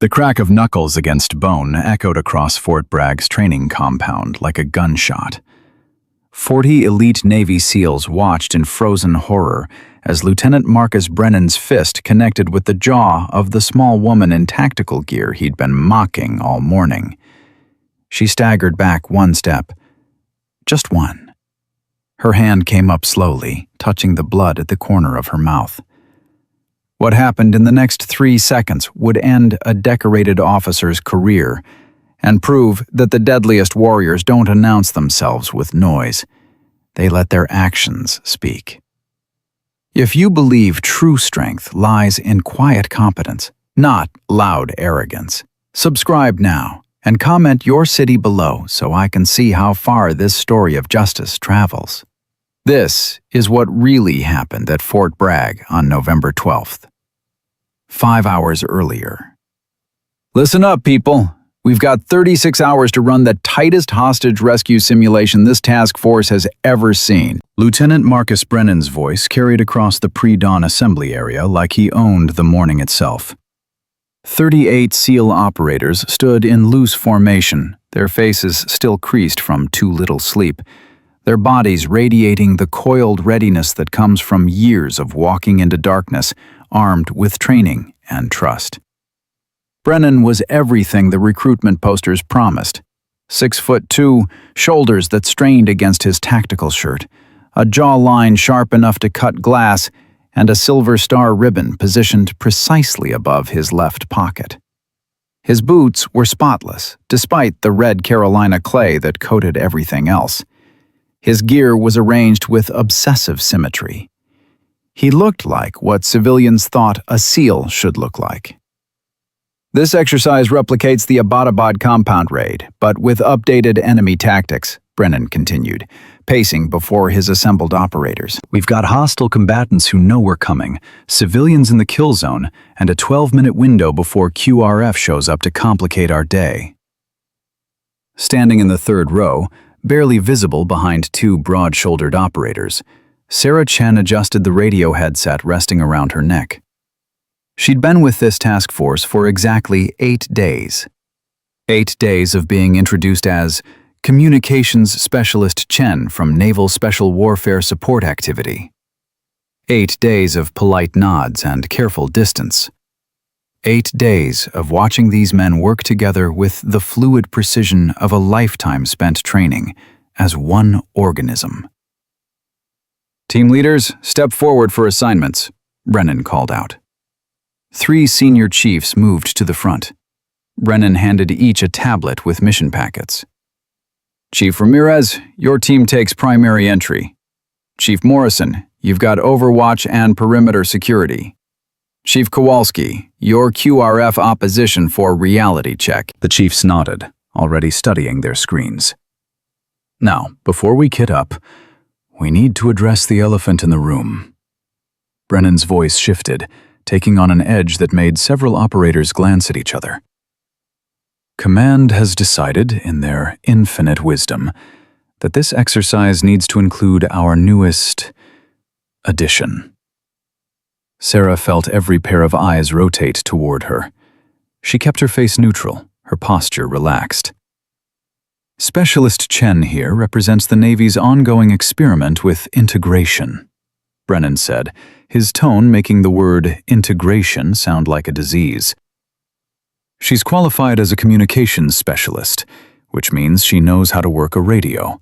The crack of knuckles against bone echoed across Fort Bragg's training compound like a gunshot. 40 elite Navy SEALs watched in frozen horror as Lieutenant Marcus Brennan's fist connected with the jaw of the small woman in tactical gear he'd been mocking all morning. She staggered back one step. Just one. Her hand came up slowly, touching the blood at the corner of her mouth. What happened in the next 3 seconds would end a decorated officer's career and prove that the deadliest warriors don't announce themselves with noise. They let their actions speak. If you believe true strength lies in quiet competence, not loud arrogance, subscribe now and comment your city below so I can see how far this story of justice travels. This is what really happened at Fort Bragg on November 12th. 5 hours earlier. Listen up, people. We've got 36 hours to run the tightest hostage rescue simulation this task force has ever seen. Lieutenant Marcus Brennan's voice carried across the pre-dawn assembly area like he owned the morning itself. 38 SEAL operators stood in loose formation, their faces still creased from too little sleep, their bodies radiating the coiled readiness that comes from years of walking into darkness, armed with training and trust. Brennan was everything the recruitment posters promised. 6'2", shoulders that strained against his tactical shirt, a jawline sharp enough to cut glass, and a Silver Star ribbon positioned precisely above his left pocket. His boots were spotless, despite the red Carolina clay that coated everything else. His gear was arranged with obsessive symmetry. He looked like what civilians thought a SEAL should look like. This exercise replicates the Abbottabad compound raid, but with updated enemy tactics, Brennan continued, pacing before his assembled operators. We've got hostile combatants who know we're coming, civilians in the kill zone, and a 12-minute window before QRF shows up to complicate our day. Standing in the third row, barely visible behind two broad-shouldered operators, Sarah Chen adjusted the radio headset resting around her neck. She'd been with this task force for exactly 8 days. 8 days of being introduced as Communications Specialist Chen from Naval Special Warfare Support Activity. 8 days of polite nods and careful distance. 8 days of watching these men work together with the fluid precision of a lifetime spent training as one organism. Team leaders, step forward for assignments, Brennan called out. 3 senior chiefs moved to the front. Brennan handed each a tablet with mission packets. Chief Ramirez, your team takes primary entry. Chief Morrison, you've got overwatch and perimeter security. Chief Kowalski, your QRF opposition for reality check. The chiefs nodded, already studying their screens. Now, before we kit up, we need to address the elephant in the room. Brennan's voice shifted, taking on an edge that made several operators glance at each other. Command has decided, in their infinite wisdom, that this exercise needs to include our newest addition. Sarah felt every pair of eyes rotate toward her. She kept her face neutral, her posture relaxed. Specialist Chen here represents the Navy's ongoing experiment with integration, Brennan said, his tone making the word integration sound like a disease. She's qualified as a communications specialist, which means she knows how to work a radio.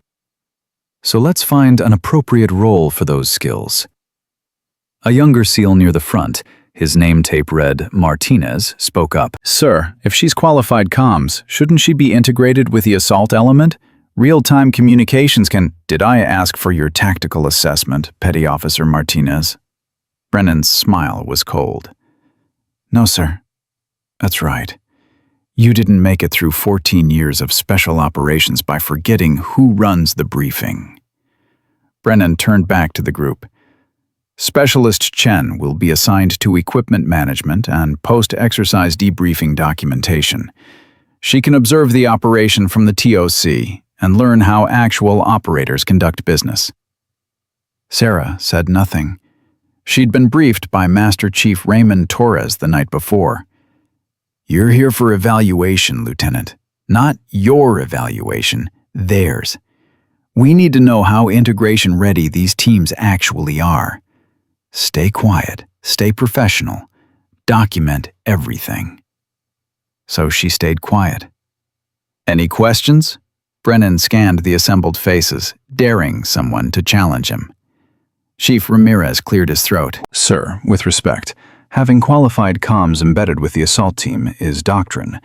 So let's find an appropriate role for those skills. A younger SEAL near the front, his name tape read Martinez, spoke up. Sir, if she's qualified comms, shouldn't she be integrated with the assault element? Real-time communications can— Did I ask for your tactical assessment, Petty Officer Martinez? Brennan's smile was cold. No, sir. That's right. You didn't make it through 14 years of special operations by forgetting who runs the briefing. Brennan turned back to the group. Specialist Chen will be assigned to equipment management and post-exercise debriefing documentation. She can observe the operation from the TOC and learn how actual operators conduct business. Sarah said nothing. She'd been briefed by Master Chief Raymond Torres the night before. You're here for evaluation, Lieutenant. Not your evaluation, theirs. We need to know how integration-ready these teams actually are. Stay quiet, stay professional, document everything. So she stayed quiet. Any questions? Brennan scanned the assembled faces, daring someone to challenge him. Chief Ramirez cleared his throat. Sir, with respect, having qualified comms embedded with the assault team is doctrine.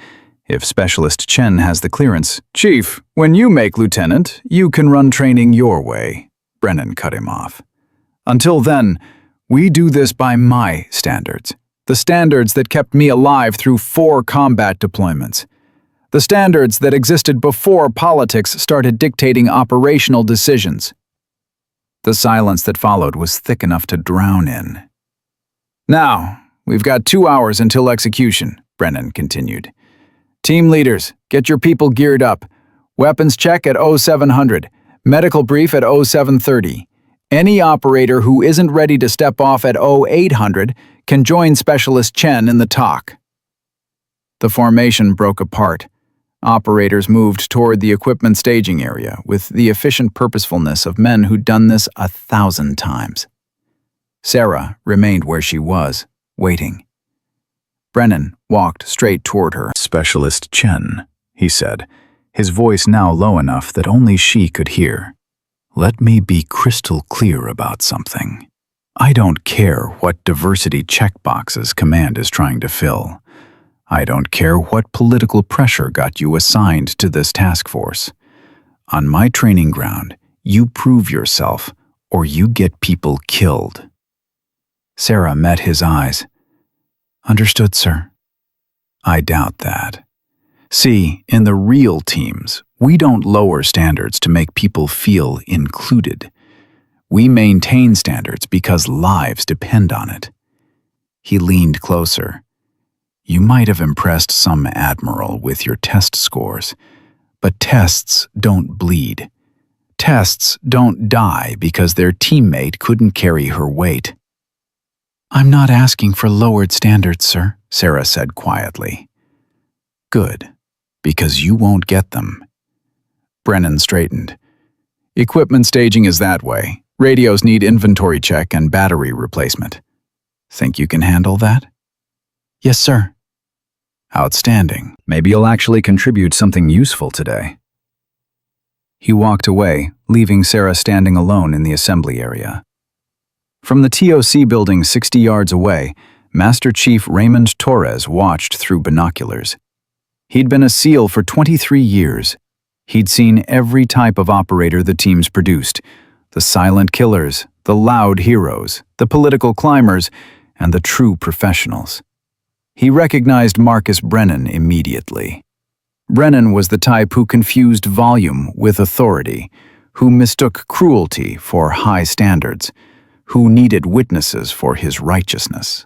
If Specialist Chen has the clearance, Chief, when you make Lieutenant, you can run training your way. Brennan cut him off. Until then, we do this by my standards. The standards that kept me alive through 4 combat deployments. The standards that existed before politics started dictating operational decisions. The silence that followed was thick enough to drown in. Now, we've got 2 hours until execution, Brennan continued. Team leaders, get your people geared up. Weapons check at 0700. Medical brief at 0730. Any operator who isn't ready to step off at 0800 can join Specialist Chen in the talk. The formation broke apart. Operators moved toward the equipment staging area with the efficient purposefulness of men who'd done this 1,000 times. Sarah remained where she was, waiting. Brennan walked straight toward her. Specialist Chen, he said, his voice now low enough that only she could hear. Let me be crystal clear about something. I don't care what diversity checkboxes command is trying to fill. I don't care what political pressure got you assigned to this task force. On my training ground, you prove yourself or you get people killed. Sarah met his eyes. Understood, sir. I doubt that. See, in the real teams, we don't lower standards to make people feel included. We maintain standards because lives depend on it. He leaned closer. You might have impressed some admiral with your test scores, but tests don't bleed. Tests don't die because their teammate couldn't carry her weight. I'm not asking for lowered standards, sir, Sarah said quietly. Good, because you won't get them. Brennan straightened. Equipment staging is that way. Radios need inventory check and battery replacement. Think you can handle that? Yes, sir. Outstanding. Maybe you'll actually contribute something useful today. He walked away, leaving Sarah standing alone in the assembly area. From the TOC building 60 yards away, Master Chief Raymond Torres watched through binoculars. He'd been a SEAL for 23 years. He'd seen every type of operator the teams produced, the silent killers, the loud heroes, the political climbers, and the true professionals. He recognized Marcus Brennan immediately. Brennan was the type who confused volume with authority, who mistook cruelty for high standards, who needed witnesses for his righteousness.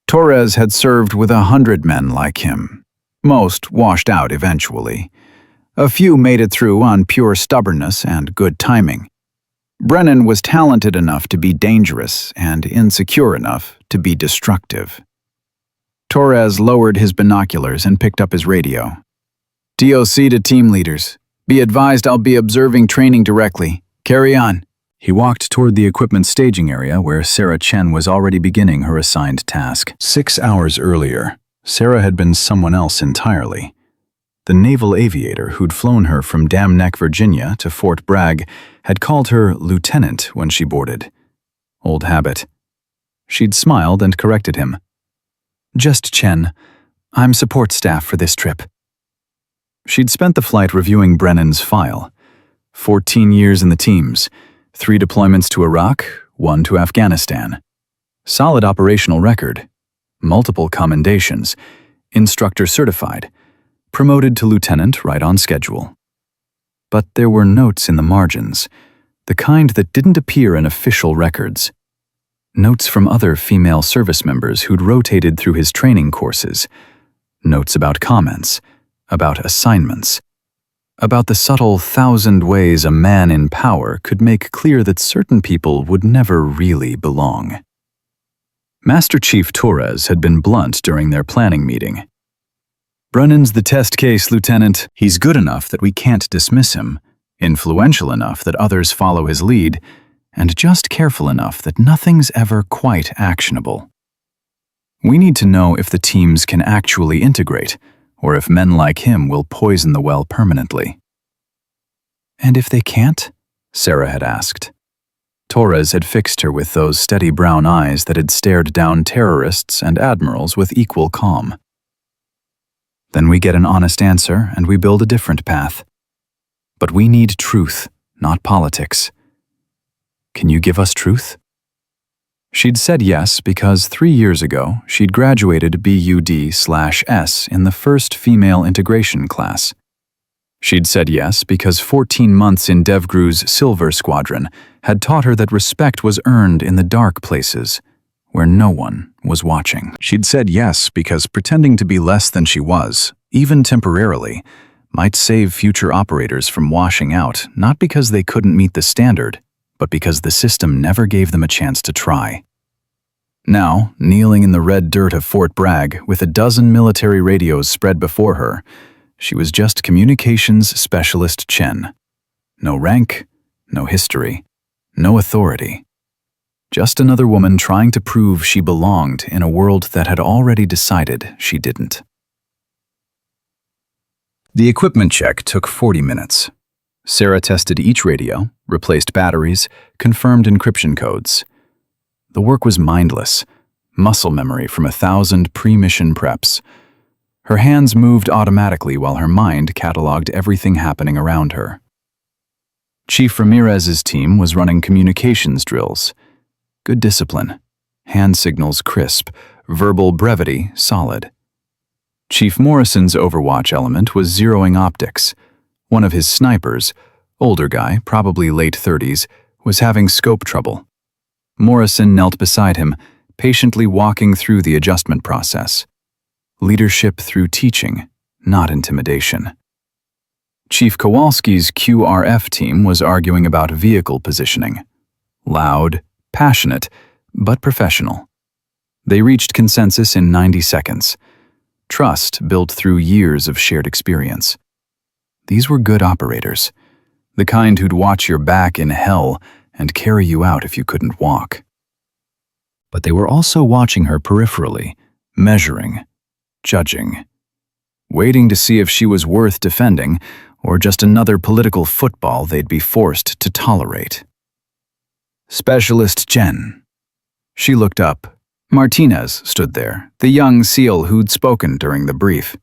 Torres had served with 100 men like him. Most washed out eventually. A few made it through on pure stubbornness and good timing. Brennan was talented enough to be dangerous and insecure enough to be destructive. Torres lowered his binoculars and picked up his radio. DOC to team leaders. Be advised I'll be observing training directly. Carry on. He walked toward the equipment staging area where Sarah Chen was already beginning her assigned task. 6 hours earlier, Sarah had been someone else entirely. The naval aviator who'd flown her from Dam Neck, Virginia to Fort Bragg had called her Lieutenant when she boarded. Old habit. She'd smiled and corrected him. Just Chen. I'm support staff for this trip. She'd spent the flight reviewing Brennan's file. 14 years in the teams, 3 deployments to Iraq, 1 to Afghanistan. Solid operational record. Multiple commendations. Instructor certified. Promoted to lieutenant right on schedule. But there were notes in the margins, the kind that didn't appear in official records. Notes from other female service members who'd rotated through his training courses. Notes about comments, about assignments, about the subtle 1,000 ways a man in power could make clear that certain people would never really belong. Master Chief Torres had been blunt during their planning meeting. Brennan's the test case, Lieutenant. He's good enough that we can't dismiss him, influential enough that others follow his lead, and just careful enough that nothing's ever quite actionable. We need to know if the teams can actually integrate, or if men like him will poison the well permanently. And if they can't? Sarah had asked. Torres had fixed her with those steady brown eyes that had stared down terrorists and admirals with equal calm. Then we get an honest answer and we build a different path. But we need truth, not politics. Can you give us truth? She'd said yes because 3 years ago she'd graduated BUD/S in the first female integration class. She'd said yes because 14 months in DevGru's Silver Squadron had taught her that respect was earned in the dark places, where no one was watching. She'd said yes because pretending to be less than she was, even temporarily, might save future operators from washing out, not because they couldn't meet the standard, but because the system never gave them a chance to try. Now, kneeling in the red dirt of Fort Bragg with a dozen military radios spread before her, she was just communications specialist Chen. No rank, no history, no authority. Just another woman trying to prove she belonged in a world that had already decided she didn't. The equipment check took 40 minutes. Sarah tested each radio, replaced batteries, confirmed encryption codes. The work was mindless, muscle memory from 1,000 pre-mission preps. Her hands moved automatically while her mind cataloged everything happening around her. Chief Ramirez's team was running communications drills. Good discipline. Hand signals crisp, verbal brevity solid. Chief Morrison's Overwatch element was zeroing optics. One of his snipers, older guy, probably late 30s, was having scope trouble. Morrison knelt beside him, patiently walking through the adjustment process. Leadership through teaching, not intimidation. Chief Kowalski's QRF team was arguing about vehicle positioning. Loud, passionate, but professional. They reached consensus in 90 seconds. Trust built through years of shared experience. These were good operators, the kind who'd watch your back in hell and carry you out if you couldn't walk. But they were also watching her peripherally, measuring, judging, waiting to see if she was worth defending or just another political football they'd be forced to tolerate. Specialist Jen. She looked up. Martinez stood there, the young SEAL who'd spoken during the brief.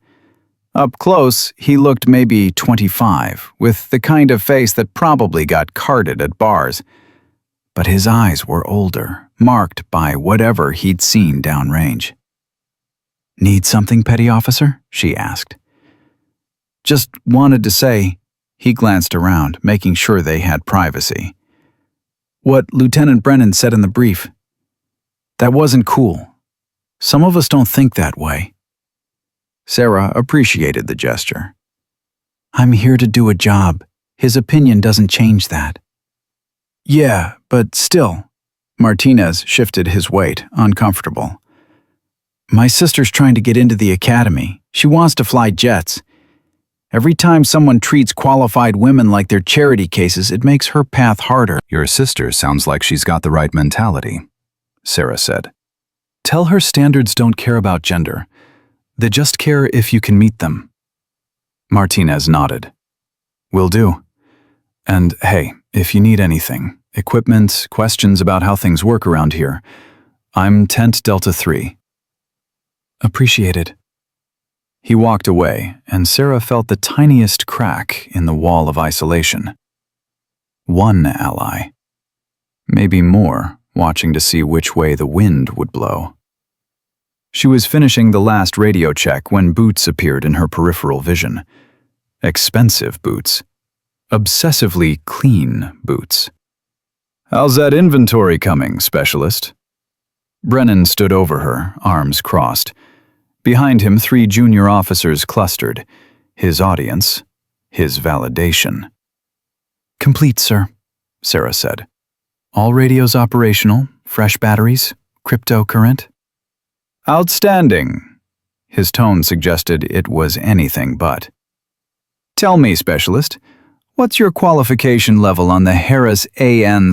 Up close, he looked maybe 25, with the kind of face that probably got carded at bars. But his eyes were older, marked by whatever he'd seen downrange. "Need something, Petty Officer?" she asked. "Just wanted to say," he glanced around, making sure they had privacy. "What Lieutenant Brennan said in the brief. That wasn't cool. Some of us don't think that way." Sarah appreciated the gesture. "I'm here to do a job. His opinion doesn't change that." "Yeah, but still." Martinez shifted his weight, uncomfortable. "My sister's trying to get into the academy. She wants to fly jets. Every time someone treats qualified women like they're charity cases, it makes her path harder." "Your sister sounds like she's got the right mentality," Sarah said. "Tell her standards don't care about gender. They just care if you can meet them." Martinez nodded. "Will do. And hey, if you need anything, equipment, questions about how things work around here, I'm Tent Delta 3. "Appreciated." He walked away, and Sarah felt the tiniest crack in the wall of isolation. One ally. Maybe more, watching to see which way the wind would blow. She was finishing the last radio check when boots appeared in her peripheral vision. Expensive boots. Obsessively clean boots. "How's that inventory coming, Specialist?" Brennan stood over her, arms crossed. Behind him, 3 junior officers clustered. His audience, his validation. "Complete, sir," Sarah said. "All radios operational, fresh batteries, cryptocurrent." "Outstanding." His tone suggested it was anything but. "Tell me, Specialist, what's your qualification level on the Harris AN/PRC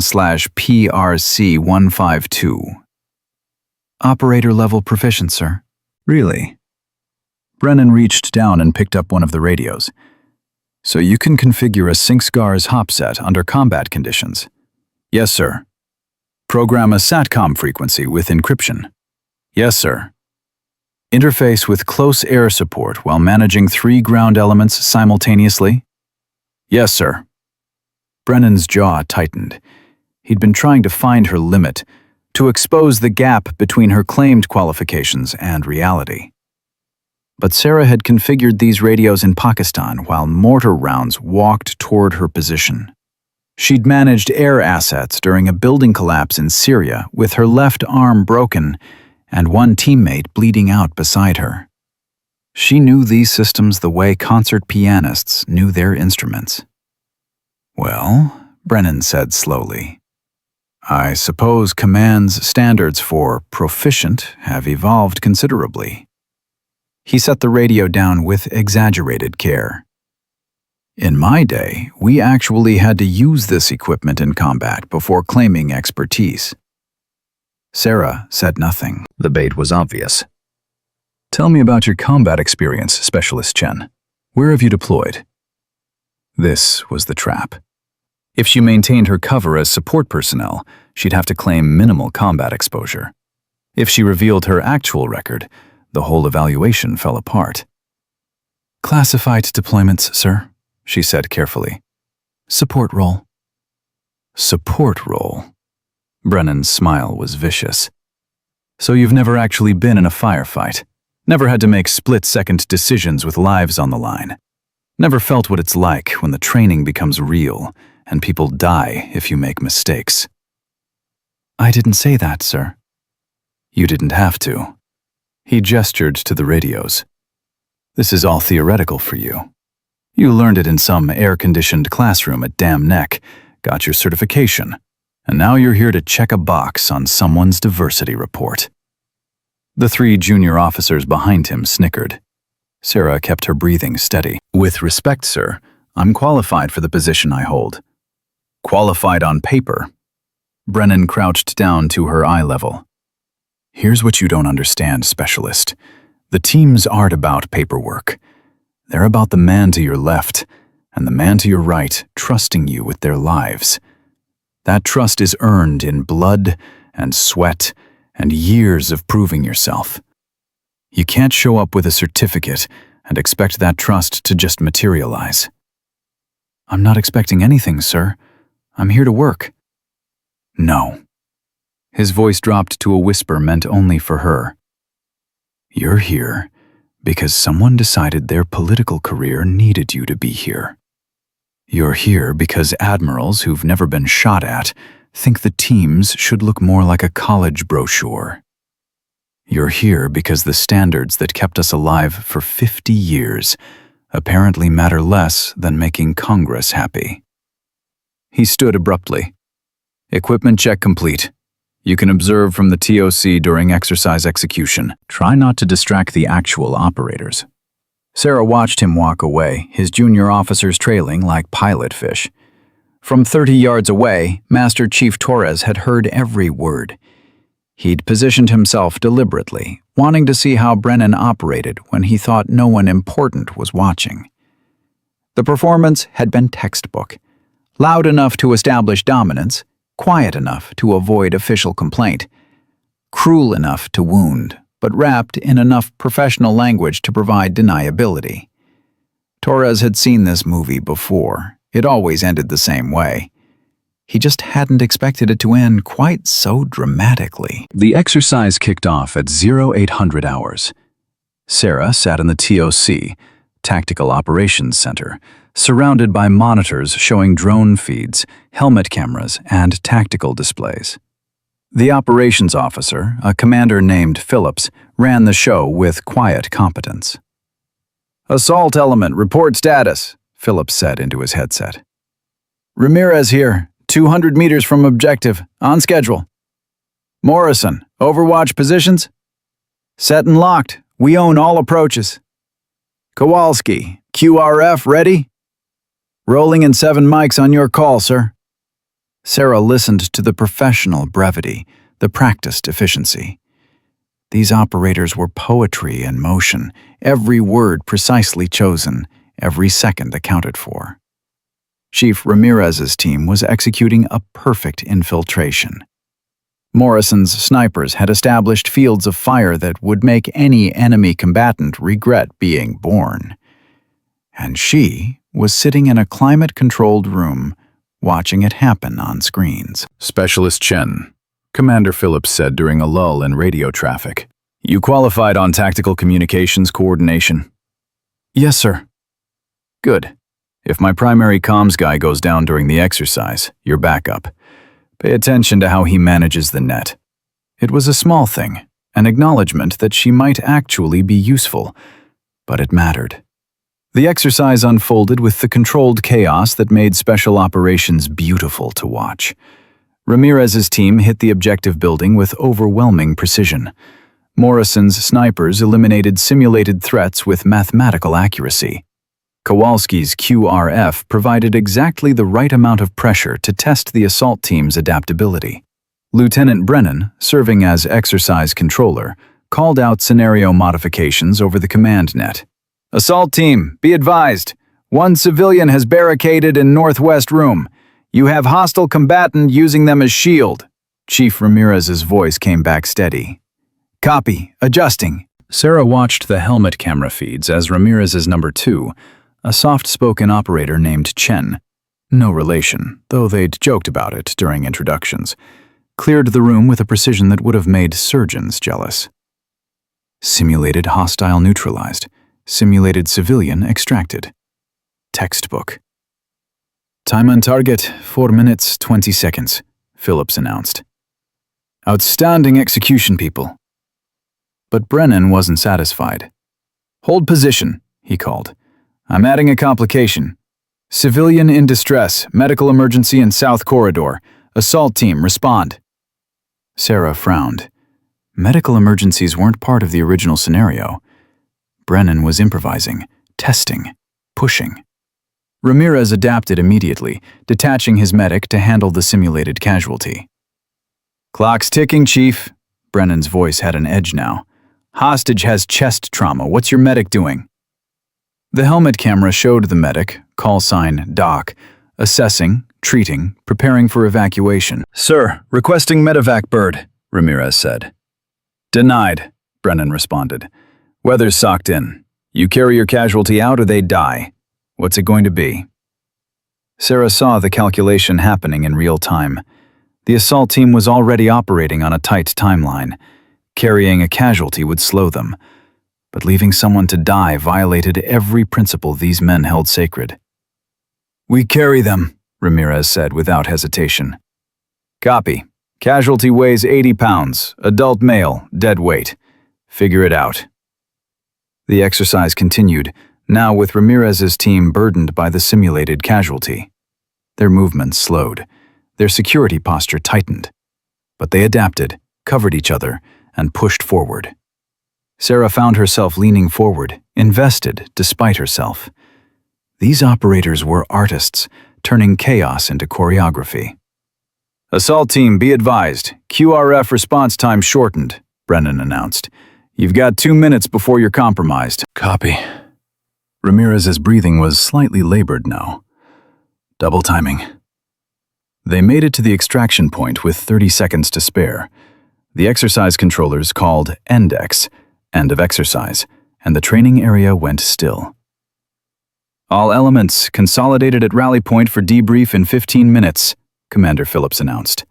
152? "Operator level proficient, sir." "Really?" Brennan reached down and picked up one of the radios. "So you can configure a Sync SCARS hop set under combat conditions?" "Yes, sir." "Program a SATCOM frequency with encryption?" "Yes, sir." "Interface with close air support while managing 3 ground elements simultaneously?" "Yes, sir." Brennan's jaw tightened. He'd been trying to find her limit, to expose the gap between her claimed qualifications and reality. But Sarah had configured these radios in Pakistan while mortar rounds walked toward her position. She'd managed air assets during a building collapse in Syria with her left arm broken and one teammate bleeding out beside her. She knew these systems the way concert pianists knew their instruments. "Well," Brennan said slowly, "I suppose Command's standards for proficient have evolved considerably." He set the radio down with exaggerated care. "In my day, we actually had to use this equipment in combat before claiming expertise." Sarah said nothing. The bait was obvious. "Tell me about your combat experience, Specialist Chen. Where have you deployed?" This was the trap. If she maintained her cover as support personnel, she'd have to claim minimal combat exposure. If she revealed her actual record, the whole evaluation fell apart. "Classified deployments, sir," she said carefully. "Support role." "Support role?" Brennan's smile was vicious. "So you've never actually been in a firefight? Never had to make split-second decisions with lives on the line? Never felt what it's like when the training becomes real and people die if you make mistakes?" "I didn't say that, sir." "You didn't have to." He gestured to the radios. "This is all theoretical for you. You learned it in some air-conditioned classroom at Dam Neck, got your certification, and now you're here to check a box on someone's diversity report." The 3 junior officers behind him snickered. Sarah kept her breathing steady. "With respect, sir, I'm qualified for the position I hold." "Qualified on paper." Brennan crouched down to her eye level. "Here's what you don't understand, Specialist. The teams aren't about paperwork. They're about the man to your left and the man to your right trusting you with their lives. That trust is earned in blood and sweat and years of proving yourself. You can't show up with a certificate and expect that trust to just materialize." "I'm not expecting anything, sir. I'm here to work." "No." His voice dropped to a whisper meant only for her. "You're here because someone decided their political career needed you to be here. You're here because admirals who've never been shot at think the teams should look more like a college brochure. You're here because the standards that kept us alive for 50 years apparently matter less than making Congress happy." He stood abruptly. "Equipment check complete. You can observe from the TOC during exercise execution. Try not to distract the actual operators." Sarah watched him walk away, his junior officers trailing like pilot fish. From 30 yards away, Master Chief Torres had heard every word. He'd positioned himself deliberately, wanting to see how Brennan operated when he thought no one important was watching. The performance had been textbook. Loud enough to establish dominance, quiet enough to avoid official complaint, cruel enough to wound, but wrapped in enough professional language to provide deniability. Torres had seen this movie before. It always ended the same way. He just hadn't expected it to end quite so dramatically. The exercise kicked off at 0800 hours. Sarah sat in the TOC, Tactical Operations Center, surrounded by monitors showing drone feeds, helmet cameras, and tactical displays. The operations officer, a commander named Phillips, ran the show with quiet competence. "Assault element, report status," Phillips said into his headset. "Ramirez here, 200 meters from objective, on schedule. Morrison, overwatch positions? Set and locked, We own all approaches. Kowalski, QRF ready? Rolling in 7 mics on your call, sir. Sarah listened to the professional brevity, the practiced efficiency. These operators were poetry in motion, every word precisely chosen, every second accounted for. Chief Ramirez's team was executing a perfect infiltration. Morrison's snipers had established fields of fire that would make any enemy combatant regret being born. And she was sitting in a climate-controlled room, watching it happen on screens. Specialist Chen, Commander Phillips said during a lull in radio traffic. You qualified on tactical communications coordination? Yes, sir. Good. If my primary comms guy goes down during the exercise, you're backup. Pay attention to how he manages the net. It was a small thing, an acknowledgement that she might actually be useful, but it mattered. The exercise unfolded with the controlled chaos that made special operations beautiful to watch. Ramirez's team hit the objective building with overwhelming precision. Morrison's snipers eliminated simulated threats with mathematical accuracy. Kowalski's QRF provided exactly the right amount of pressure to test the assault team's adaptability. Lieutenant Brennan, serving as exercise controller, called out scenario modifications over the command net. Assault team, be advised. 1 civilian has barricaded in northwest room. You have hostile combatant using them as shield. Chief Ramirez's voice came back steady. Copy, adjusting. Sarah watched the helmet camera feeds as Ramirez's number 2, a soft-spoken operator named Chen, no relation, though they'd joked about it during introductions, cleared the room with a precision that would have made surgeons jealous. Simulated hostile neutralized. Simulated civilian extracted. Textbook. Time on target, 4 minutes, 20 seconds, Phillips announced. Outstanding execution, people. But Brennan wasn't satisfied. Hold position, he called. I'm adding a complication. Civilian in distress, medical emergency in South Corridor. Assault team, respond. Sarah frowned. Medical emergencies weren't part of the original scenario. Brennan was improvising, testing, pushing. Ramirez adapted immediately, detaching his medic to handle the simulated casualty. Clock's ticking, Chief. Brennan's voice had an edge now. Hostage has chest trauma. What's your medic doing? The helmet camera showed the medic, call sign Doc, assessing, treating, preparing for evacuation. Sir, requesting medevac bird, Ramirez said. Denied, Brennan responded. Weather's socked in. You carry your casualty out or they die. What's it going to be? Sarah saw the calculation happening in real time. The assault team was already operating on a tight timeline. Carrying a casualty would slow them. But leaving someone to die violated every principle these men held sacred. We carry them, Ramirez said without hesitation. Copy. Casualty weighs 80 pounds, adult male, dead weight. Figure it out. The exercise continued, now with Ramirez's team burdened by the simulated casualty. Their movements slowed. Their security posture tightened. But they adapted, covered each other, and pushed forward. Sarah found herself leaning forward, invested despite herself. These operators were artists, turning chaos into choreography. Assault team, be advised. QRF response time shortened, Brennan announced. You've got 2 minutes before you're compromised. Copy. Ramirez's breathing was slightly labored now. Double timing. They made it to the extraction point with 30 seconds to spare. The exercise controllers called ENDEX, end of exercise, and the training area went still. All elements consolidated at rally point for debrief in 15 minutes, Commander Phillips announced.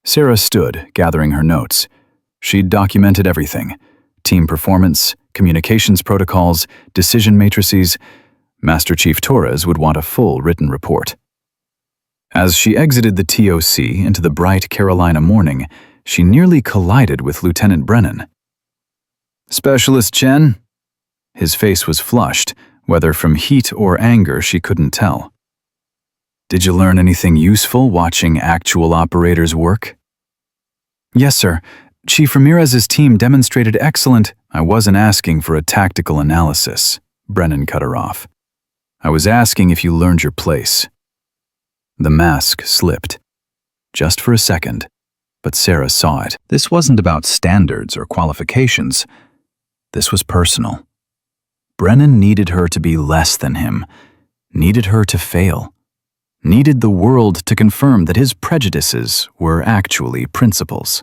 Sarah stood, gathering her notes. She'd documented everything: team performance, communications protocols, decision matrices. Master Chief Torres would want a full written report. As she exited the TOC into the bright Carolina morning, she nearly collided with Lieutenant Brennan. Specialist Chen? His face was flushed, whether from heat or anger she couldn't tell. Did you learn anything useful watching actual operators work? Yes, sir. Chief Ramirez's team demonstrated excellent. I wasn't asking for a tactical analysis. Brennan cut her off. I was asking if you learned your place. The mask slipped. Just for a second, but Sarah saw it. This wasn't about standards or qualifications. This was personal. Brennan needed her to be less than him, needed her to fail, needed the world to confirm that his prejudices were actually principles.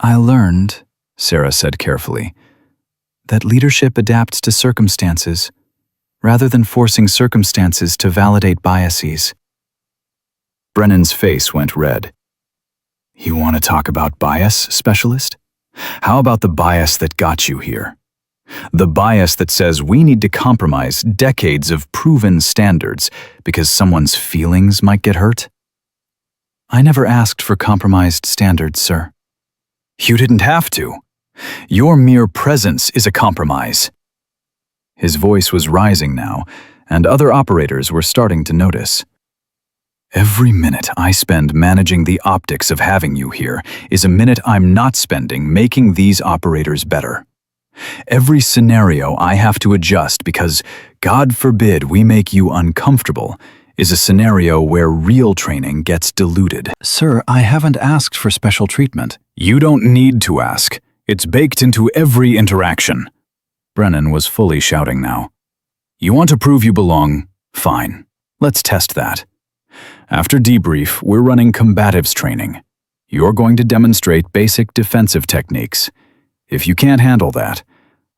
I learned, Sarah said carefully, that leadership adapts to circumstances, rather than forcing circumstances to validate biases. Brennan's face went red. You want to talk about bias, specialist? How about the bias that got you here? The bias that says we need to compromise decades of proven standards because someone's feelings might get hurt? I never asked for compromised standards, sir. You didn't have to. Your mere presence is a compromise. His voice was rising now, and other operators were starting to notice. Every minute I spend managing the optics of having you here is a minute I'm not spending making these operators better. Every scenario I have to adjust because, God forbid, we make you uncomfortable is a scenario where real training gets diluted. Sir, I haven't asked for special treatment. You don't need to ask. It's baked into every interaction. Brennan was fully shouting now. You want to prove you belong? Fine. Let's test that. After debrief, we're running combatives training. You're going to demonstrate basic defensive techniques. If you can't handle that,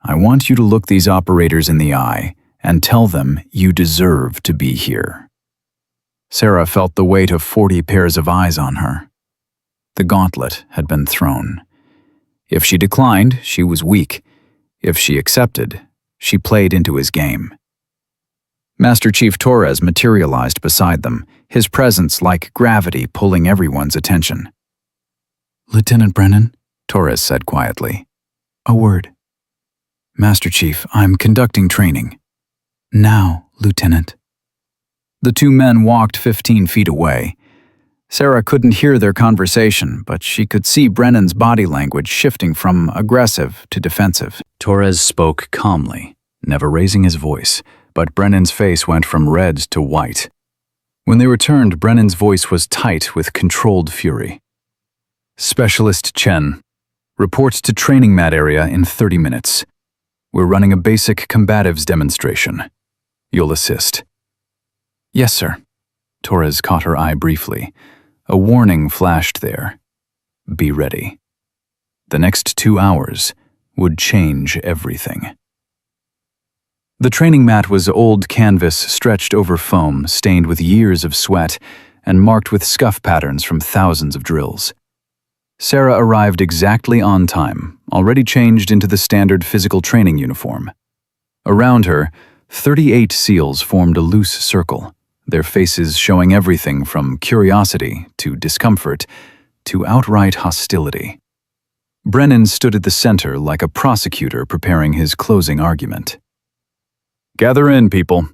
I want you to look these operators in the eye and tell them you deserve to be here. Sarah felt the weight of 40 pairs of eyes on her. The gauntlet had been thrown. If she declined, she was weak. If she accepted, she played into his game. Master Chief Torres materialized beside them, his presence like gravity pulling everyone's attention. Lieutenant Brennan, Torres said quietly. A word. Master Chief, I'm conducting training. Now, Lieutenant. The two men walked 15 feet away. Sarah couldn't hear their conversation, but she could see Brennan's body language shifting from aggressive to defensive. Torres spoke calmly, never raising his voice, but Brennan's face went from red to white. When they returned, Brennan's voice was tight with controlled fury. Specialist Chen, report to training mat area in 30 minutes. We're running a basic combatives demonstration. You'll assist. Yes, sir. Torres caught her eye briefly. A warning flashed there. Be ready. The next 2 hours would change everything. The training mat was old canvas stretched over foam, stained with years of sweat, and marked with scuff patterns from thousands of drills. Sarah arrived exactly on time, already changed into the standard physical training uniform. Around her, 38 SEALs formed a loose circle, their faces showing everything from curiosity to discomfort to outright hostility. Brennan stood at the center like a prosecutor preparing his closing argument. Gather in, people.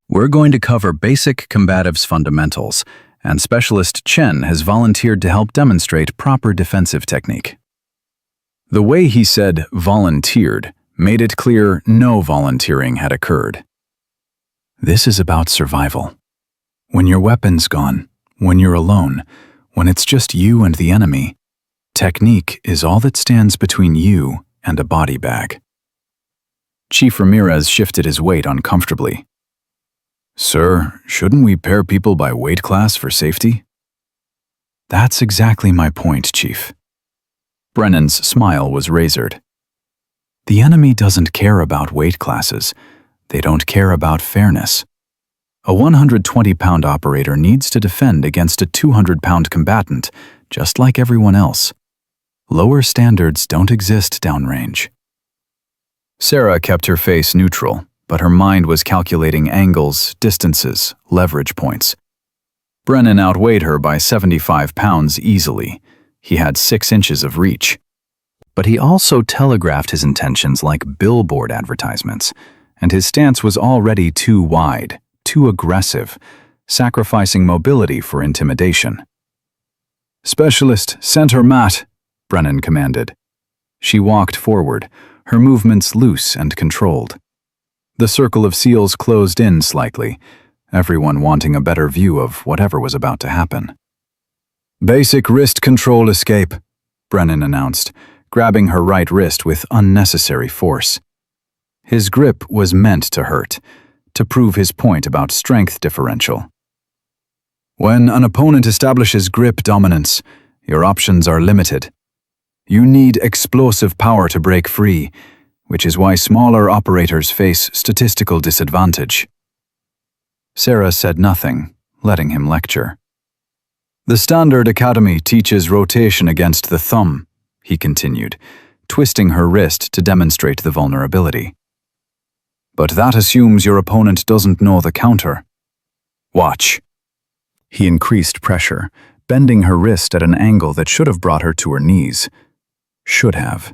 We're going to cover basic combatives fundamentals, and Specialist Chen has volunteered to help demonstrate proper defensive technique. The way he said volunteered made it clear no volunteering had occurred. This is about survival. When your weapon's gone, when you're alone, when it's just you and the enemy, technique is all that stands between you and a body bag. Chief Ramirez shifted his weight uncomfortably. Sir, shouldn't we pair people by weight class for safety? That's exactly my point, Chief. Brennan's smile was razored. The enemy doesn't care about weight classes. They don't care about fairness. A 120-pound operator needs to defend against a 200-pound combatant, just like everyone else. Lower standards don't exist downrange. Sarah kept her face neutral, but her mind was calculating angles, distances, leverage points. Brennan outweighed her by 75 pounds easily. He had 6 inches of reach. But he also telegraphed his intentions like billboard advertisements, and his stance was already too wide, too aggressive, sacrificing mobility for intimidation. Specialist, center mat, Brennan commanded. She walked forward, her movements loose and controlled. The circle of seals closed in slightly, everyone wanting a better view of whatever was about to happen. "Basic wrist control escape," Brennan announced, grabbing her right wrist with unnecessary force. His grip was meant to hurt, to prove his point about strength differential. "When an opponent establishes grip dominance, your options are limited. You need explosive power to break free, which is why smaller operators face statistical disadvantage." Sarah said nothing, letting him lecture. "The Standard Academy teaches rotation against the thumb," he continued, twisting her wrist to demonstrate the vulnerability. "But that assumes your opponent doesn't know the counter. Watch." He increased pressure, bending her wrist at an angle that should have brought her to her knees. Should have.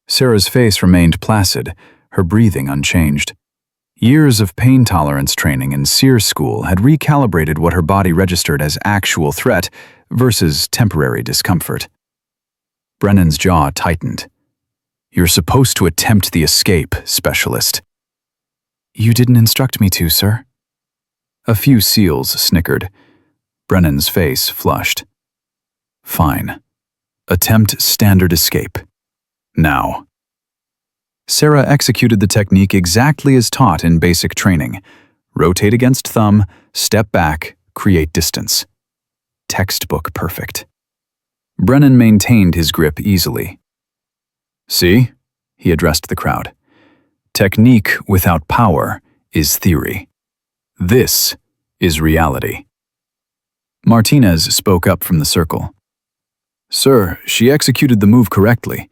Sarah's face remained placid, her breathing unchanged. Years of pain tolerance training in SEER school had recalibrated what her body registered as actual threat versus temporary discomfort. Brennan's jaw tightened. "You're supposed to attempt the escape, specialist." "You didn't instruct me to, sir." A few SEALs snickered. Brennan's face flushed. "Fine. Attempt standard escape. Now." Sarah executed the technique exactly as taught in basic training. Rotate against thumb, step back, create distance. Textbook perfect. Brennan maintained his grip easily. "See?" he addressed the crowd. "Technique without power is theory. This is reality." Martinez spoke up from the circle. "Sir, she executed the move correctly.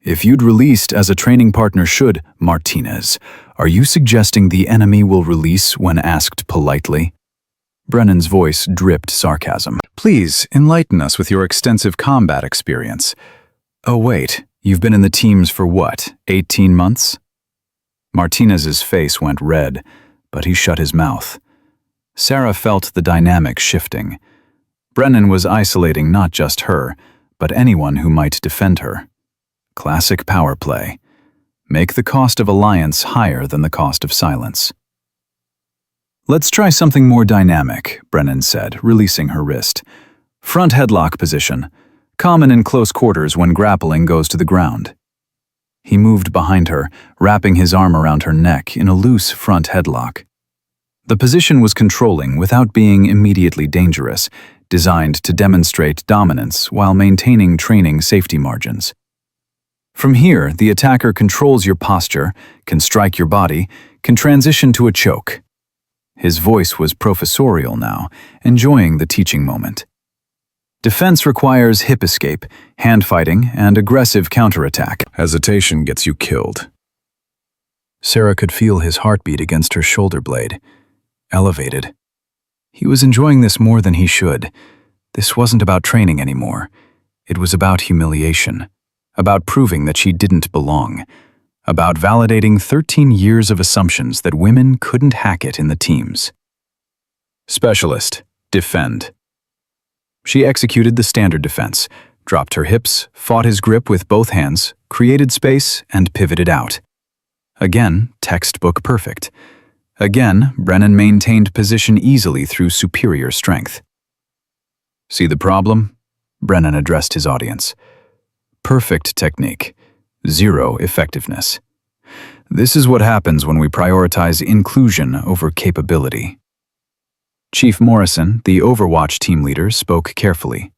If you'd released as a training partner should, Martinez, are you suggesting the enemy will release when asked politely?" Brennan's voice dripped sarcasm. "Please, enlighten us with your extensive combat experience. Oh wait, you've been in the teams for what, 18 months? Martinez's face went red, but he shut his mouth. Sarah felt the dynamic shifting. Brennan was isolating not just her, but anyone who might defend her. Classic power play. Make the cost of alliance higher than the cost of silence. "Let's try something more dynamic," Brennan said, releasing her wrist. "Front headlock position. Common in close quarters when grappling goes to the ground." He moved behind her, wrapping his arm around her neck in a loose front headlock. The position was controlling without being immediately dangerous, designed to demonstrate dominance while maintaining training safety margins. From here, the attacker controls your posture, can strike your body, can transition to a choke. His voice was professorial now, enjoying the teaching moment. Defense requires hip escape, hand fighting, and aggressive counterattack. Hesitation gets you killed. Sarah could feel his heartbeat against her shoulder blade. Elevated. He was enjoying this more than he should. This wasn't about training anymore. It was about humiliation. About proving that she didn't belong. About validating 13 years of assumptions that women couldn't hack it in the teams. Specialist, defend. She executed the standard defense, dropped her hips, fought his grip with both hands, created space, and pivoted out. Again, textbook perfect. Again, Brennan maintained position easily through superior strength. "See the problem?" Brennan addressed his audience. "Perfect technique, zero effectiveness. This is what happens when we prioritize inclusion over capability." Chief Morrison, the Overwatch team leader, spoke carefully.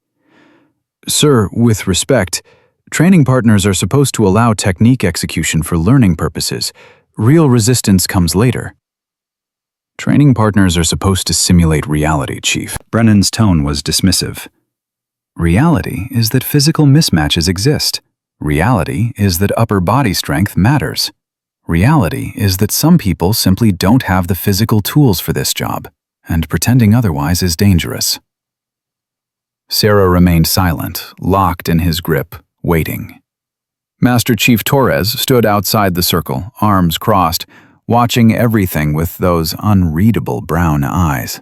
"Sir, with respect, training partners are supposed to allow technique execution for learning purposes. Real resistance comes later." "Training partners are supposed to simulate reality, Chief." Brennan's tone was dismissive. "Reality is that physical mismatches exist. Reality is that upper body strength matters. Reality is that some people simply don't have the physical tools for this job, and pretending otherwise is dangerous." Sarah remained silent, locked in his grip, waiting. Master Chief Torres stood outside the circle, arms crossed, watching everything with those unreadable brown eyes.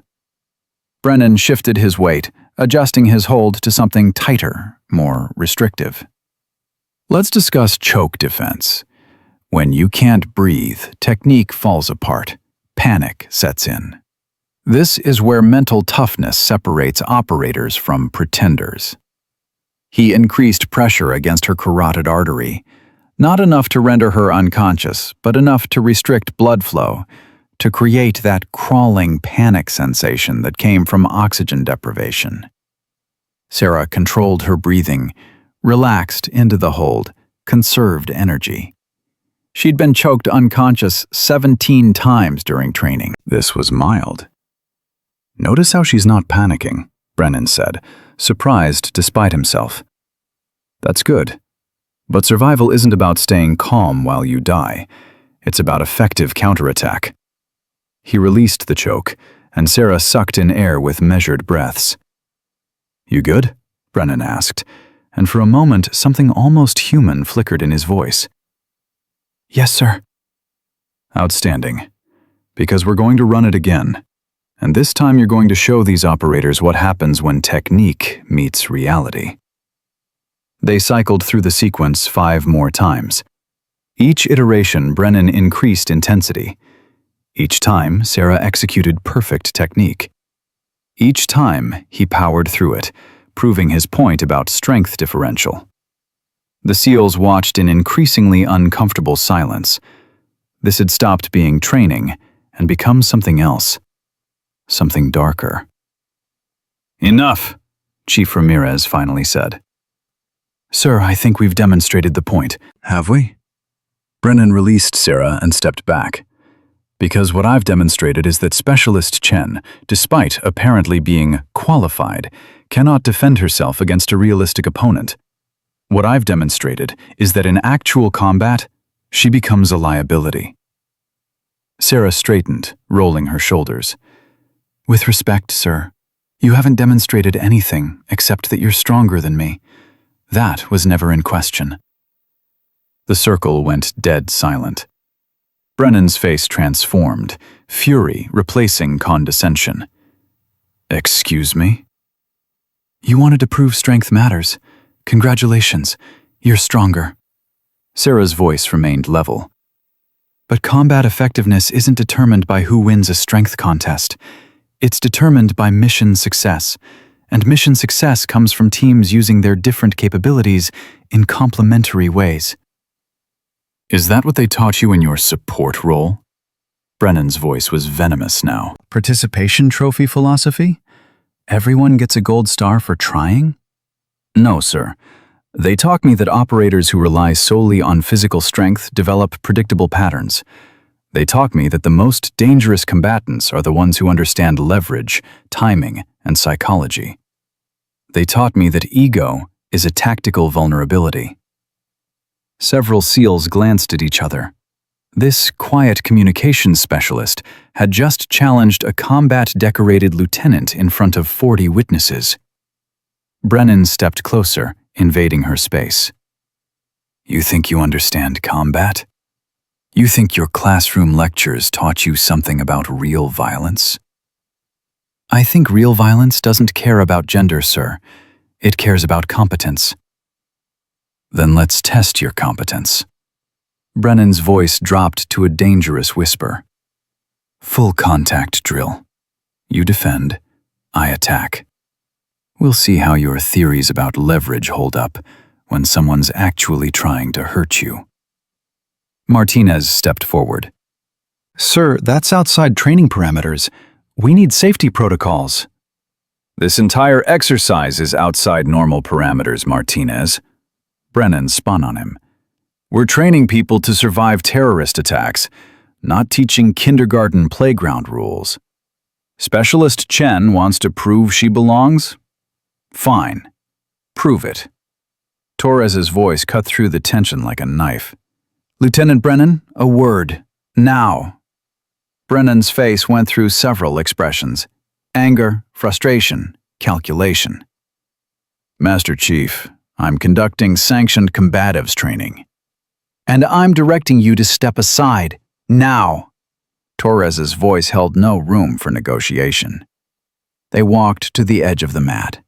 Brennan shifted his weight, adjusting his hold to something tighter, more restrictive. Let's discuss choke defense. When you can't breathe, technique falls apart. Panic sets in. This is where mental toughness separates operators from pretenders. He increased pressure against her carotid artery, not enough to render her unconscious, but enough to restrict blood flow, to create that crawling panic sensation that came from oxygen deprivation. Sarah controlled her breathing, relaxed into the hold, conserved energy. She'd been choked unconscious 17 times during training. This was mild. "Notice how she's not panicking," Brennan said, surprised despite himself. "That's good. But survival isn't about staying calm while you die. It's about effective counterattack." He released the choke, and Sarah sucked in air with measured breaths. "You good?" Brennan asked, and for a moment something almost human flickered in his voice. "Yes, sir." "Outstanding. Because we're going to run it again. And this time you're going to show these operators what happens when technique meets reality." They cycled through the sequence 5 more times. Each iteration, Brennan increased intensity. Each time, Sarah executed perfect technique. Each time, he powered through it, proving his point about strength differential. The SEALs watched in increasingly uncomfortable silence. This had stopped being training and become something else. Something darker. "Enough," Chief Ramirez finally said. "Sir, I think we've demonstrated the point." "Have we?" Brennan released Sarah and stepped back. "Because what I've demonstrated is that Specialist Chen, despite apparently being qualified, cannot defend herself against a realistic opponent. What I've demonstrated is that in actual combat, she becomes a liability." Sarah straightened, rolling her shoulders. "With respect, sir, you haven't demonstrated anything except that you're stronger than me. That was never in question." The circle went dead silent. Brennan's face transformed, fury replacing condescension. "Excuse me?" "You wanted to prove strength matters. Congratulations, you're stronger." Sarah's voice remained level. "But combat effectiveness isn't determined by who wins a strength contest. It's determined by mission success, and mission success comes from teams using their different capabilities in complementary ways." "Is that what they taught you in your support role?" Brennan's voice was venomous now. "Participation trophy philosophy? Everyone gets a gold star for trying?" "No, sir. They taught me that operators who rely solely on physical strength develop predictable patterns. They taught me that the most dangerous combatants are the ones who understand leverage, timing, and psychology. They taught me that ego is a tactical vulnerability." Several SEALs glanced at each other. This quiet communications specialist had just challenged a combat-decorated lieutenant in front of 40 witnesses. Brennan stepped closer, invading her space. "You think you understand combat? You think your classroom lectures taught you something about real violence?" "I think real violence doesn't care about gender, sir. It cares about competence." "Then let's test your competence." Brennan's voice dropped to a dangerous whisper. "Full contact drill. You defend, I attack. We'll see how your theories about leverage hold up when someone's actually trying to hurt you." Martinez stepped forward. "Sir, that's outside training parameters. We need safety protocols." "This entire exercise is outside normal parameters, Martinez." Brennan spun on him. "We're training people to survive terrorist attacks, not teaching kindergarten playground rules. Specialist Chen wants to prove she belongs? Fine. Prove it." Torres's voice cut through the tension like a knife. "Lieutenant Brennan, a word. Now." Brennan's face went through several expressions: anger, frustration, calculation. "Master Chief, I'm conducting sanctioned combatives training." "And I'm directing you to step aside, now." Torres's voice held no room for negotiation. They walked to the edge of the mat.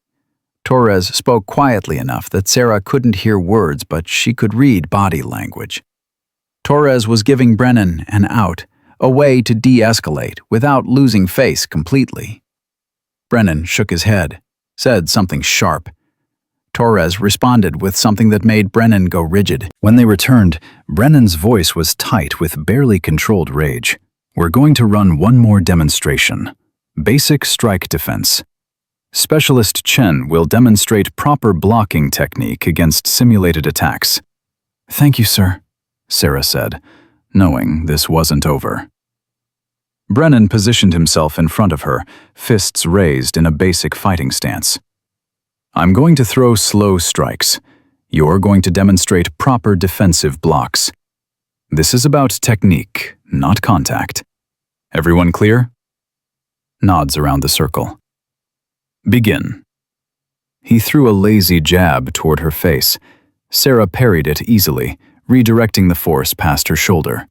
Torres spoke quietly enough that Sarah couldn't hear words, but she could read body language. Torres was giving Brennan an out, a way to de-escalate without losing face completely. Brennan shook his head, said something sharp. Torres responded with something that made Brennan go rigid. When they returned, Brennan's voice was tight with barely controlled rage. "We're going to run one more demonstration. Basic strike defense. Specialist Chen will demonstrate proper blocking technique against simulated attacks." "Thank you, sir," Sarah said, knowing this wasn't over. Brennan positioned himself in front of her, fists raised in a basic fighting stance. "I'm going to throw slow strikes. You're going to demonstrate proper defensive blocks. This is about technique, not contact. Everyone clear?" Nods around the circle. "Begin." He threw a lazy jab toward her face. Sarah parried it easily, redirecting the force past her shoulder.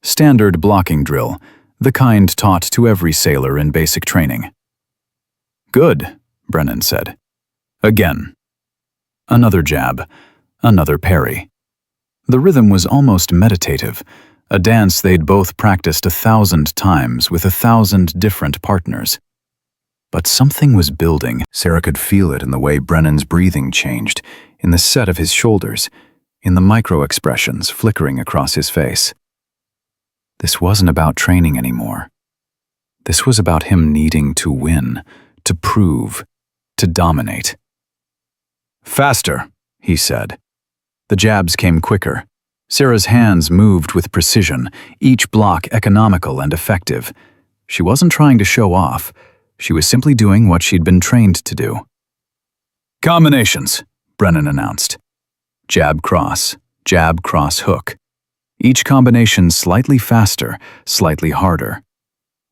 Standard blocking drill, the kind taught to every sailor in basic training. "Good," Brennan said. "Again." Another jab, another parry. The rhythm was almost meditative, a dance they'd both practiced 1,000 times with 1,000 different partners. But something was building. Sarah could feel it in the way Brennan's breathing changed, in the set of his shoulders, in the micro-expressions flickering across his face. This wasn't about training anymore. This was about him needing to win, to prove, to dominate. "Faster," he said. The jabs came quicker. Sarah's hands moved with precision, each block economical and effective. She wasn't trying to show off. She was simply doing what she'd been trained to do. "Combinations," Brennan announced. Jab cross, hook. Each combination slightly faster, slightly harder.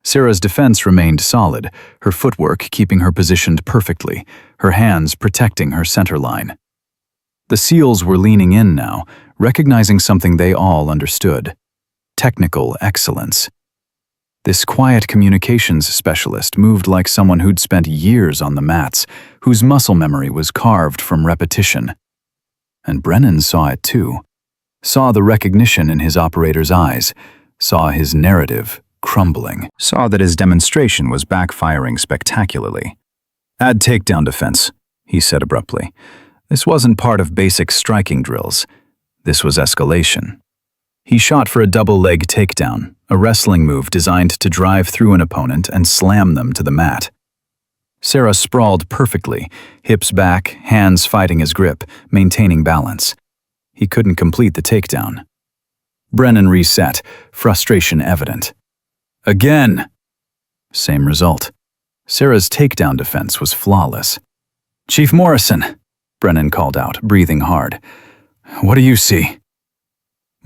Sarah's defense remained solid, her footwork keeping her positioned perfectly, her hands protecting her center line. The SEALs were leaning in now, recognizing something they all understood: technical excellence. This quiet communications specialist moved like someone who'd spent years on the mats, whose muscle memory was carved from repetition. And Brennan saw it too. Saw the recognition in his operator's eyes, saw his narrative crumbling, saw that his demonstration was backfiring spectacularly. "Add takedown defense," he said abruptly. This wasn't part of basic striking drills. This was escalation. He shot for a double-leg takedown, a wrestling move designed to drive through an opponent and slam them to the mat. Sarah sprawled perfectly, hips back, hands fighting his grip, maintaining balance. He couldn't complete the takedown. Brennan reset, frustration evident. "Again!" Same result. Sarah's takedown defense was flawless. "Chief Morrison," Brennan called out, breathing hard. "What do you see?"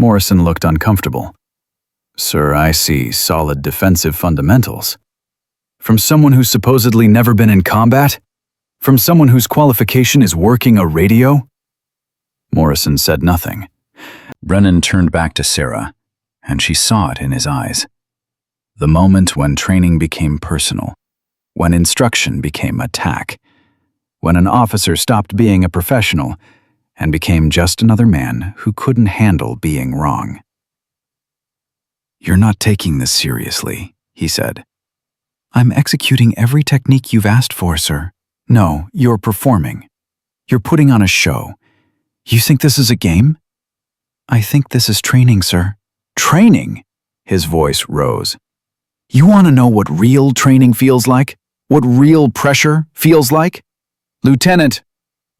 Morrison looked uncomfortable. "Sir, I see solid defensive fundamentals. From someone who's supposedly never been in combat? From someone whose qualification is working a radio?" Morrison said nothing. Brennan turned back to Sarah, and she saw it in his eyes. The moment when training became personal, when instruction became attack, when an officer stopped being a professional and became just another man who couldn't handle being wrong. "You're not taking this seriously," he said. "I'm executing every technique you've asked for, sir. No, you're performing. You're putting on a show. You think this is a game?" "I think this is training, sir." "Training?" His voice rose. "You want to know what real training feels like? What real pressure feels like?" "Lieutenant,"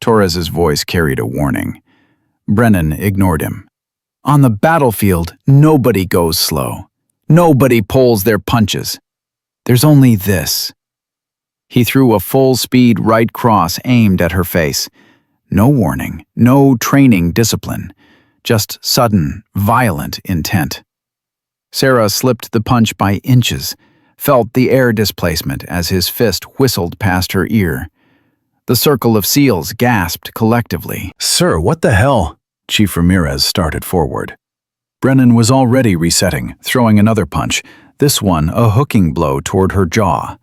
Torres's voice carried a warning. Brennan ignored him. "On the battlefield, nobody goes slow. Nobody pulls their punches. There's only this." He threw a full-speed right cross aimed at her face. No warning, no training discipline, just sudden, violent intent. Sarah slipped the punch by inches, felt the air displacement as his fist whistled past her ear. The circle of SEALs gasped collectively. "Sir, what the hell?" Chief Ramirez started forward. Brennan was already resetting, throwing another punch, this one a hooking blow toward her jaw.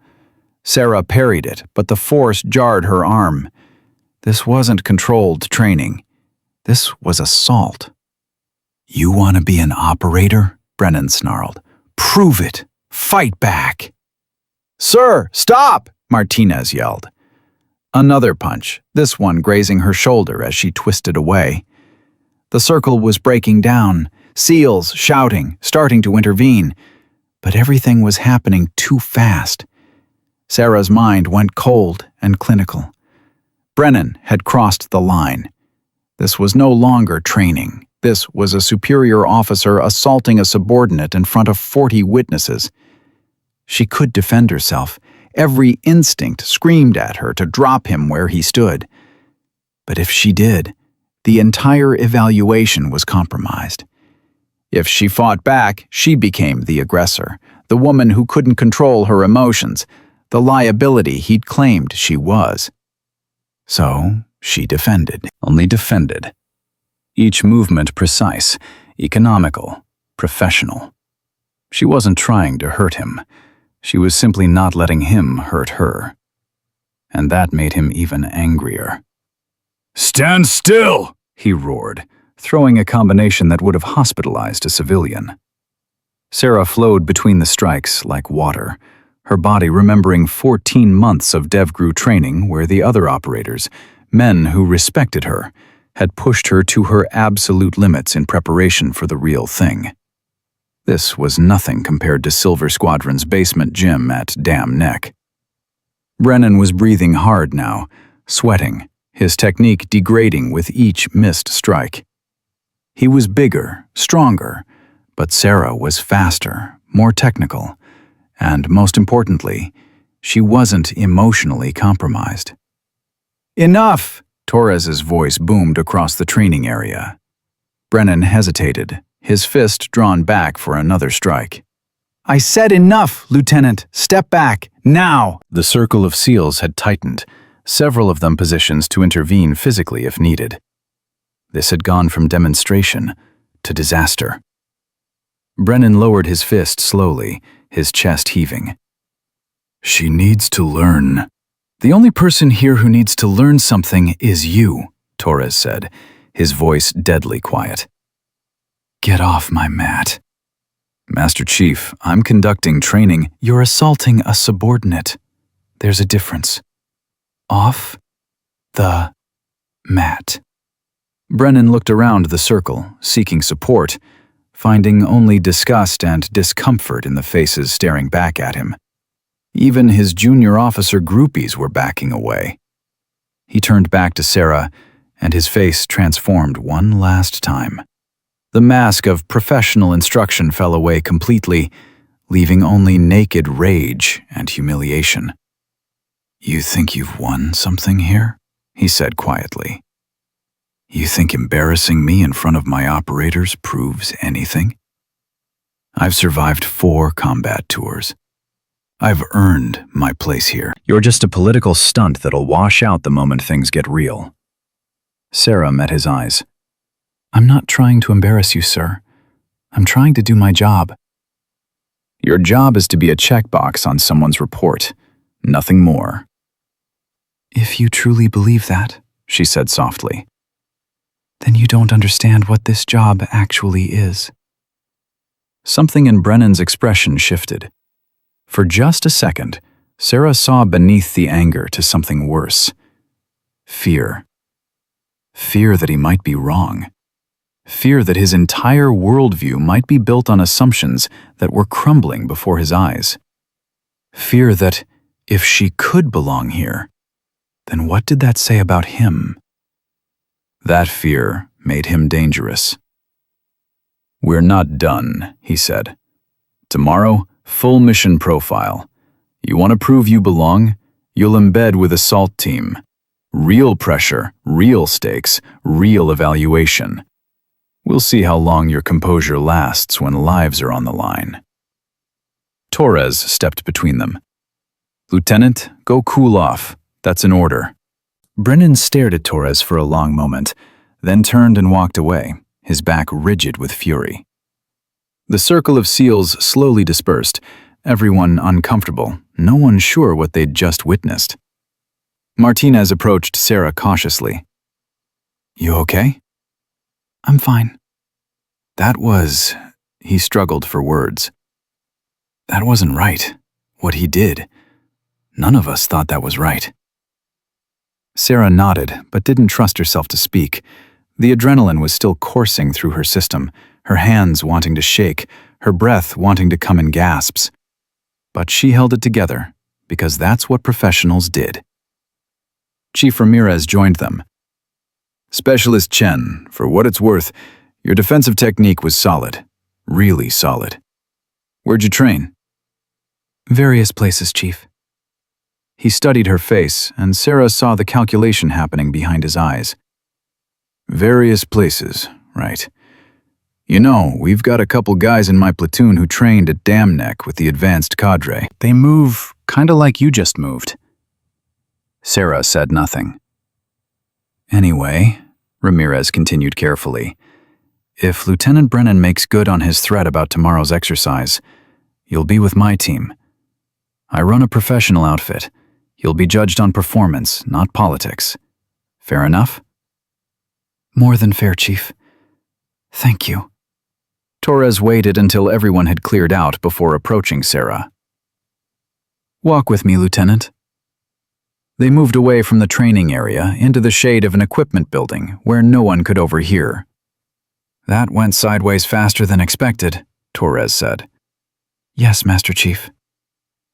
Sarah parried it, but the force jarred her arm. This wasn't controlled training. This was assault. "You want to be an operator?" Brennan snarled. "Prove it! Fight back!" "Sir, stop!" Martinez yelled. Another punch, this one grazing her shoulder as she twisted away. The circle was breaking down, SEALs shouting, starting to intervene. But everything was happening too fast. Sarah's mind went cold and clinical. Brennan had crossed the line. This was no longer training. This was a superior officer assaulting a subordinate in front of 40 witnesses. She could defend herself. Every instinct screamed at her to drop him where he stood. But if she did, the entire evaluation was compromised. If she fought back, she became the aggressor, the woman who couldn't control her emotions, the liability he'd claimed she was. So she defended, only defended. Each movement precise, economical, professional. She wasn't trying to hurt him. She was simply not letting him hurt her. And that made him even angrier. "Stand still!" he roared, throwing a combination that would have hospitalized a civilian. Sarah flowed between the strikes like water, her body remembering 14 months of DevGru training where the other operators, men who respected her, had pushed her to her absolute limits in preparation for the real thing. This was nothing compared to Silver Squadron's basement gym at Dam Neck. Brennan was breathing hard now, sweating, his technique degrading with each missed strike. He was bigger, stronger, but Sarah was faster, more technical, and most importantly, she wasn't emotionally compromised. "Enough!" Torres's voice boomed across the training area. Brennan hesitated, his fist drawn back for another strike. "I said enough, Lieutenant! Step back, now!" The circle of SEALs had tightened, several of them positions to intervene physically if needed. This had gone from demonstration to disaster. Brennan lowered his fist slowly, his chest heaving. "She needs to learn." "The only person here who needs to learn something is you," Torres said, his voice deadly quiet. "Get off my mat." "Master Chief, I'm conducting training." "You're assaulting a subordinate. There's a difference. Off the mat." Brennan looked around the circle, seeking support, finding only disgust and discomfort in the faces staring back at him. Even his junior officer groupies were backing away. He turned back to Sarah, and his face transformed one last time. The mask of professional instruction fell away completely, leaving only naked rage and humiliation. "You think you've won something here?" he said quietly. "You think embarrassing me in front of my operators proves anything? I've survived 4 combat tours. I've earned my place here. You're just a political stunt that'll wash out the moment things get real." Sarah met his eyes. "I'm not trying to embarrass you, sir. I'm trying to do my job." "Your job is to be a checkbox on someone's report, nothing more." "If you truly believe that," she said softly, "then you don't understand what this job actually is." Something in Brennan's expression shifted. For just a second, Sarah saw beneath the anger to something worse. Fear. Fear that he might be wrong. Fear that his entire worldview might be built on assumptions that were crumbling before his eyes. Fear that, if she could belong here, then what did that say about him? That fear made him dangerous. "We're not done," he said. "Tomorrow, full mission profile. You want to prove you belong? You'll embed with assault team. Real pressure, real stakes, real evaluation. We'll see how long your composure lasts when lives are on the line." Torres stepped between them. "Lieutenant, go cool off. That's an order." Brennan stared at Torres for a long moment, then turned and walked away, his back rigid with fury. The circle of SEALs slowly dispersed, everyone uncomfortable, no one sure what they'd just witnessed. Martinez approached Sarah cautiously. "You okay?" "I'm fine." That was... He struggled for words. That wasn't right. What he did. None of us thought that was right. Sarah nodded, but didn't trust herself to speak. The adrenaline was still coursing through her system, her hands wanting to shake, her breath wanting to come in gasps. But she held it together, because that's what professionals did. Chief Ramirez joined them. "Specialist Chen, for what it's worth, your defensive technique was solid. Really solid. Where'd you train?" "Various places, Chief." He studied her face, and Sarah saw the calculation happening behind his eyes. "Various places, right. You know, we've got a couple guys in my platoon who trained at Dam Neck with the advanced cadre." "They move kinda like you just moved." Sarah said nothing. "Anyway," Ramirez continued carefully, "if Lieutenant Brennan makes good on his threat about tomorrow's exercise, you'll be with my team. I run a professional outfit. You'll be judged on performance, not politics. Fair enough?" "More than fair, Chief. Thank you." Torres waited until everyone had cleared out before approaching Sarah. "Walk with me, Lieutenant." They moved away from the training area into the shade of an equipment building where no one could overhear. "That went sideways faster than expected," Torres said. "Yes, Master Chief."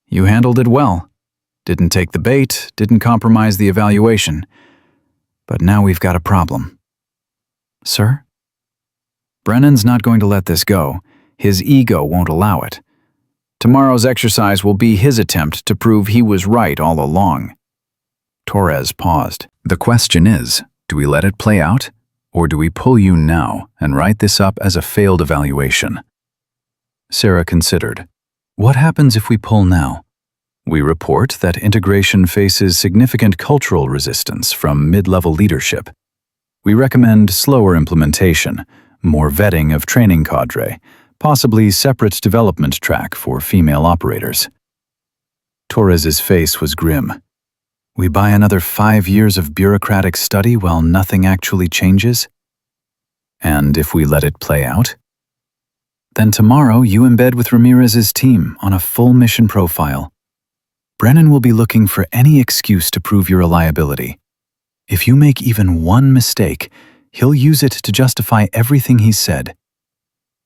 "You handled it well. Didn't take the bait, didn't compromise the evaluation. But now we've got a problem." "Sir?" "Brennan's not going to let this go. His ego won't allow it. Tomorrow's exercise will be his attempt to prove he was right all along." Torres paused. "The question is, do we let it play out, or do we pull you now and write this up as a failed evaluation?" Sarah considered. "What happens if we pull now? We report that integration faces significant cultural resistance from mid-level leadership. We recommend slower implementation, more vetting of training cadre, possibly separate development track for female operators." Torres's face was grim. "We buy another 5 years of bureaucratic study while nothing actually changes? And if we let it play out? Then tomorrow you embed with Ramirez's team on a full mission profile. Brennan will be looking for any excuse to prove your reliability. If you make even one mistake, he'll use it to justify everything he said.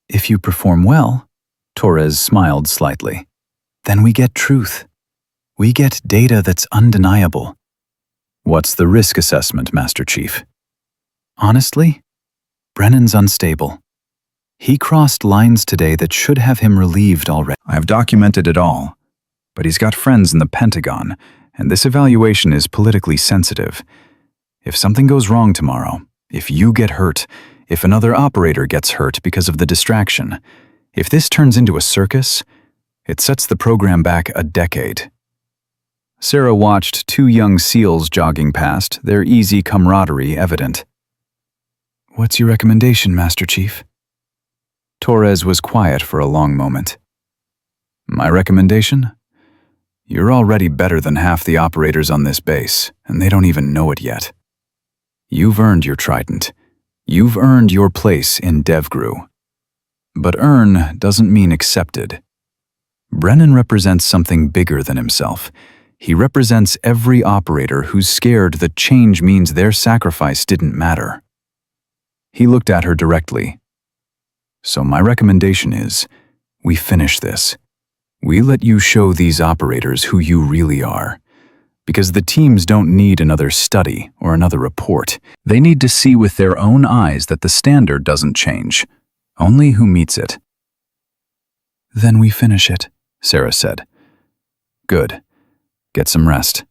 If you perform well," Torres smiled slightly, "then we get truth. We get data that's undeniable." "What's the risk assessment, Master Chief?" "Honestly, Brennan's unstable. He crossed lines today that should have him relieved already. I've documented it all. But he's got friends in the Pentagon, and this evaluation is politically sensitive. If something goes wrong tomorrow, if you get hurt, if another operator gets hurt because of the distraction, if this turns into a circus, it sets the program back a decade." Sarah watched 2 young SEALs jogging past, their easy camaraderie evident. "What's your recommendation, Master Chief?" Torres was quiet for a long moment. "My recommendation? You're already better than half the operators on this base, and they don't even know it yet. You've earned your trident. You've earned your place in DevGru. But earn doesn't mean accepted. Brennan represents something bigger than himself. He represents every operator who's scared that change means their sacrifice didn't matter." He looked at her directly. "So my recommendation is, we finish this. We let you show these operators who you really are. Because the teams don't need another study or another report. They need to see with their own eyes that the standard doesn't change, only who meets it." "Then we finish it," Sarah said. "Good. Get some rest.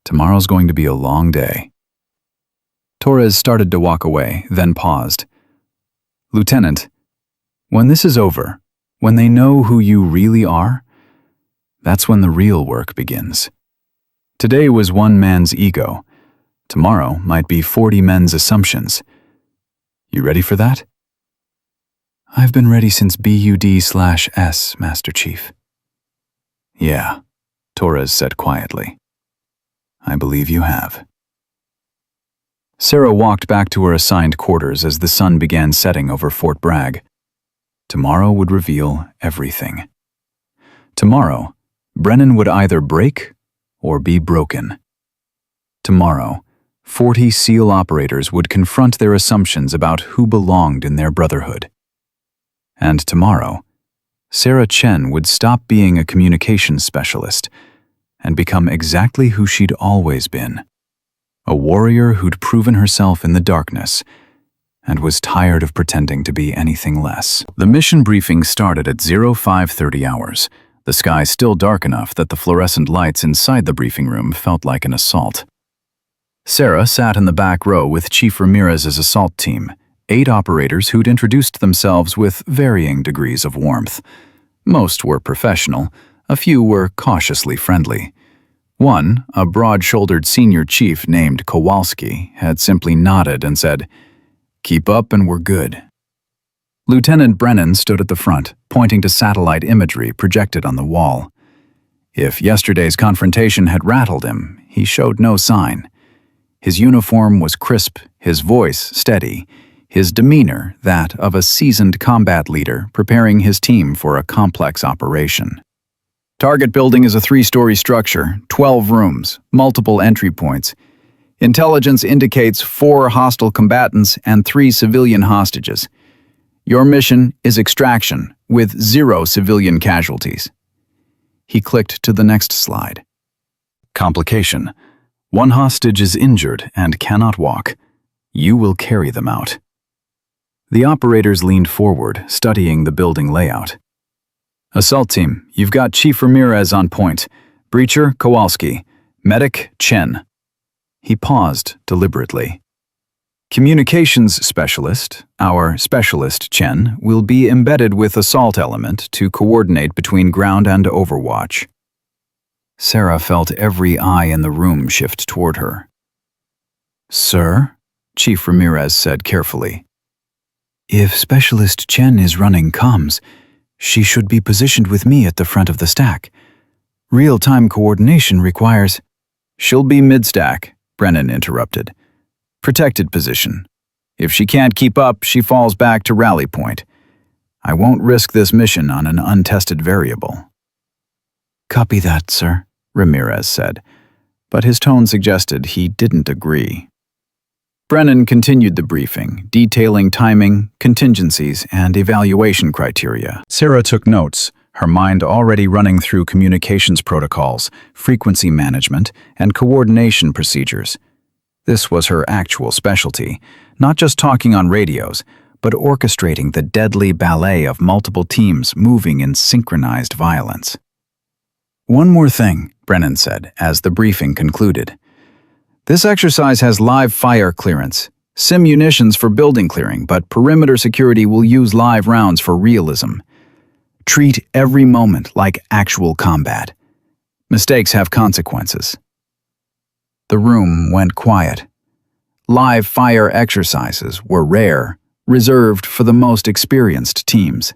Tomorrow's going to be a long day." Torres started to walk away, then paused. "Lieutenant, when this is over, when they know who you really are, that's when the real work begins. Today was one man's ego. Tomorrow might be 40 men's assumptions. You ready for that?" "I've been ready since BUD/S, Master Chief." "Yeah," Torres said quietly. I believe you have. Sarah walked back to her assigned quarters as the sun began setting over Fort Bragg. Tomorrow would reveal everything. Tomorrow, Brennan would either break or be broken. Tomorrow, 40 SEAL operators would confront their assumptions about who belonged in their brotherhood. And tomorrow, Sarah Chen would stop being a communications specialist and become exactly who she'd always been. A warrior who'd proven herself in the darkness and was tired of pretending to be anything less. The mission briefing started at 0530 hours, the sky still dark enough that the fluorescent lights inside the briefing room felt like an assault. Sarah sat in the back row with Chief Ramirez's assault team, 8 operators who'd introduced themselves with varying degrees of warmth. Most were professional, a few were cautiously friendly. One, a broad-shouldered senior chief named Kowalski, had simply nodded and said, "Keep up and we're good." Lieutenant Brennan stood at the front, pointing to satellite imagery projected on the wall. If yesterday's confrontation had rattled him, he showed no sign. His uniform was crisp, his voice steady, his demeanor that of a seasoned combat leader preparing his team for a complex operation. Target building is a 3-story structure, 12 rooms, multiple entry points. Intelligence indicates 4 hostile combatants and 3 civilian hostages. Your mission is extraction, with 0 civilian casualties. He clicked to the next slide. Complication. 1 hostage is injured and cannot walk. You will carry them out. The operators leaned forward, studying the building layout. Assault team, you've got Chief Ramirez on point. Breacher, Kowalski. Medic, Chen. He paused deliberately. Communications specialist, our specialist Chen, will be embedded with assault element to coordinate between ground and overwatch. Sarah felt every eye in the room shift toward her. "Sir," Chief Ramirez said carefully, "if Specialist Chen is running comms, she should be positioned with me at the front of the stack. Real-time coordination requires—" "She'll be mid-stack," Brennan interrupted. "Protected position. If she can't keep up, she falls back to rally point. I won't risk this mission on an untested variable." "Copy that, sir," Ramirez said, but his tone suggested he didn't agree. Brennan continued the briefing, detailing timing, contingencies, and evaluation criteria. Sarah took notes, her mind already running through communications protocols, frequency management, and coordination procedures. This was her actual specialty, not just talking on radios, but orchestrating the deadly ballet of multiple teams moving in synchronized violence. "One more thing," Brennan said, as the briefing concluded. "This exercise has live fire clearance, munitions for building clearing, but perimeter security will use live rounds for realism. Treat every moment like actual combat. Mistakes have consequences." The room went quiet. Live fire exercises were rare, reserved for the most experienced teams.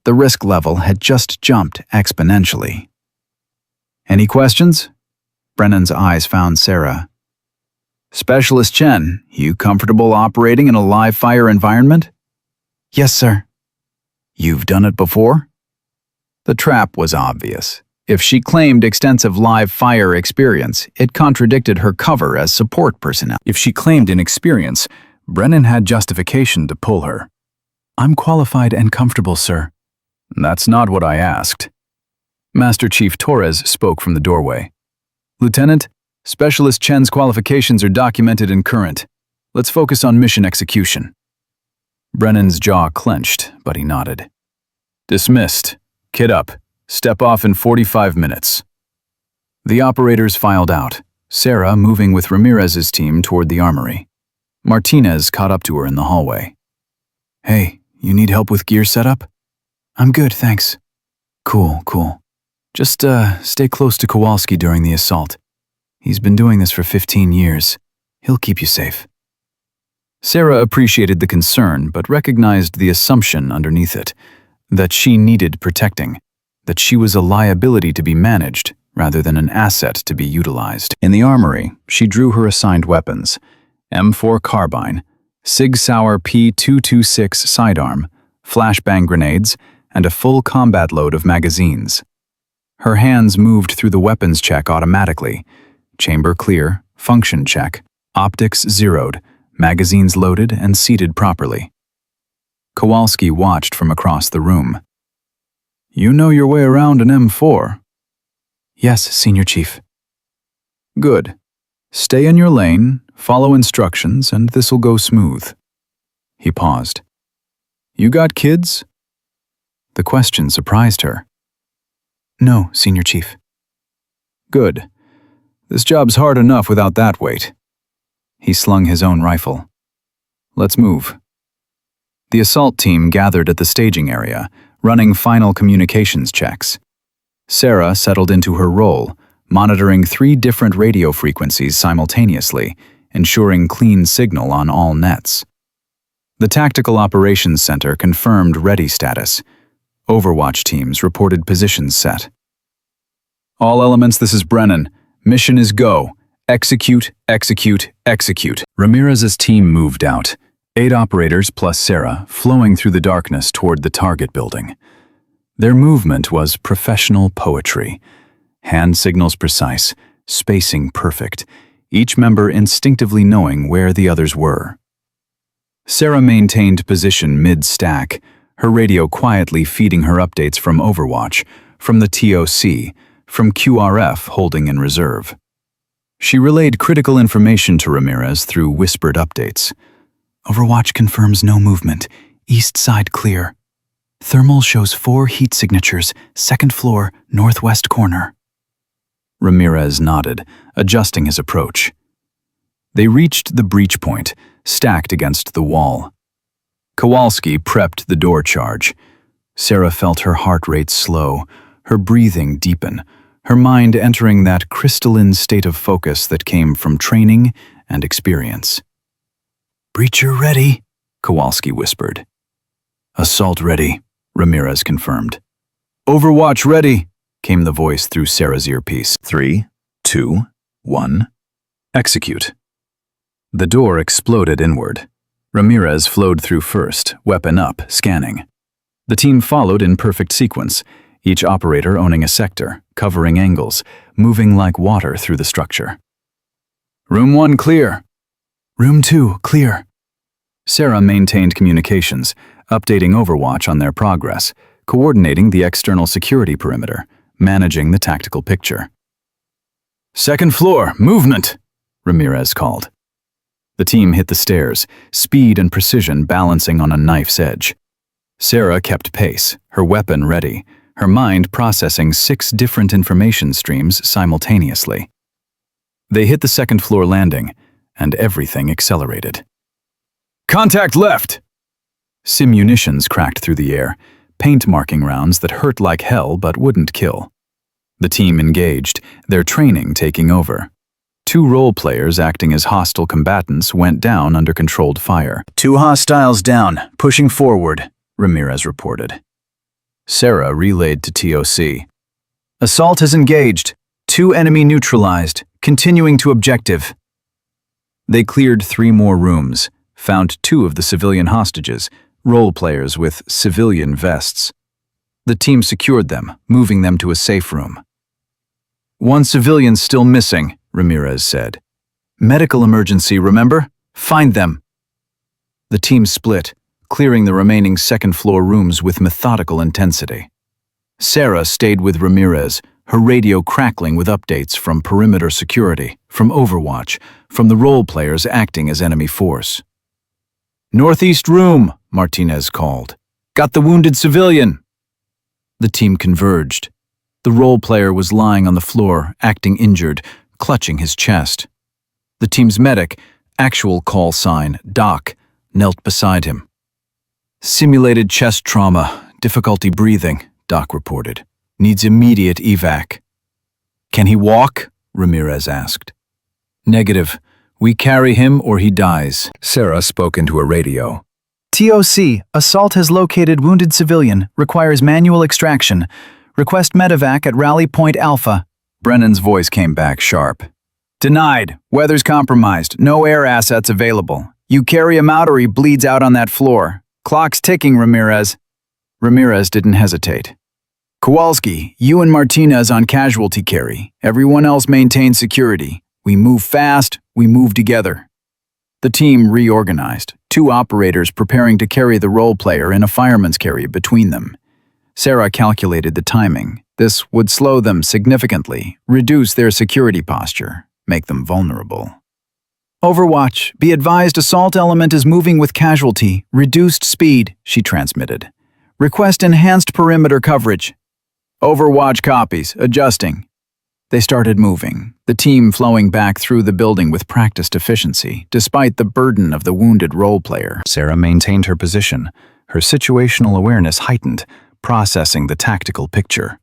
The risk level had just jumped exponentially. "Any questions?" Brennan's eyes found Sarah. "Specialist Chen, you comfortable operating in a live fire environment?" "Yes, sir." "You've done it before?" The trap was obvious. If she claimed extensive live fire experience, it contradicted her cover as support personnel. If she claimed inexperience, Brennan had justification to pull her. "I'm qualified and comfortable, sir." "That's not what I asked." Master Chief Torres spoke from the doorway. "Lieutenant, Specialist Chen's qualifications are documented and current. Let's focus on mission execution." Brennan's jaw clenched, but he nodded. "Dismissed. Kit up. Step off in 45 minutes. The operators filed out, Sarah moving with Ramirez's team toward the armory. Martinez caught up to her in the hallway. "Hey, you need help with gear setup?" "I'm good, thanks." Cool. Just stay close to Kowalski during the assault. He's been doing this for 15 years. He'll keep you safe." Sarah appreciated the concern, but recognized the assumption underneath it, that she needed protecting, that she was a liability to be managed rather than an asset to be utilized. In the armory, she drew her assigned weapons: M4 carbine, Sig Sauer P226 sidearm, flashbang grenades, and a full combat load of magazines. Her hands moved through the weapons check automatically: chamber clear, function check, optics zeroed, magazines loaded and seated properly. Kowalski watched from across the room. "You know your way around an M4. Yes, Senior Chief. Good. Stay in your lane, follow instructions, and this'll go smooth." He paused. "You got kids?" The question surprised her. No, Senior Chief. Good. This job's hard enough without that weight. He slung his own rifle. "Let's move." The assault team gathered at the staging area, running final communications checks. Sarah settled into her role, monitoring 3 different radio frequencies simultaneously, ensuring clean signal on all nets. The Tactical Operations Center confirmed ready status. Overwatch teams reported positions set. "All elements, this is Brennan. Mission is go. Execute, execute, execute." Ramirez's team moved out, 8 operators plus Sarah, flowing through the darkness toward the target building. Their movement was professional poetry. Hand signals precise, spacing perfect, each member instinctively knowing where the others were. Sarah maintained position mid-stack, her radio quietly feeding her updates from Overwatch, from the TOC, from QRF holding in reserve. She relayed critical information to Ramirez through whispered updates. Overwatch confirms no movement. East side clear. Thermal shows 4 heat signatures, 2nd floor, northwest corner. Ramirez nodded, adjusting his approach. They reached the breach point, stacked against the wall. Kowalski prepped the door charge. Sarah felt her heart rate slow, her breathing deepen, her mind entering that crystalline state of focus that came from training and experience. "Breacher ready," Kowalski whispered. "Assault ready," Ramirez confirmed. "Overwatch ready," came the voice through Sarah's earpiece. 3, 2, 1. Execute. The door exploded inward. Ramirez flowed through first, weapon up, scanning. The team followed in perfect sequence, each operator owning a sector, covering angles, moving like water through the structure. "Room 1 clear." "Room 2 clear." Sarah maintained communications, updating Overwatch on their progress, coordinating the external security perimeter, managing the tactical picture. "Second floor, movement," Ramirez called. The team hit the stairs, speed and precision balancing on a knife's edge. Sarah kept pace, her weapon ready, her mind processing 6 different information streams simultaneously. They hit the 2nd floor landing, and everything accelerated. "Contact left!" Simunitions cracked through the air, paint-marking rounds that hurt like hell but wouldn't kill. The team engaged, their training taking over. 2 role players acting as hostile combatants went down under controlled fire. "2 hostiles down, pushing forward," Ramirez reported. Sarah relayed to TOC. "Assault has engaged. 2 enemy neutralized, continuing to objective." They cleared 3 more rooms, found 2 of the civilian hostages, role players with civilian vests. The team secured them, moving them to a safe room. "1 civilian still missing," Ramirez said. "Medical emergency, remember? Find them." The team split, clearing the remaining 2nd floor rooms with methodical intensity. Sarah stayed with Ramirez, her radio crackling with updates from perimeter security, from Overwatch, from the role players acting as enemy force. "Northeast room," Martinez called. "Got the wounded civilian." The team converged. The role player was lying on the floor, acting injured, clutching his chest. The team's medic, actual call sign, Doc, knelt beside him. "Simulated chest trauma, difficulty breathing," Doc reported. "Needs immediate evac." "Can he walk?" Ramirez asked. "Negative. We carry him or he dies," Sarah spoke into a radio. TOC, assault has located wounded civilian, requires manual extraction. Request medevac at Rally Point Alpha. Brennan's voice came back sharp. Denied. Weather's compromised. No air assets available. You carry him out or he bleeds out on that floor. Clock's ticking, Ramirez. Ramirez didn't hesitate. Kowalski, you and Martinez on casualty carry. Everyone else maintains security. We move fast, we move together. The team reorganized, 2 operators preparing to carry the role player in a fireman's carry between them. Sarah calculated the timing. This would slow them significantly, reduce their security posture, make them vulnerable. Overwatch, be advised assault element is moving with casualty, reduced speed, she transmitted. Request enhanced perimeter coverage. Overwatch copies, adjusting. They started moving, the team flowing back through the building with practiced efficiency, despite the burden of the wounded role player. Sarah maintained her position, her situational awareness heightened, processing the tactical picture.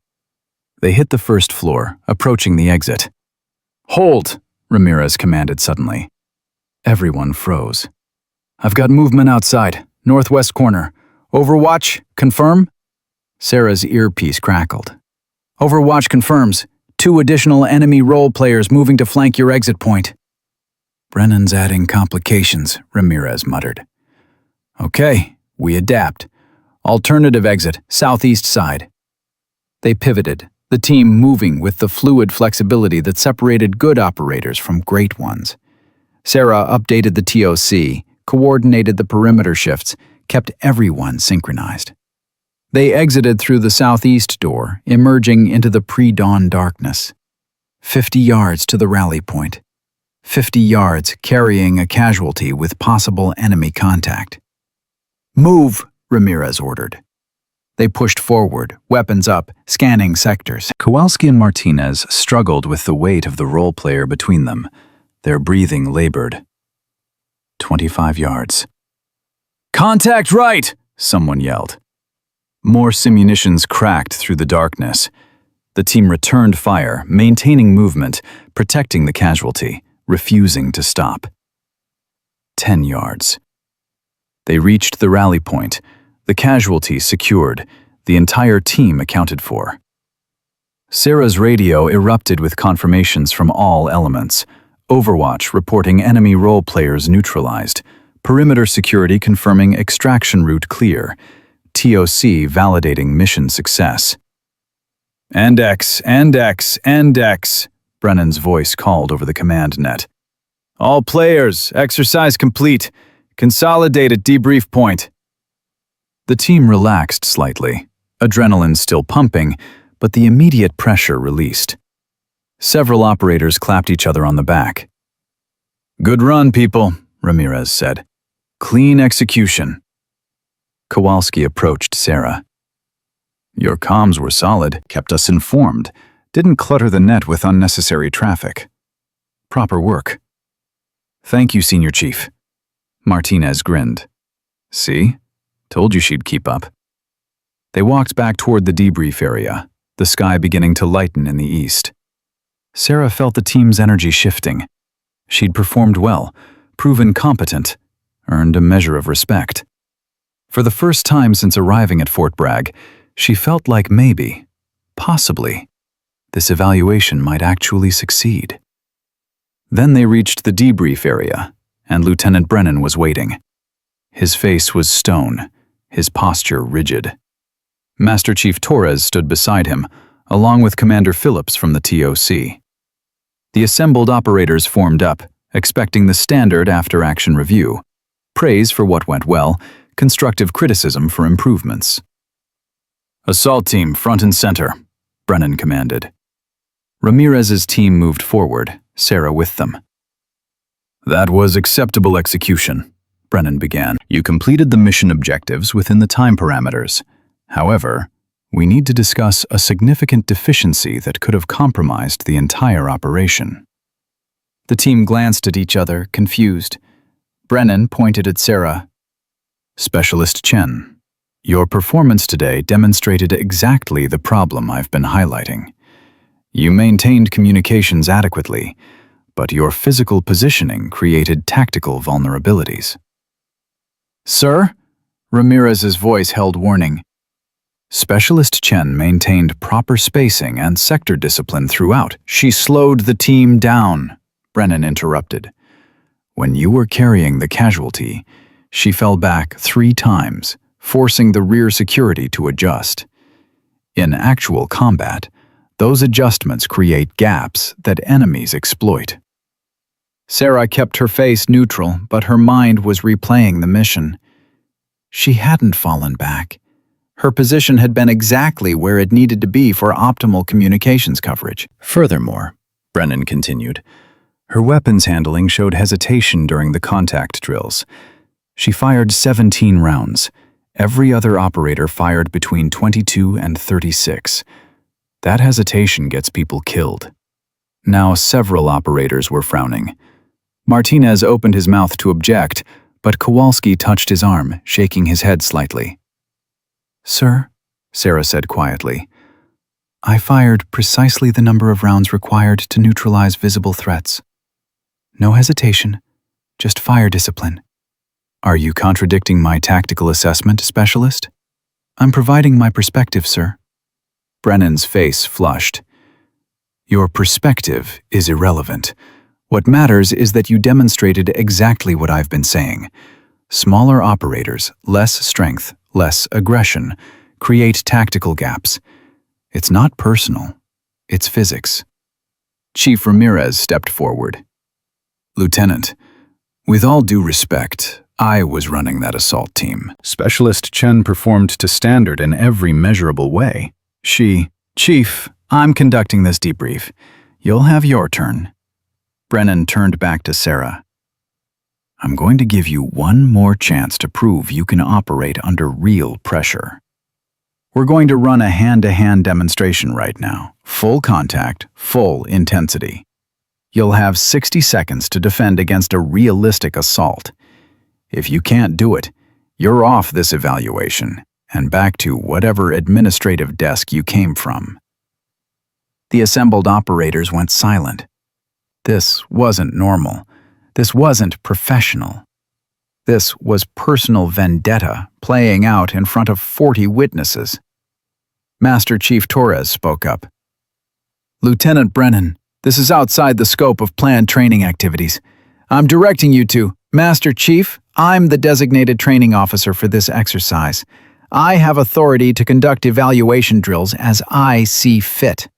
They hit the first floor, approaching the exit. "Hold!" Ramirez commanded suddenly. Everyone froze. "I've got movement outside, northwest corner. Overwatch, confirm?" Sarah's earpiece crackled. "Overwatch confirms. 2 additional enemy role players moving to flank your exit point." "Brennan's adding complications," Ramirez muttered. "Okay, we adapt. Alternative exit, southeast side." They pivoted, the team moving with the fluid flexibility that separated good operators from great ones. Sarah updated the TOC, coordinated the perimeter shifts, kept everyone synchronized. They exited through the southeast door, emerging into the pre-dawn darkness. 50 yards to the rally point. 50 yards carrying a casualty with possible enemy contact. "Move!" Ramirez ordered. They pushed forward, weapons up, scanning sectors. Kowalski and Martinez struggled with the weight of the role player between them. Their breathing labored. 25 yards. "Contact right!" someone yelled. More simunitions cracked through the darkness. The team returned fire, maintaining movement, protecting the casualty, refusing to stop. 10 yards. They reached the rally point, the casualty secured, the entire team accounted for. Sarah's radio erupted with confirmations from all elements. Overwatch reporting enemy role players neutralized, perimeter security confirming extraction route clear, TOC validating mission success. "And X, and X, and X," Brennan's voice called over the command net. "All players, exercise complete. Consolidate at debrief point." The team relaxed slightly, adrenaline still pumping, but the immediate pressure released. Several operators clapped each other on the back. "Good run, people," Ramirez said. "Clean execution." Kowalski approached Sarah. "Your comms were solid, kept us informed, didn't clutter the net with unnecessary traffic. Proper work." "Thank you, Senior Chief." Martinez grinned. "See? Told you she'd keep up." They walked back toward the debrief area, the sky beginning to lighten in the east. Sarah felt the team's energy shifting. She'd performed well, proven competent, earned a measure of respect. For the first time since arriving at Fort Bragg, she felt like maybe, possibly, this evaluation might actually succeed. Then they reached the debrief area, and Lieutenant Brennan was waiting. His face was stone, his posture rigid. Master Chief Torres stood beside him, along with Commander Phillips from the TOC. The assembled operators formed up, expecting the standard after-action review, praise for what went well, constructive criticism for improvements. "Assault team, front and center," Brennan commanded. Ramirez's team moved forward, Sarah with them. "That was acceptable execution," Brennan began. "You completed the mission objectives within the time parameters. However, we need to discuss a significant deficiency that could have compromised the entire operation." The team glanced at each other, confused. Brennan pointed at Sarah. "Specialist Chen, your performance today demonstrated exactly the problem I've been highlighting. You maintained communications adequately, but your physical positioning created tactical vulnerabilities." "Sir?" Ramirez's voice held warning. Specialist Chen maintained proper spacing and sector discipline throughout. She slowed the team down, Brennan interrupted. When you were carrying the casualty, she fell back 3 times, forcing the rear security to adjust. In actual combat, those adjustments create gaps that enemies exploit. Sarah kept her face neutral, but her mind was replaying the mission. She hadn't fallen back. Her position had been exactly where it needed to be for optimal communications coverage. Furthermore, Brennan continued, her weapons handling showed hesitation during the contact drills. She fired 17 rounds. Every other operator fired between 22 and 36. That hesitation gets people killed. Now several operators were frowning. Martinez opened his mouth to object, but Kowalski touched his arm, shaking his head slightly. Sir, Sarah said quietly, I fired precisely the number of rounds required to neutralize visible threats. No hesitation, just fire discipline. Are you contradicting my tactical assessment, Specialist? I'm providing my perspective, sir. Brennan's face flushed. Your perspective is irrelevant. What matters is that you demonstrated exactly what I've been saying. Smaller operators, less strength, less aggression, create tactical gaps. It's not personal, it's physics. Chief Ramirez stepped forward. Lieutenant, with all due respect, I was running that assault team. Specialist Chen performed to standard in every measurable way. Chief, I'm conducting this debrief. You'll have your turn. Brennan turned back to Sarah. I'm going to give you one more chance to prove you can operate under real pressure. We're going to run a hand-to-hand demonstration right now. Full contact, full intensity. You'll have 60 seconds to defend against a realistic assault. If you can't do it, you're off this evaluation and back to whatever administrative desk you came from. The assembled operators went silent. This wasn't normal. This wasn't professional. This was personal vendetta playing out in front of 40 witnesses. Master Chief Torres spoke up. Lieutenant Brennan, this is outside the scope of planned training activities. I'm directing you to, Master Chief, I'm the designated training officer for this exercise. I have authority to conduct evaluation drills as I see fit.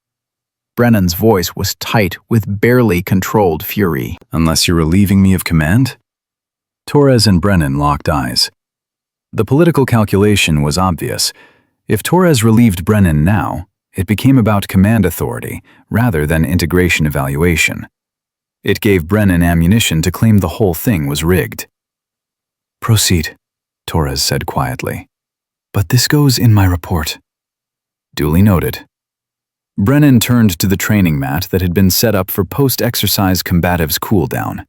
Brennan's voice was tight with barely controlled fury. Unless you're relieving me of command? Torres and Brennan locked eyes. The political calculation was obvious. If Torres relieved Brennan now, it became about command authority rather than integration evaluation. It gave Brennan ammunition to claim the whole thing was rigged. Proceed, Torres said quietly. But this goes in my report. Duly noted. Brennan turned to the training mat that had been set up for post-exercise combatives cool-down.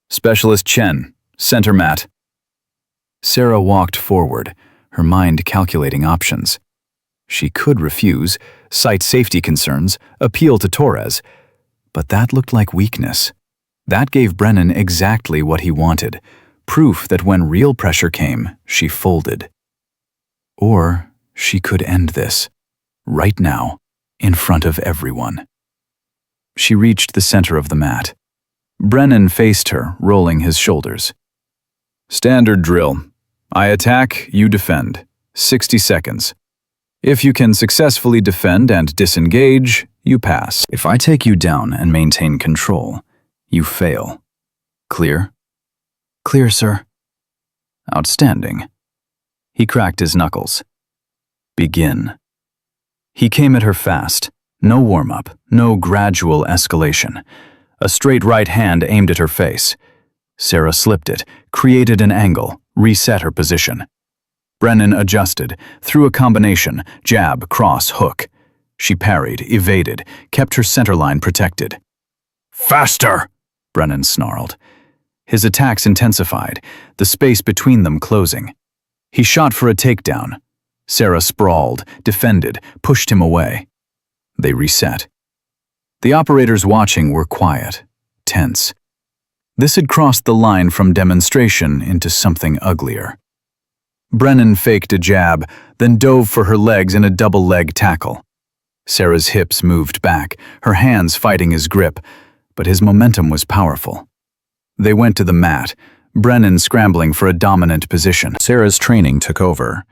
Specialist Chen, center mat. Sarah walked forward, her mind calculating options. She could refuse, cite safety concerns, appeal to Torres, but that looked like weakness. That gave Brennan exactly what he wanted, proof that when real pressure came, she folded. Or she could end this, right now, in front of everyone. She reached the center of the mat. Brennan faced her, rolling his shoulders. Standard drill. I attack, you defend. 60 seconds. If you can successfully defend and disengage, you pass. If I take you down and maintain control, you fail. Clear? Clear, sir. Outstanding. He cracked his knuckles. Begin. He came at her fast. No warm-up, no gradual escalation. A straight right hand aimed at her face. Sarah slipped it, created an angle, reset her position. Brennan adjusted, threw a combination, jab, cross, hook. She parried, evaded, kept her center line protected. Faster! Brennan snarled. His attacks intensified, the space between them closing. He shot for a takedown. Sarah sprawled, defended, pushed him away. They reset. The operators watching were quiet, tense. This had crossed the line from demonstration into something uglier. Brennan faked a jab, then dove for her legs in a double leg tackle. Sarah's hips moved back, her hands fighting his grip, but his momentum was powerful. They went to the mat, Brennan scrambling for a dominant position. Sarah's training took over.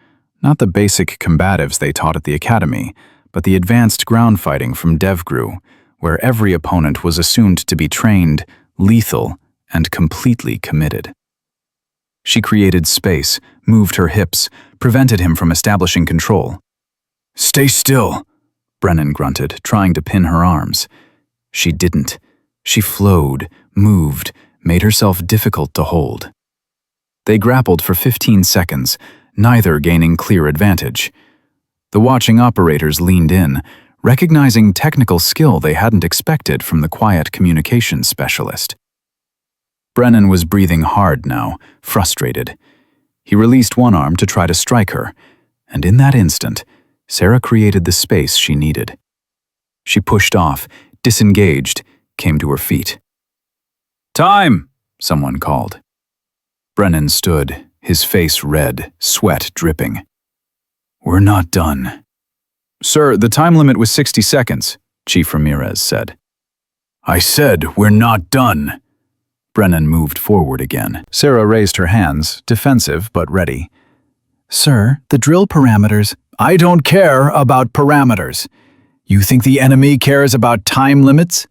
Not the basic combatives they taught at the academy, but the advanced ground fighting from DevGru, where every opponent was assumed to be trained, lethal, and completely committed. She created space, moved her hips, prevented him from establishing control. "Stay still," Brennan grunted, trying to pin her arms. She didn't. She flowed, moved, made herself difficult to hold. They grappled for 15 seconds, neither gaining clear advantage. The watching operators leaned in, recognizing technical skill they hadn't expected from the quiet communications specialist. Brennan was breathing hard now, frustrated. He released one arm to try to strike her, and in that instant, Sarah created the space she needed. She pushed off, disengaged, came to her feet. "Time!" Someone called. Brennan stood, his face red, sweat dripping. "We're not done." "Sir, the time limit was 60 seconds, Chief Ramirez said. "I said we're not done." Brennan moved forward again. Sarah raised her hands, defensive but ready. Sir, the drill parameters. "I don't care about parameters. You think the enemy cares about time limits?"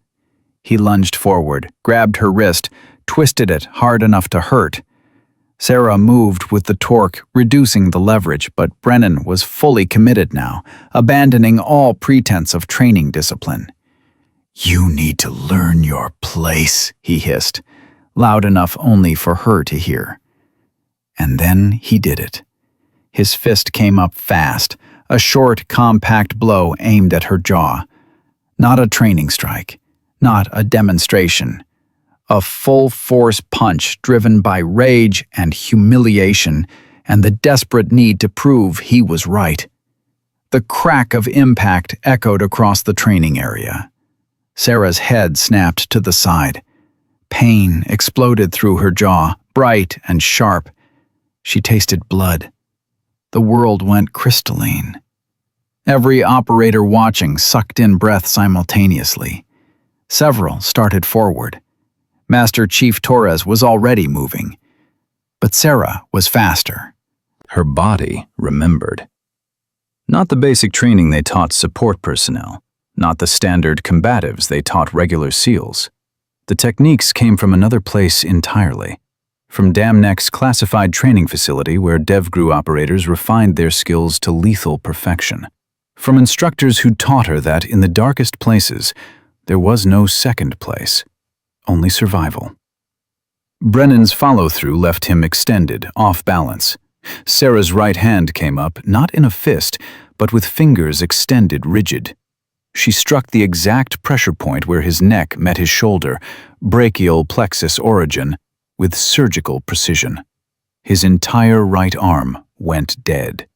He lunged forward, grabbed her wrist, twisted it hard enough to hurt. Sarah moved with the torque, reducing the leverage, but Brennan was fully committed now, abandoning all pretense of training discipline. "You need to learn your place," he hissed, loud enough only for her to hear. And then he did it. His fist came up fast, a short, compact blow aimed at her jaw. Not a training strike, not a demonstration. A full-force punch driven by rage and humiliation and the desperate need to prove he was right. The crack of impact echoed across the training area. Sarah's head snapped to the side. Pain exploded through her jaw, bright and sharp. She tasted blood. The world went crystalline. Every operator watching sucked in breath simultaneously. Several started forward. Master Chief Torres was already moving. But Sarah was faster. Her body remembered. Not the basic training they taught support personnel, not the standard combatives they taught regular SEALs. The techniques came from another place entirely. From Damnek's classified training facility where DevGru operators refined their skills to lethal perfection. From instructors who taught her that in the darkest places, there was no second place, only survival. Brennan's follow-through left him extended, off balance. Sarah's right hand came up, not in a fist, but with fingers extended rigid. She struck the exact pressure point where his neck met his shoulder, brachial plexus origin, with surgical precision. His entire right arm went dead.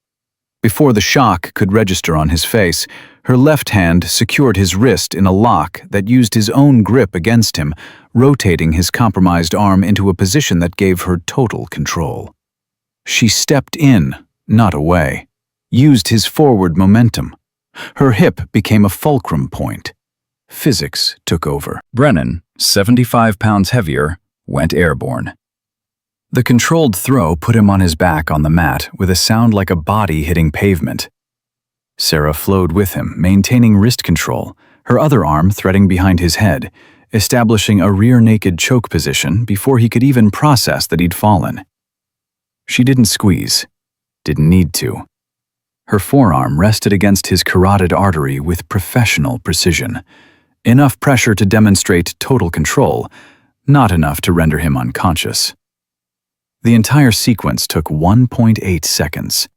Before the shock could register on his face, her left hand secured his wrist in a lock that used his own grip against him, rotating his compromised arm into a position that gave her total control. She stepped in, not away, used his forward momentum. Her hip became a fulcrum point. Physics took over. Brennan, 75 pounds heavier, went airborne. The controlled throw put him on his back on the mat with a sound like a body hitting pavement. Sarah flowed with him, maintaining wrist control, her other arm threading behind his head, establishing a rear-naked choke position before he could even process that he'd fallen. She didn't squeeze, didn't need to. Her forearm rested against his carotid artery with professional precision. Enough pressure to demonstrate total control, not enough to render him unconscious. The entire sequence took 1.8 seconds.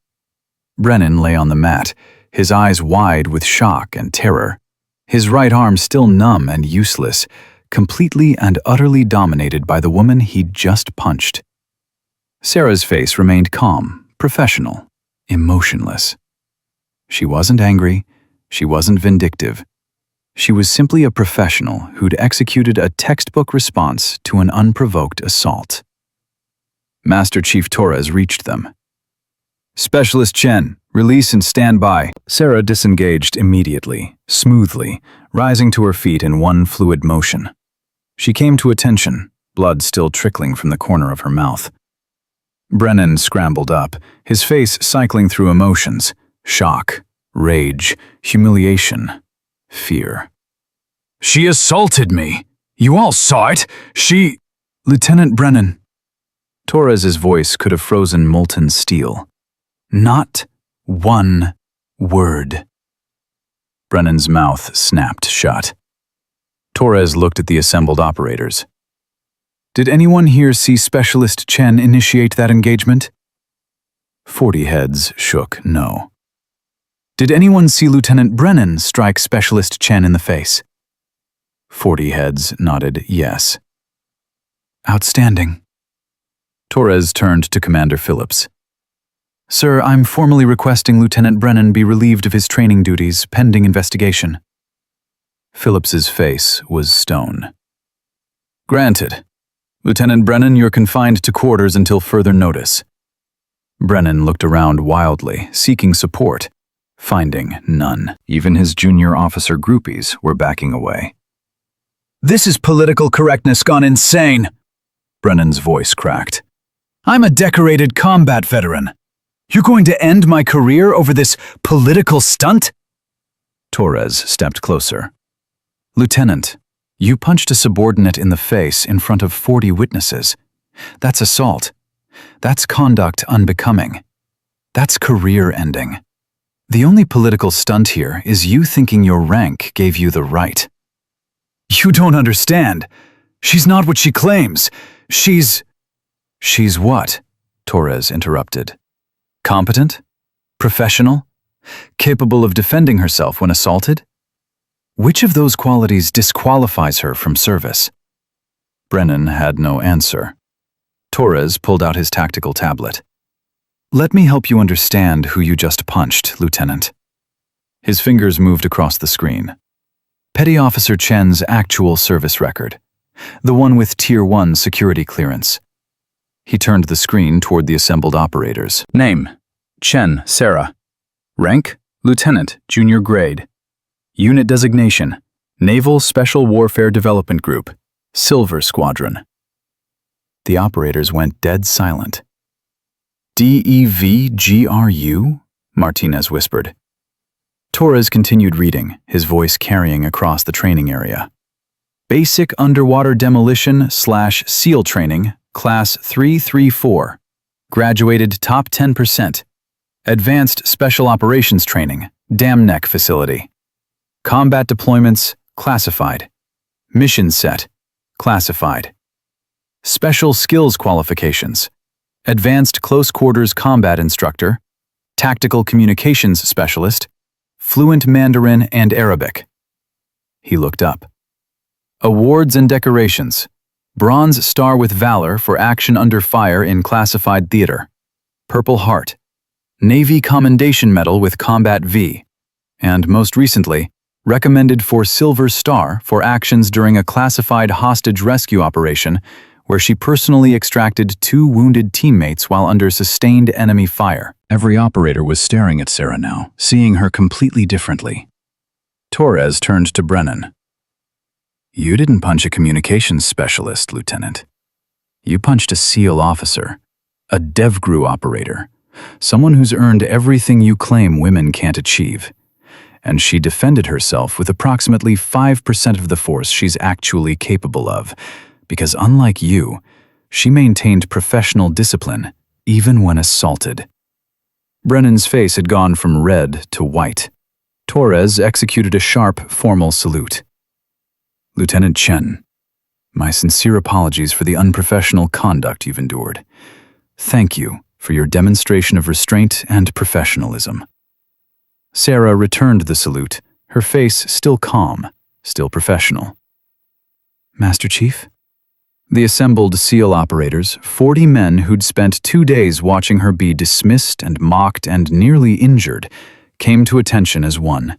Brennan lay on the mat, his eyes wide with shock and terror. His right arm still numb and useless, completely and utterly dominated by the woman he'd just punched. Sarah's face remained calm, professional, emotionless. She wasn't angry, she wasn't vindictive. She was simply a professional who'd executed a textbook response to an unprovoked assault. Master Chief Torres reached them. Specialist Chen, release and stand by. Sarah disengaged immediately, smoothly, rising to her feet in one fluid motion. She came to attention, blood still trickling from the corner of her mouth. Brennan scrambled up, his face cycling through emotions: shock, rage, humiliation, fear. She assaulted me. You all saw it. She... Lieutenant Brennan. Torres's voice could have frozen molten steel. Not one word. Brennan's mouth snapped shut. Torres looked at the assembled operators. Did anyone here see Specialist Chen initiate that engagement? 40 heads shook no. Did anyone see Lieutenant Brennan strike Specialist Chen in the face? 40 heads nodded yes. Outstanding. Torres turned to Commander Phillips. Sir, I'm formally requesting Lieutenant Brennan be relieved of his training duties pending investigation. Phillips's face was stone. Granted. Lieutenant Brennan, you're confined to quarters until further notice. Brennan looked around wildly, seeking support, finding none. Even his junior officer groupies were backing away. This is political correctness gone insane. Brennan's voice cracked. I'm a decorated combat veteran. You're going to end my career over this political stunt? Torres stepped closer. Lieutenant, you punched a subordinate in the face in front of 40 witnesses. That's assault. That's conduct unbecoming. That's career-ending. The only political stunt here is you thinking your rank gave you the right. You don't understand. She's not what she claims. She's what? Torres interrupted. Competent? Professional? Capable of defending herself when assaulted? Which of those qualities disqualifies her from service? Brennan had no answer. Torres pulled out his tactical tablet. Let me help you understand who you just punched, Lieutenant. His fingers moved across the screen. Petty Officer Chen's actual service record. The one with Tier 1 security clearance. He turned the screen toward the assembled operators. Name: Chen Sarah. Rank: Lieutenant, junior grade. Unit designation: Naval Special Warfare Development Group, Silver Squadron. The operators went dead silent. DEVGRU? Martinez whispered. Torres continued reading, his voice carrying across the training area. Basic Underwater Demolition / SEAL Training, Class 334. Graduated top 10%. Advanced Special Operations Training, Dam Neck Facility. Combat Deployments, Classified. Mission Set, Classified. Special Skills Qualifications. Advanced Close Quarters Combat Instructor. Tactical Communications Specialist. Fluent Mandarin and Arabic. He looked up. Awards and decorations. Bronze Star with Valor for action under fire in classified theater. Purple Heart. Navy Commendation Medal with Combat V. And most recently, recommended for Silver Star for actions during a classified hostage rescue operation where she personally extracted 2 wounded teammates while under sustained enemy fire. Every operator was staring at Sarah now, seeing her completely differently. Torres turned to Brennan. You didn't punch a communications specialist, Lieutenant. You punched a SEAL officer, a DevGRU operator, someone who's earned everything you claim women can't achieve. And she defended herself with approximately 5% of the force she's actually capable of, because unlike you, she maintained professional discipline, even when assaulted. Brennan's face had gone from red to white. Torres executed a sharp, formal salute. Lieutenant Chen, my sincere apologies for the unprofessional conduct you've endured. Thank you for your demonstration of restraint and professionalism. Sarah returned the salute, her face still calm, still professional. Master Chief? The assembled SEAL operators, 40 men who'd spent 2 days watching her be dismissed and mocked and nearly injured, came to attention as one.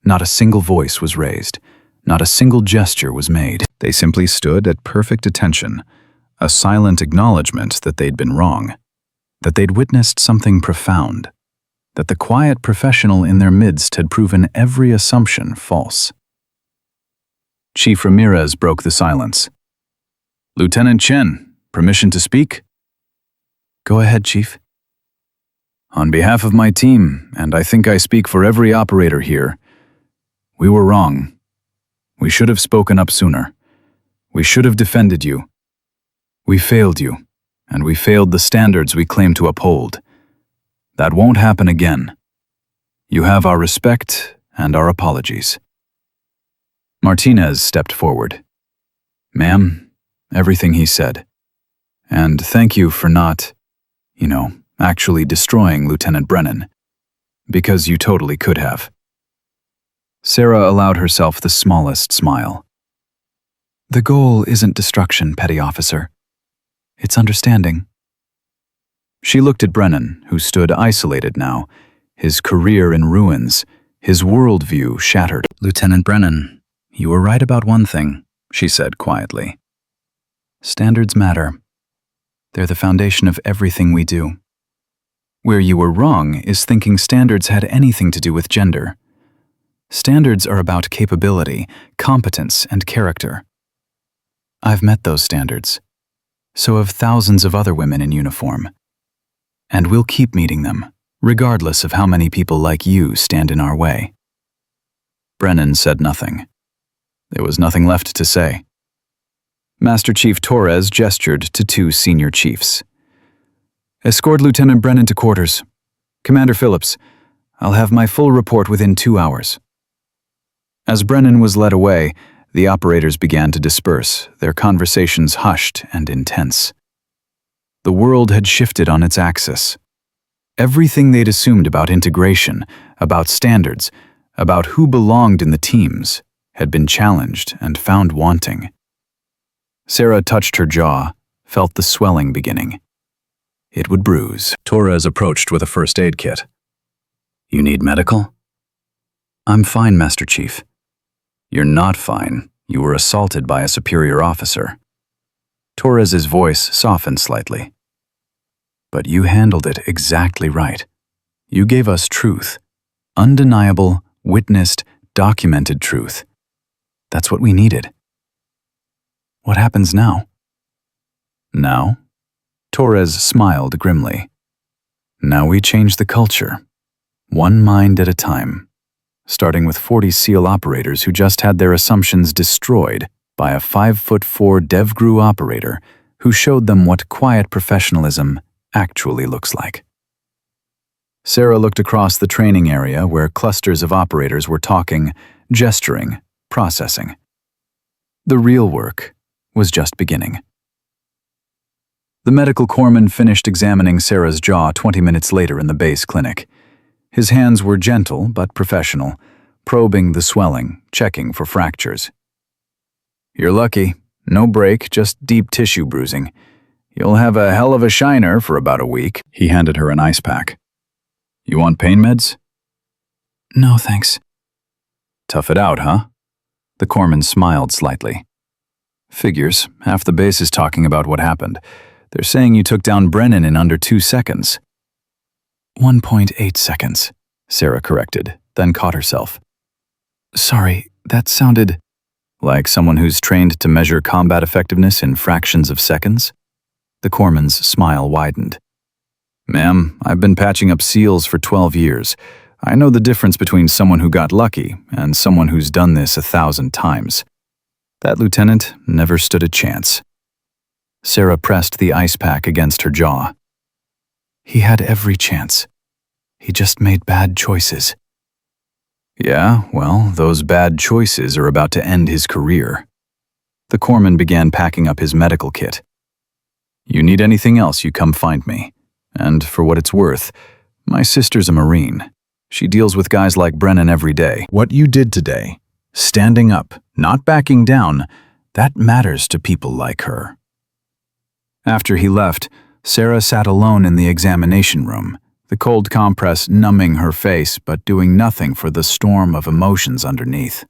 Not a single voice was raised. Not a single gesture was made. They simply stood at perfect attention, a silent acknowledgement that they'd been wrong. that they'd witnessed something profound, that the quiet professional in their midst had proven every assumption false. Chief Ramirez broke the silence. "Lieutenant Chen, permission to speak?" Go ahead, Chief. On behalf of my team, and I think I speak for every operator here, we were wrong. We should have spoken up sooner. We should have defended you. We failed you, and we failed the standards we claim to uphold. That won't happen again. You have our respect and our apologies. Martinez stepped forward. Ma'am, everything he said. And thank you for not, actually destroying Lieutenant Brennan, because you totally could have. Sarah allowed herself the smallest smile. The goal isn't destruction, Petty Officer. It's understanding. She looked at Brennan, who stood isolated now, his career in ruins, his worldview shattered. "Lieutenant Brennan, you were right about one thing," she said quietly. "Standards matter. They're the foundation of everything we do. Where you were wrong is thinking standards had anything to do with gender. Standards are about capability, competence, and character. I've met those standards. So have thousands of other women in uniform. And we'll keep meeting them, regardless of how many people like you stand in our way." Brennan said nothing. There was nothing left to say. Master Chief Torres gestured to two senior chiefs. "Escort Lieutenant Brennan to quarters. Commander Phillips, I'll have my full report within 2 hours." As Brennan was led away, the operators began to disperse, their conversations hushed and intense. The world had shifted on its axis. Everything they'd assumed about integration, about standards, about who belonged in the teams, had been challenged and found wanting. Sarah touched her jaw, felt the swelling beginning. It would bruise. Torres approached with a first aid kit. "You need medical?" "I'm fine, Master Chief." "You're not fine. You were assaulted by a superior officer." Torres's voice softened slightly. "But you handled it exactly right. You gave us truth. Undeniable, witnessed, documented truth. That's what we needed." "What happens now?" "Now?" Torres smiled grimly. "Now we change the culture. One mind at a time. Starting with 40 SEAL operators who just had their assumptions destroyed by a 5'4" DevGru operator who showed them what quiet professionalism actually looks like." Sarah looked across the training area where clusters of operators were talking, gesturing, processing. The real work was just beginning. The medical corpsman finished examining Sarah's jaw 20 minutes later in the base clinic. His hands were gentle but professional, probing the swelling, checking for fractures. "You're lucky. No break, just deep tissue bruising. You'll have a hell of a shiner for about a week." He handed her an ice pack. "You want pain meds?" No, thanks. "Tough it out, huh?" The corpsman smiled slightly. "Figures. Half the base is talking about what happened. They're saying you took down Brennan in under 2 seconds. 1.8 seconds, Sarah corrected, then caught herself. Sorry, that sounded... Like someone who's trained to measure combat effectiveness in fractions of seconds? The corpsman's smile widened. "Ma'am, I've been patching up SEALs for 12 years. I know the difference between someone who got lucky and someone who's done this 1,000 times. That lieutenant never stood a chance." Sarah pressed the ice pack against her jaw. He had every chance. He just made bad choices. Yeah, well, those bad choices are about to end his career. The corpsman began packing up his medical kit. "You need anything else, you come find me. And for what it's worth, my sister's a Marine. She deals with guys like Brennan every day." What you did today, standing up, not backing down, that matters to people like her. After he left, Sarah sat alone in the examination room, the cold compress numbing her face but doing nothing for the storm of emotions underneath.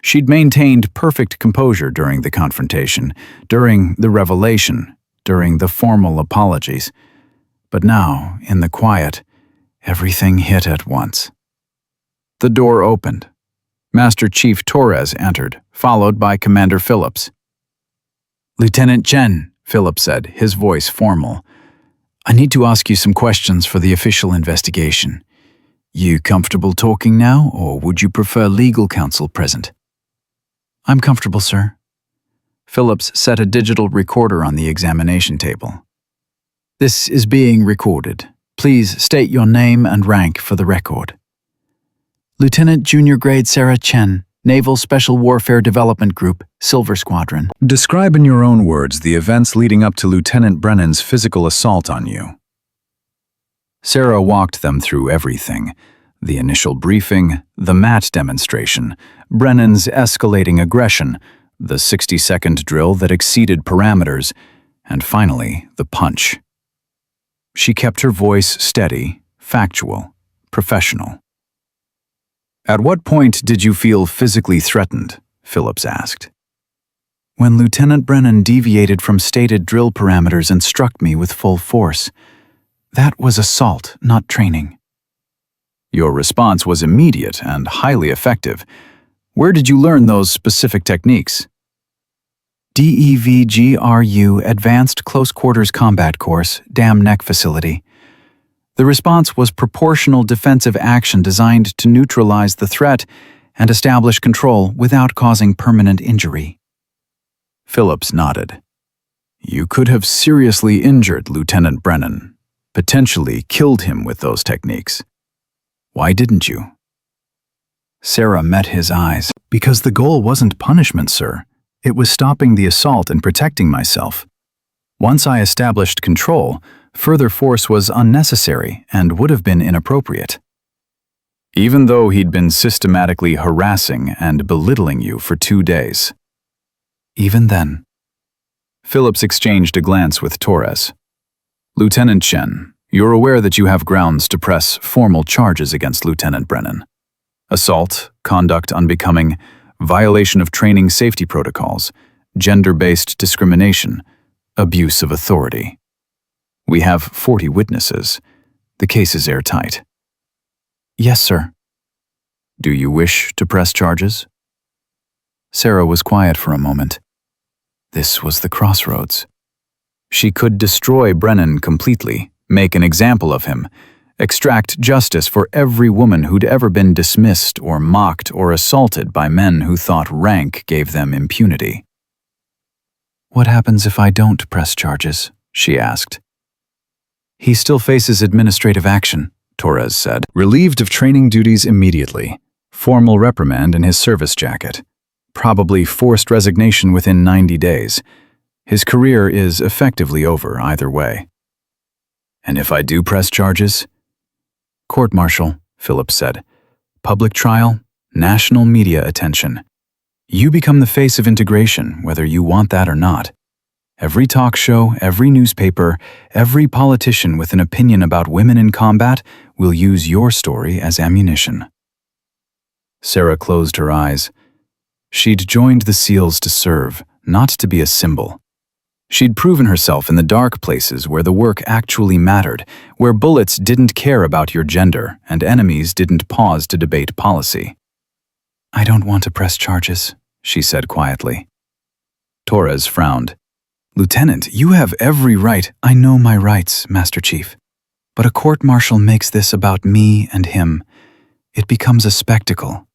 She'd maintained perfect composure during the confrontation, during the revelation, during the formal apologies. But now, in the quiet, everything hit at once. The door opened. Master Chief Torres entered, followed by Commander Phillips. "Lieutenant Chen," Phillips said, his voice formal, "I need to ask you some questions for the official investigation. You comfortable talking now, or would you prefer legal counsel present?" I'm comfortable, sir. Phillips set a digital recorder on the examination table. "This is being recorded. Please state your name and rank for the record." Lieutenant Junior Grade Sarah Chen, Naval Special Warfare Development Group, Silver Squadron. Describe in your own words the events leading up to Lieutenant Brennan's physical assault on you. Sarah walked them through everything. The initial briefing, the mat demonstration, Brennan's escalating aggression, the 60-second drill that exceeded parameters, and finally, the punch. She kept her voice steady, factual, professional. "At what point did you feel physically threatened?" Phillips asked. When Lieutenant Brennan deviated from stated drill parameters and struck me with full force. That was assault, not training. Your response was immediate and highly effective. Where did you learn those specific techniques? DEVGRU Advanced Close Quarters Combat Course, Dam Neck Facility. The response was proportional defensive action designed to neutralize the threat and establish control without causing permanent injury. Phillips nodded. You could have seriously injured Lieutenant Brennan, potentially killed him with those techniques. Why didn't you? Sarah met his eyes. Because the goal wasn't punishment, sir. It was stopping the assault and protecting myself. Once I established control, further force was unnecessary and would have been inappropriate. Even though he'd been systematically harassing and belittling you for 2 days. Even then. Phillips exchanged a glance with Torres. Lieutenant Chen, you're aware that you have grounds to press formal charges against Lieutenant Brennan. Assault, conduct unbecoming, violation of training safety protocols, gender-based discrimination, abuse of authority. We have 40 witnesses. The case is airtight. Yes, sir. Do you wish to press charges? Sarah was quiet for a moment. This was the crossroads. She could destroy Brennan completely, make an example of him, extract justice for every woman who'd ever been dismissed or mocked or assaulted by men who thought rank gave them impunity. What happens if I don't press charges? She asked. He still faces administrative action, Torres said. Relieved of training duties immediately. Formal reprimand in his service jacket. Probably forced resignation within 90 days. His career is effectively over either way. And if I do press charges? Court-martial, Phillips said. Public trial, national media attention. You become the face of integration, whether you want that or not. Every talk show, every newspaper, every politician with an opinion about women in combat will use your story as ammunition. Sarah closed her eyes. She'd joined the SEALs to serve, not to be a symbol. She'd proven herself in the dark places where the work actually mattered, where bullets didn't care about your gender and enemies didn't pause to debate policy. I don't want to press charges, she said quietly. Torres frowned. Lieutenant, you have every right. I know my rights, Master Chief. But a court-martial makes this about me and him. It becomes a spectacle.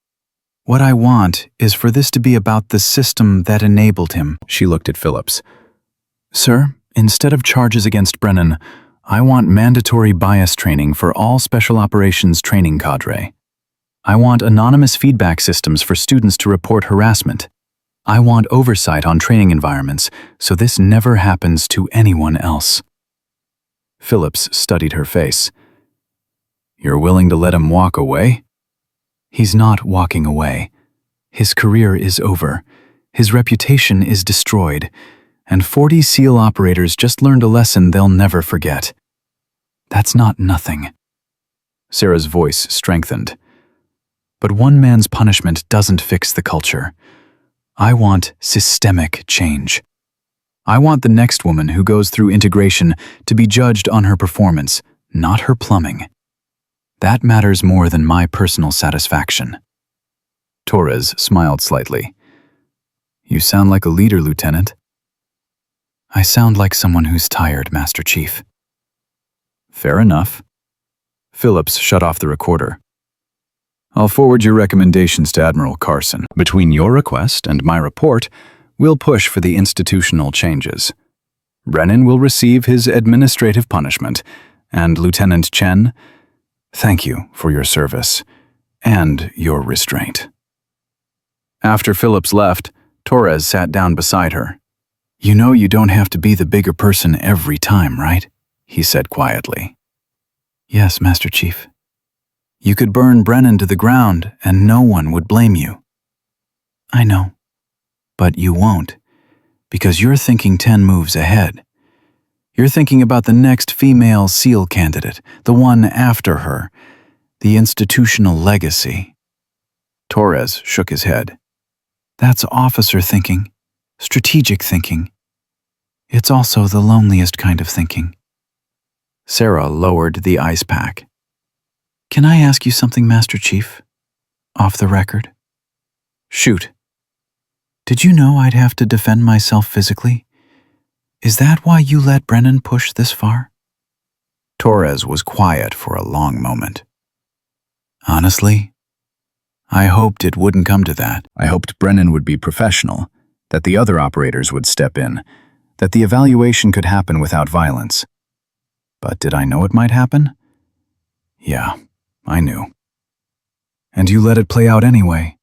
What I want is for this to be about the system that enabled him. She looked at Phillips. Sir, instead of charges against Brennan, I want mandatory bias training for all Special Operations training cadre. I want anonymous feedback systems for students to report harassment. I want oversight on training environments so this never happens to anyone else. Phillips studied her face. You're willing to let him walk away? He's not walking away. His career is over. His reputation is destroyed. And 40 SEAL operators just learned a lesson they'll never forget. That's not nothing. Sarah's voice strengthened. But one man's punishment doesn't fix the culture. I want systemic change. I want the next woman who goes through integration to be judged on her performance, not her plumbing. That matters more than my personal satisfaction." Torres smiled slightly. "You sound like a leader, Lieutenant." "I sound like someone who's tired, Master Chief." "Fair enough." Phillips shut off the recorder. "I'll forward your recommendations to Admiral Carson. Between your request and my report, we'll push for the institutional changes. Brennan will receive his administrative punishment, and Lieutenant Chen, thank you for your service and your restraint." After Phillips left, Torres sat down beside her. "You know you don't have to be the bigger person every time, right?" he said quietly. "Yes, Master Chief. You could burn Brennan to the ground and no one would blame you." "I know. But you won't, because you're thinking 10 moves ahead. You're thinking about the next female SEAL candidate, the one after her, the institutional legacy." Torres shook his head. "That's officer thinking, strategic thinking. It's also the loneliest kind of thinking." Sarah lowered the ice pack. "Can I ask you something, Master Chief? Off the record?" "Shoot." "Did you know I'd have to defend myself physically? Is that why you let Brennan push this far?" Torres was quiet for a long moment. "Honestly, I hoped it wouldn't come to that." I hoped Brennan would be professional, that the other operators would step in, that the evaluation could happen without violence. But did I know it might happen? Yeah, I knew. And you let it play out anyway.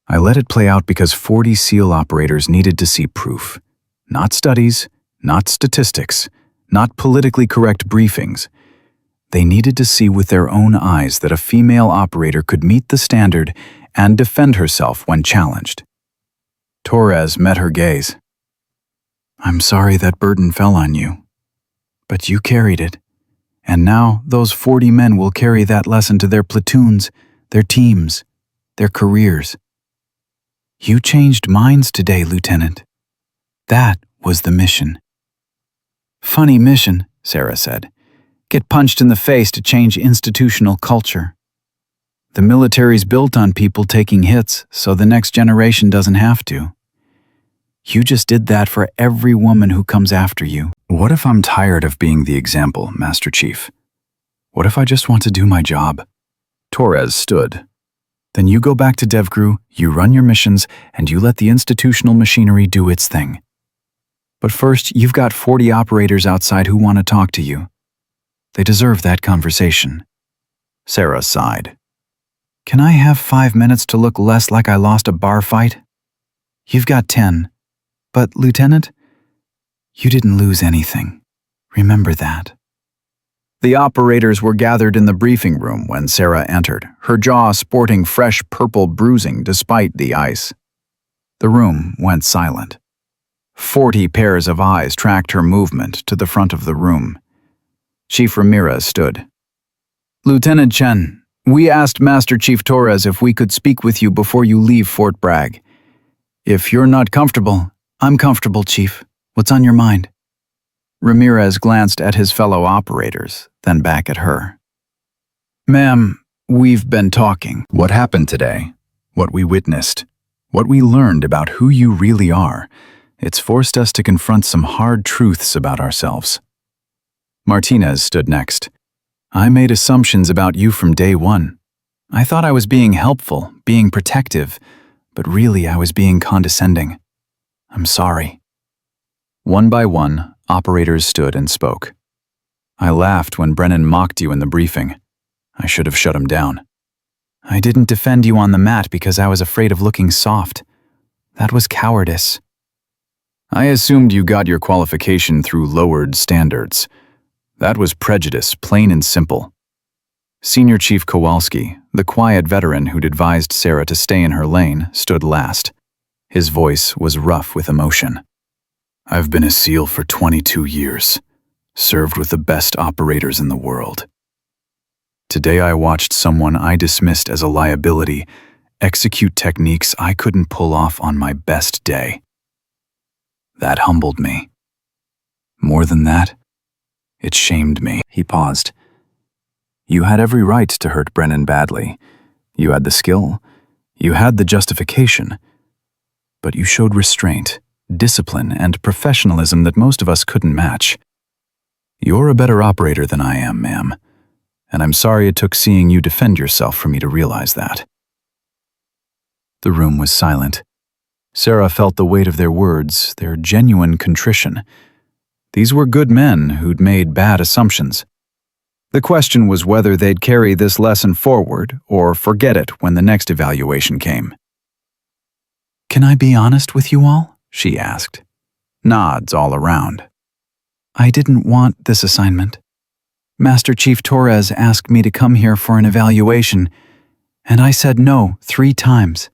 I let it play out because 40 SEAL operators needed to see proof. Not studies, not statistics, not politically correct briefings. They needed to see with their own eyes that a female operator could meet the standard and defend herself when challenged. Torres met her gaze. "I'm sorry that burden fell on you, but you carried it, and now those 40 men will carry that lesson to their platoons, their teams, their careers. You changed minds today, Lieutenant. That was the mission." "Funny mission," Sarah said. "Get punched in the face to change institutional culture. The military's built on people taking hits, so the next generation doesn't have to. You just did that for every woman who comes after you." What if I'm tired of being the example, Master Chief? What if I just want to do my job? Torres stood. Then you go back to DevCrew, you run your missions, and you let the institutional machinery do its thing. But first, you've got 40 operators outside who want to talk to you. They deserve that conversation. Sarah sighed. "Can I have 5 minutes to look less like I lost a bar fight?" "You've got 10. But, Lieutenant, you didn't lose anything. Remember that." The operators were gathered in the briefing room when Sarah entered, her jaw sporting fresh purple bruising despite the ice. The room went silent. 40 pairs of eyes tracked her movement to the front of the room. Chief Ramirez stood. "Lieutenant Chen, we asked Master Chief Torres if we could speak with you before you leave Fort Bragg. If you're not comfortable..." "I'm comfortable, Chief. What's on your mind?" Ramirez glanced at his fellow operators, then back at her. "Ma'am, we've been talking." What happened today? What we witnessed? What we learned about who you really are? It's forced us to confront some hard truths about ourselves. Martinez stood next. "I made assumptions about you from day one. I thought I was being helpful, being protective, but really I was being condescending. I'm sorry." One by one, operators stood and spoke. "I laughed when Brennan mocked you in the briefing. I should have shut him down. I didn't defend you on the mat because I was afraid of looking soft. That was cowardice. I assumed you got your qualification through lowered standards. That was prejudice, plain and simple." Senior Chief Kowalski, the quiet veteran who'd advised Sarah to stay in her lane, stood last. His voice was rough with emotion. "I've been a SEAL for 22 years, served with the best operators in the world. Today I watched someone I dismissed as a liability execute techniques I couldn't pull off on my best day. That humbled me. More than that, it shamed me. He paused. You had every right to hurt Brennan badly. You had the skill. You had the justification. But you showed restraint, discipline, and professionalism that most of us couldn't match. You're a better operator than I am, ma'am, and I'm sorry it took seeing you defend yourself for me to realize that. The room was silent. Sarah felt the weight of their words, their genuine contrition. These were good men who'd made bad assumptions. The question was whether they'd carry this lesson forward or forget it when the next evaluation came. "Can I be honest with you all?" she asked. Nods all around. "I didn't want this assignment. Master Chief Torres asked me to come here for an evaluation, and I said no 3 times.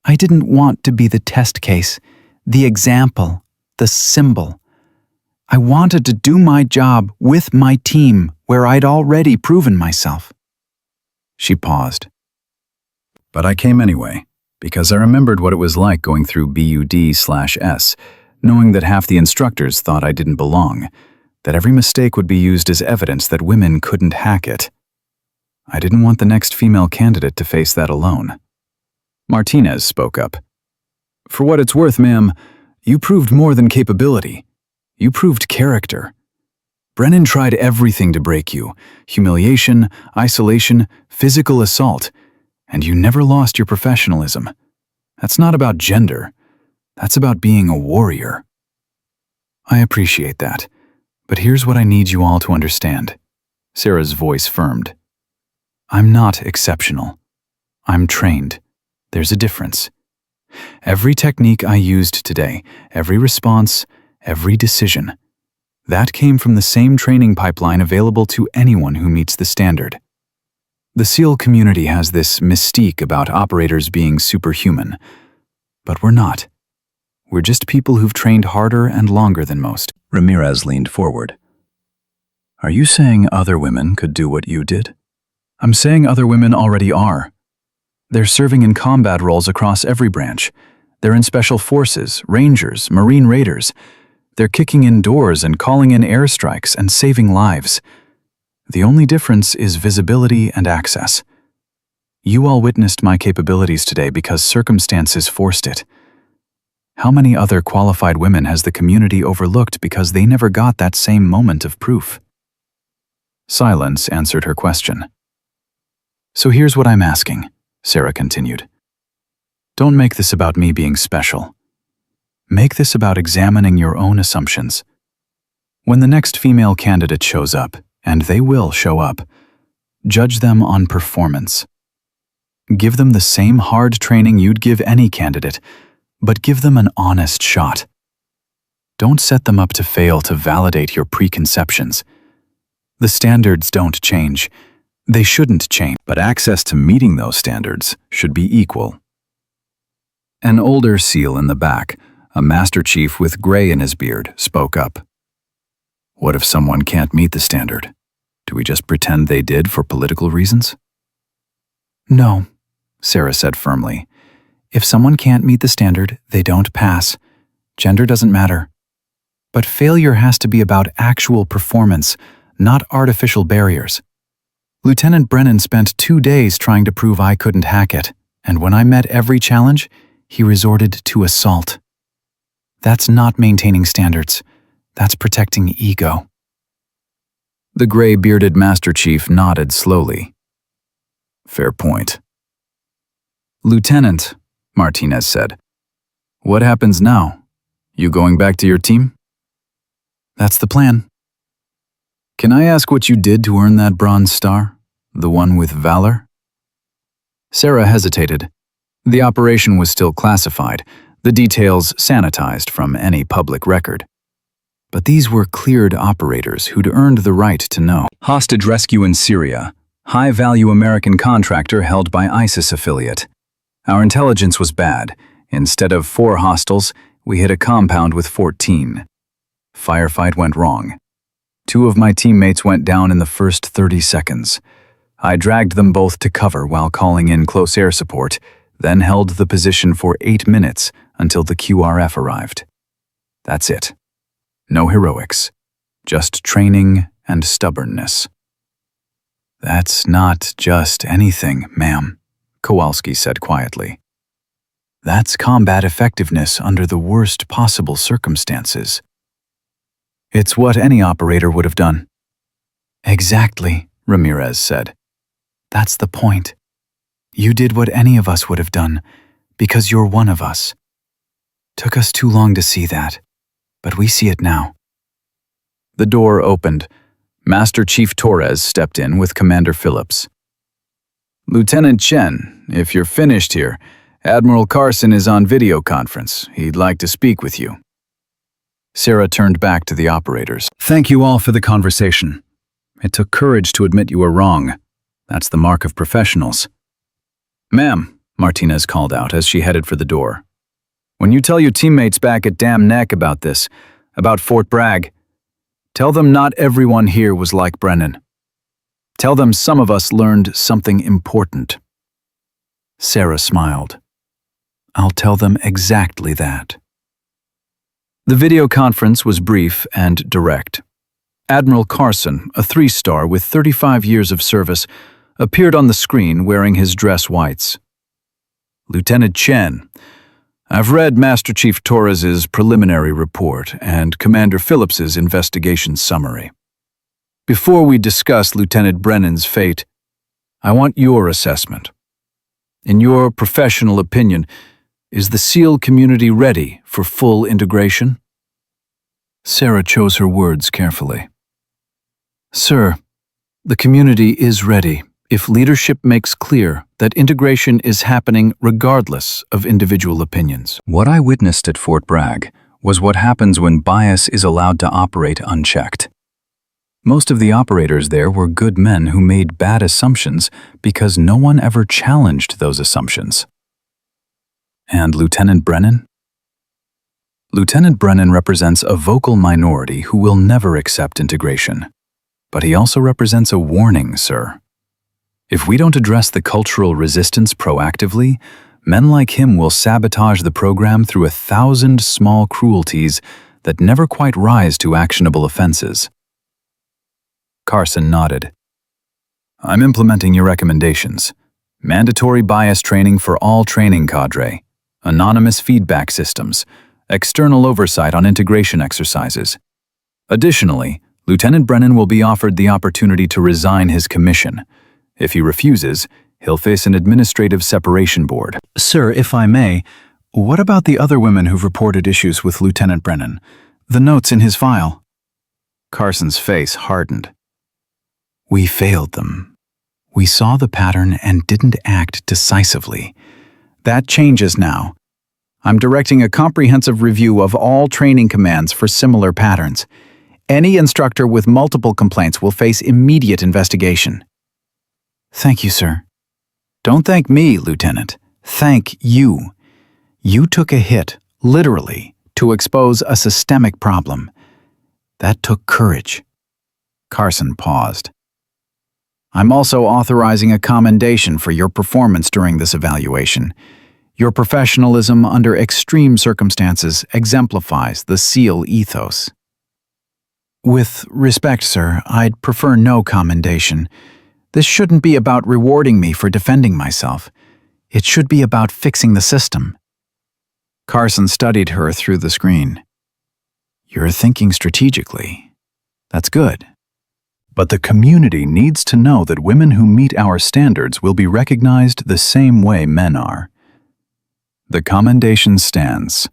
I didn't want to be the test case, the example, the symbol. I wanted to do my job with my team where I'd already proven myself." She paused. But I came anyway, because I remembered what it was like going through BUD/S, knowing that half the instructors thought I didn't belong, that every mistake would be used as evidence that women couldn't hack it. I didn't want the next female candidate to face that alone. Martinez spoke up. For what it's worth, ma'am, you proved more than capability. You proved character. Brennan tried everything to break you: humiliation, isolation, physical assault, and you never lost your professionalism. That's not about gender. That's about being a warrior. I appreciate that, but here's what I need you all to understand. Sarah's voice firmed. I'm not exceptional. I'm trained. There's a difference. Every technique I used today, every response, every decision, that came from the same training pipeline available to anyone who meets the standard. The SEAL community has this mystique about operators being superhuman, but we're not. We're just people who've trained harder and longer than most. Ramirez leaned forward. Are you saying other women could do what you did? I'm saying other women already are. They're serving in combat roles across every branch. They're in special forces, rangers, Marine raiders. They're kicking in doors and calling in airstrikes and saving lives. The only difference is visibility and access. You all witnessed my capabilities today because circumstances forced it. How many other qualified women has the community overlooked because they never got that same moment of proof? Silence answered her question. So here's what I'm asking, Sarah continued. Don't make this about me being special. Make this about examining your own assumptions. When the next female candidate shows up, and they will show up, judge them on performance. Give them the same hard training you'd give any candidate, but give them an honest shot. Don't set them up to fail to validate your preconceptions. The standards don't change. They shouldn't change, but access to meeting those standards should be equal. An older SEAL in the back, a Master Chief with gray in his beard, spoke up. What if someone can't meet the standard? Do we just pretend they did for political reasons? No, Sarah said firmly. If someone can't meet the standard, they don't pass. Gender doesn't matter. But failure has to be about actual performance, not artificial barriers. Lieutenant Brennan spent 2 days trying to prove I couldn't hack it, and when I met every challenge, he resorted to assault. That's not maintaining standards. That's protecting ego. The gray-bearded Master Chief nodded slowly. Fair point. Lieutenant, Martinez said, what happens now? You going back to your team? That's the plan. Can I ask what you did to earn that Bronze Star? The one with valor? Sarah hesitated. The operation was still classified, the details sanitized from any public record. But these were cleared operators who'd earned the right to know. Hostage rescue in Syria. High-value American contractor held by ISIS affiliate. Our intelligence was bad. Instead of 4 hostiles, we hit a compound with 14. Firefight went wrong. 2 of my teammates went down in the first 30 seconds. I dragged them both to cover while calling in close air support, then held the position for 8 minutes until the QRF arrived. That's it. No heroics. Just training and stubbornness. That's not just anything, ma'am, Kowalski said quietly. That's combat effectiveness under the worst possible circumstances. It's what any operator would have done. Exactly, Ramirez said. That's the point. You did what any of us would have done, because you're one of us. Took us too long to see that, but we see it now. The door opened. Master Chief Torres stepped in with Commander Phillips. Lieutenant Chen, if you're finished here, Admiral Carson is on video conference. He'd like to speak with you. Sarah turned back to the operators. Thank you all for the conversation. It took courage to admit you were wrong. That's the mark of professionals. Ma'am, Martinez called out as she headed for the door. When you tell your teammates back at Dam Neck about this, about Fort Bragg, tell them not everyone here was like Brennan. Tell them some of us learned something important. Sarah smiled. I'll tell them exactly that. The video conference was brief and direct. Admiral Carson, a 3-star with 35 years of service, appeared on the screen wearing his dress whites. Lieutenant Chen, I've read Master Chief Torres's preliminary report and Commander Phillips's investigation summary. Before we discuss Lieutenant Brennan's fate, I want your assessment. In your professional opinion, is the SEAL community ready for full integration? Sarah chose her words carefully. Sir, the community is ready if leadership makes clear that integration is happening regardless of individual opinions. What I witnessed at Fort Bragg was what happens when bias is allowed to operate unchecked. Most of the operators there were good men who made bad assumptions because no one ever challenged those assumptions. And Lieutenant Brennan? Lieutenant Brennan represents a vocal minority who will never accept integration. But he also represents a warning, sir. If we don't address the cultural resistance proactively, men like him will sabotage the program through 1,000 small cruelties that never quite rise to actionable offenses. Carson nodded. I'm implementing your recommendations. Mandatory bias training for all training cadre, anonymous feedback systems, external oversight on integration exercises. Additionally, Lieutenant Brennan will be offered the opportunity to resign his commission. If he refuses, he'll face an administrative separation board. Sir, if I may, what about the other women who've reported issues with Lieutenant Brennan? The notes in his file? Carson's face hardened. We failed them. We saw the pattern and didn't act decisively. That changes now. I'm directing a comprehensive review of all training commands for similar patterns. Any instructor with multiple complaints will face immediate investigation. Thank you, sir. Don't thank me, Lieutenant. Thank you. You took a hit, literally, to expose a systemic problem. That took courage. Carson paused. I'm also authorizing a commendation for your performance during this evaluation. Your professionalism under extreme circumstances exemplifies the SEAL ethos. With respect, sir, I'd prefer no commendation. This shouldn't be about rewarding me for defending myself. It should be about fixing the system. Carson studied her through the screen. You're thinking strategically. That's good. But the community needs to know that women who meet our standards will be recognized the same way men are. The commendation stands.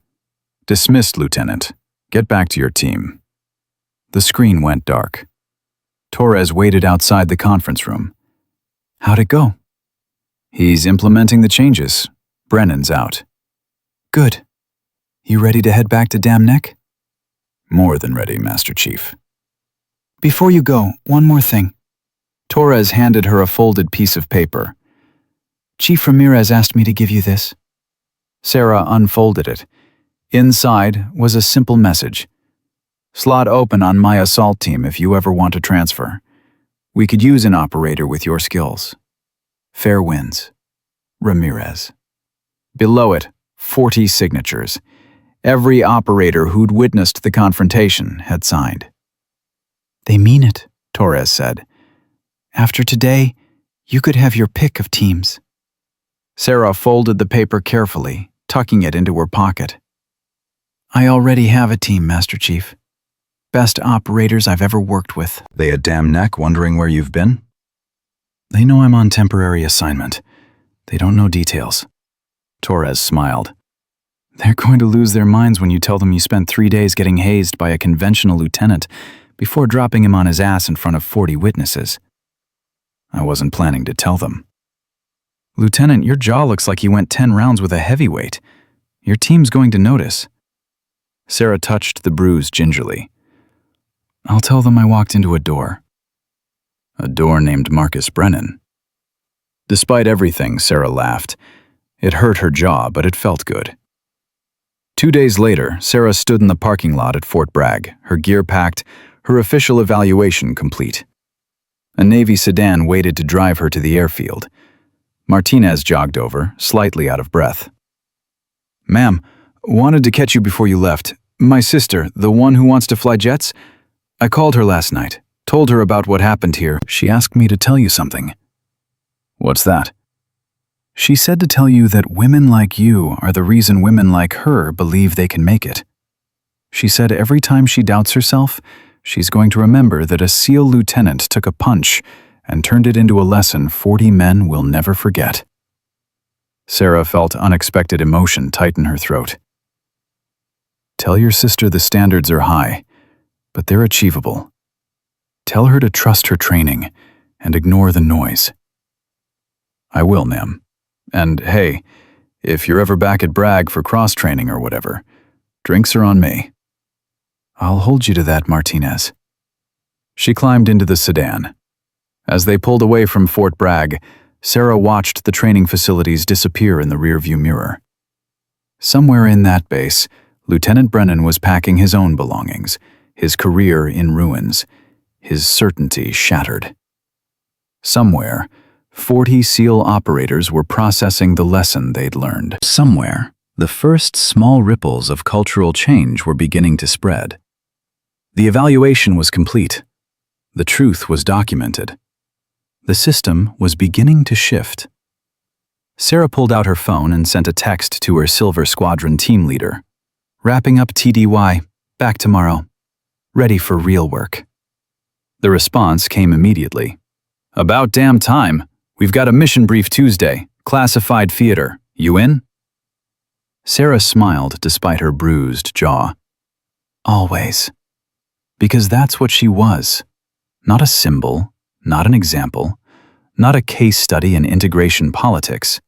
Dismissed, Lieutenant. Get back to your team. The screen went dark. Torres waited outside the conference room. How'd it go? He's implementing the changes. Brennan's out. Good. You ready to head back to Dam Neck? More than ready, Master Chief. Before you go, one more thing. Torres handed her a folded piece of paper. Chief Ramirez asked me to give you this. Sarah unfolded it. Inside was a simple message. Slot open on my assault team if you ever want to transfer. We could use an operator with your skills. Fair winds. Ramirez. Below it, 40 signatures. Every operator who'd witnessed the confrontation had signed. They mean it, Torres said. After today, you could have your pick of teams. Sarah folded the paper carefully, tucking it into her pocket. I already have a team, Master Chief. Best operators I've ever worked with. They a damn neck wondering where you've been? They know I'm on temporary assignment. They don't know details. Torres smiled. They're going to lose their minds when you tell them you spent 3 days getting hazed by a conventional lieutenant before dropping him on his ass in front of 40 witnesses. I wasn't planning to tell them. Lieutenant, your jaw looks like you went 10 rounds with a heavyweight. Your team's going to notice. Sarah touched the bruise gingerly. I'll tell them I walked into a door. A door named Marcus Brennan. Despite everything, Sarah laughed. It hurt her jaw, but it felt good. 2 days later, Sarah stood in the parking lot at Fort Bragg, her gear packed, her official evaluation complete. A Navy sedan waited to drive her to the airfield. Martinez jogged over, slightly out of breath. Ma'am, wanted to catch you before you left. My sister, the one who wants to fly jets? I called her last night, told her about what happened here. She asked me to tell you something. What's that? She said to tell you that women like you are the reason women like her believe they can make it. She said every time she doubts herself, she's going to remember that a SEAL lieutenant took a punch and turned it into a lesson 40 men will never forget. Sarah felt unexpected emotion tighten her throat. Tell your sister the standards are high, but they're achievable. Tell her to trust her training and ignore the noise. I will, ma'am. And hey, if you're ever back at Bragg for cross-training or whatever, drinks are on me. I'll hold you to that, Martinez. She climbed into the sedan. As they pulled away from Fort Bragg, Sarah watched the training facilities disappear in the rearview mirror. Somewhere in that base, Lieutenant Brennan was packing his own belongings, his career in ruins, his certainty shattered. Somewhere, 40 SEAL operators were processing the lesson they'd learned. Somewhere, the first small ripples of cultural change were beginning to spread. The evaluation was complete. The truth was documented. The system was beginning to shift. Sarah pulled out her phone and sent a text to her Silver Squadron team leader. Wrapping up TDY, back tomorrow. Ready for real work. The response came immediately. About damn time. We've got a mission brief Tuesday, classified theater. You in? Sarah smiled despite her bruised jaw. Always. Because that's what she was. Not a symbol, not an example, not a case study in integration politics.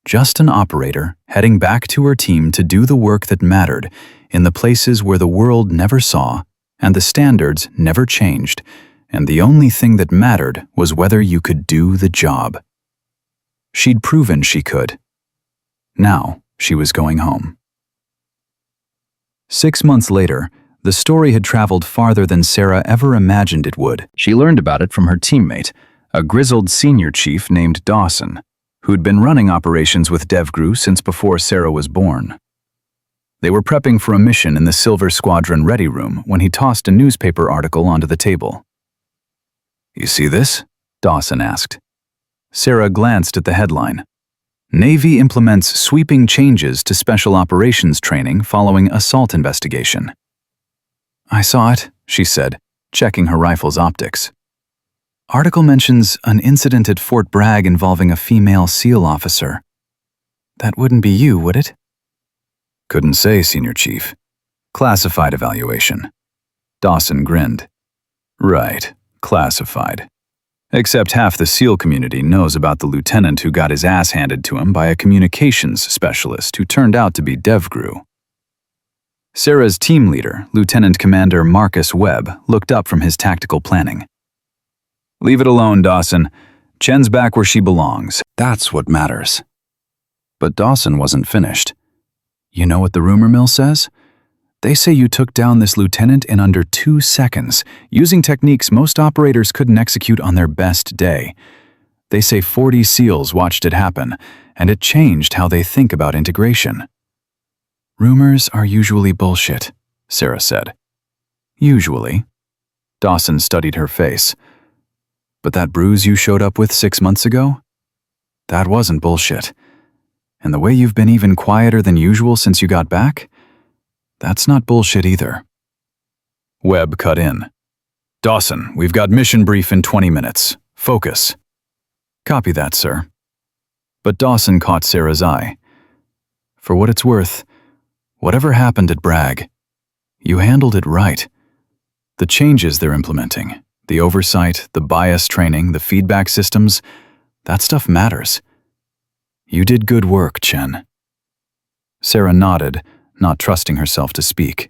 Just an operator heading back to her team to do the work that mattered in the places where the world never saw and the standards never changed, and the only thing that mattered was whether you could do the job. She'd proven she could. Now she was going home. 6 months later, the story had traveled farther than Sarah ever imagined it would. She learned about it from her teammate, a grizzled senior chief named Dawson, who'd been running operations with DevGru since before Sarah was born. They were prepping for a mission in the Silver Squadron ready room when he tossed a newspaper article onto the table. You see this? Dawson asked. Sarah glanced at the headline. Navy implements sweeping changes to special operations training following assault investigation. I saw it, she said, checking her rifle's optics. Article mentions an incident at Fort Bragg involving a female SEAL officer. That wouldn't be you, would it? Couldn't say, Senior Chief. Classified evaluation. Dawson grinned. Right, classified. Except half the SEAL community knows about the lieutenant who got his ass handed to him by a communications specialist who turned out to be DevGru. Sarah's team leader, Lieutenant Commander Marcus Webb, looked up from his tactical planning. Leave it alone, Dawson. Chen's back where she belongs. That's what matters. But Dawson wasn't finished. You know what the rumor mill says? They say you took down this lieutenant in under 2 seconds, using techniques most operators couldn't execute on their best day. They say 40 SEALs watched it happen, and it changed how they think about integration. Rumors are usually bullshit, Sarah said. Usually. Dawson studied her face. But that bruise you showed up with 6 months ago? That wasn't bullshit. And the way you've been even quieter than usual since you got back? That's not bullshit either. Webb cut in. Dawson, we've got mission brief in 20 minutes. Focus. Copy that, sir. But Dawson caught Sarah's eye. For what it's worth, whatever happened at Bragg, you handled it right. The changes they're implementing, the oversight, the bias training, the feedback systems, that stuff matters. You did good work, Chen. Sarah nodded, not trusting herself to speak.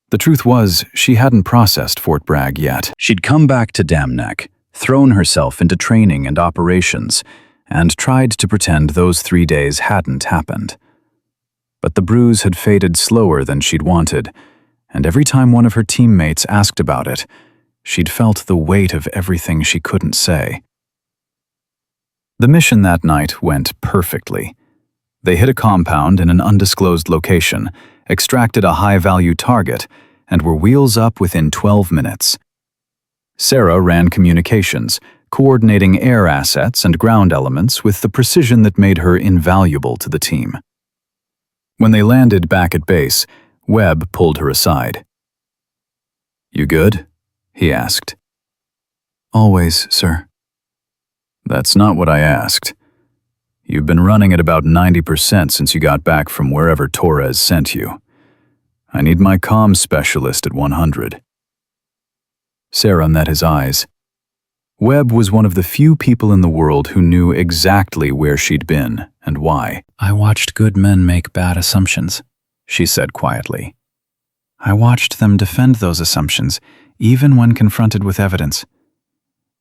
The truth was, she hadn't processed Fort Bragg yet. She'd come back to Damneck, thrown herself into training and operations, and tried to pretend those 3 days hadn't happened. But the bruise had faded slower than she'd wanted, and every time one of her teammates asked about it, she'd felt the weight of everything she couldn't say. The mission that night went perfectly. They hit a compound in an undisclosed location, extracted a high-value target, and were wheels up within 12 minutes. Sarah ran communications, coordinating air assets and ground elements with the precision that made her invaluable to the team. When they landed back at base, Webb pulled her aside. "You good?" he asked. Always, sir. "That's not what I asked. You've been running at about 90% since you got back from wherever Torres sent you. I need my comms specialist at 100. Sarah met his eyes. Webb was one of the few people in the world who knew exactly where she'd been and why. I watched good men make bad assumptions, she said quietly. I watched them defend those assumptions, even when confronted with evidence.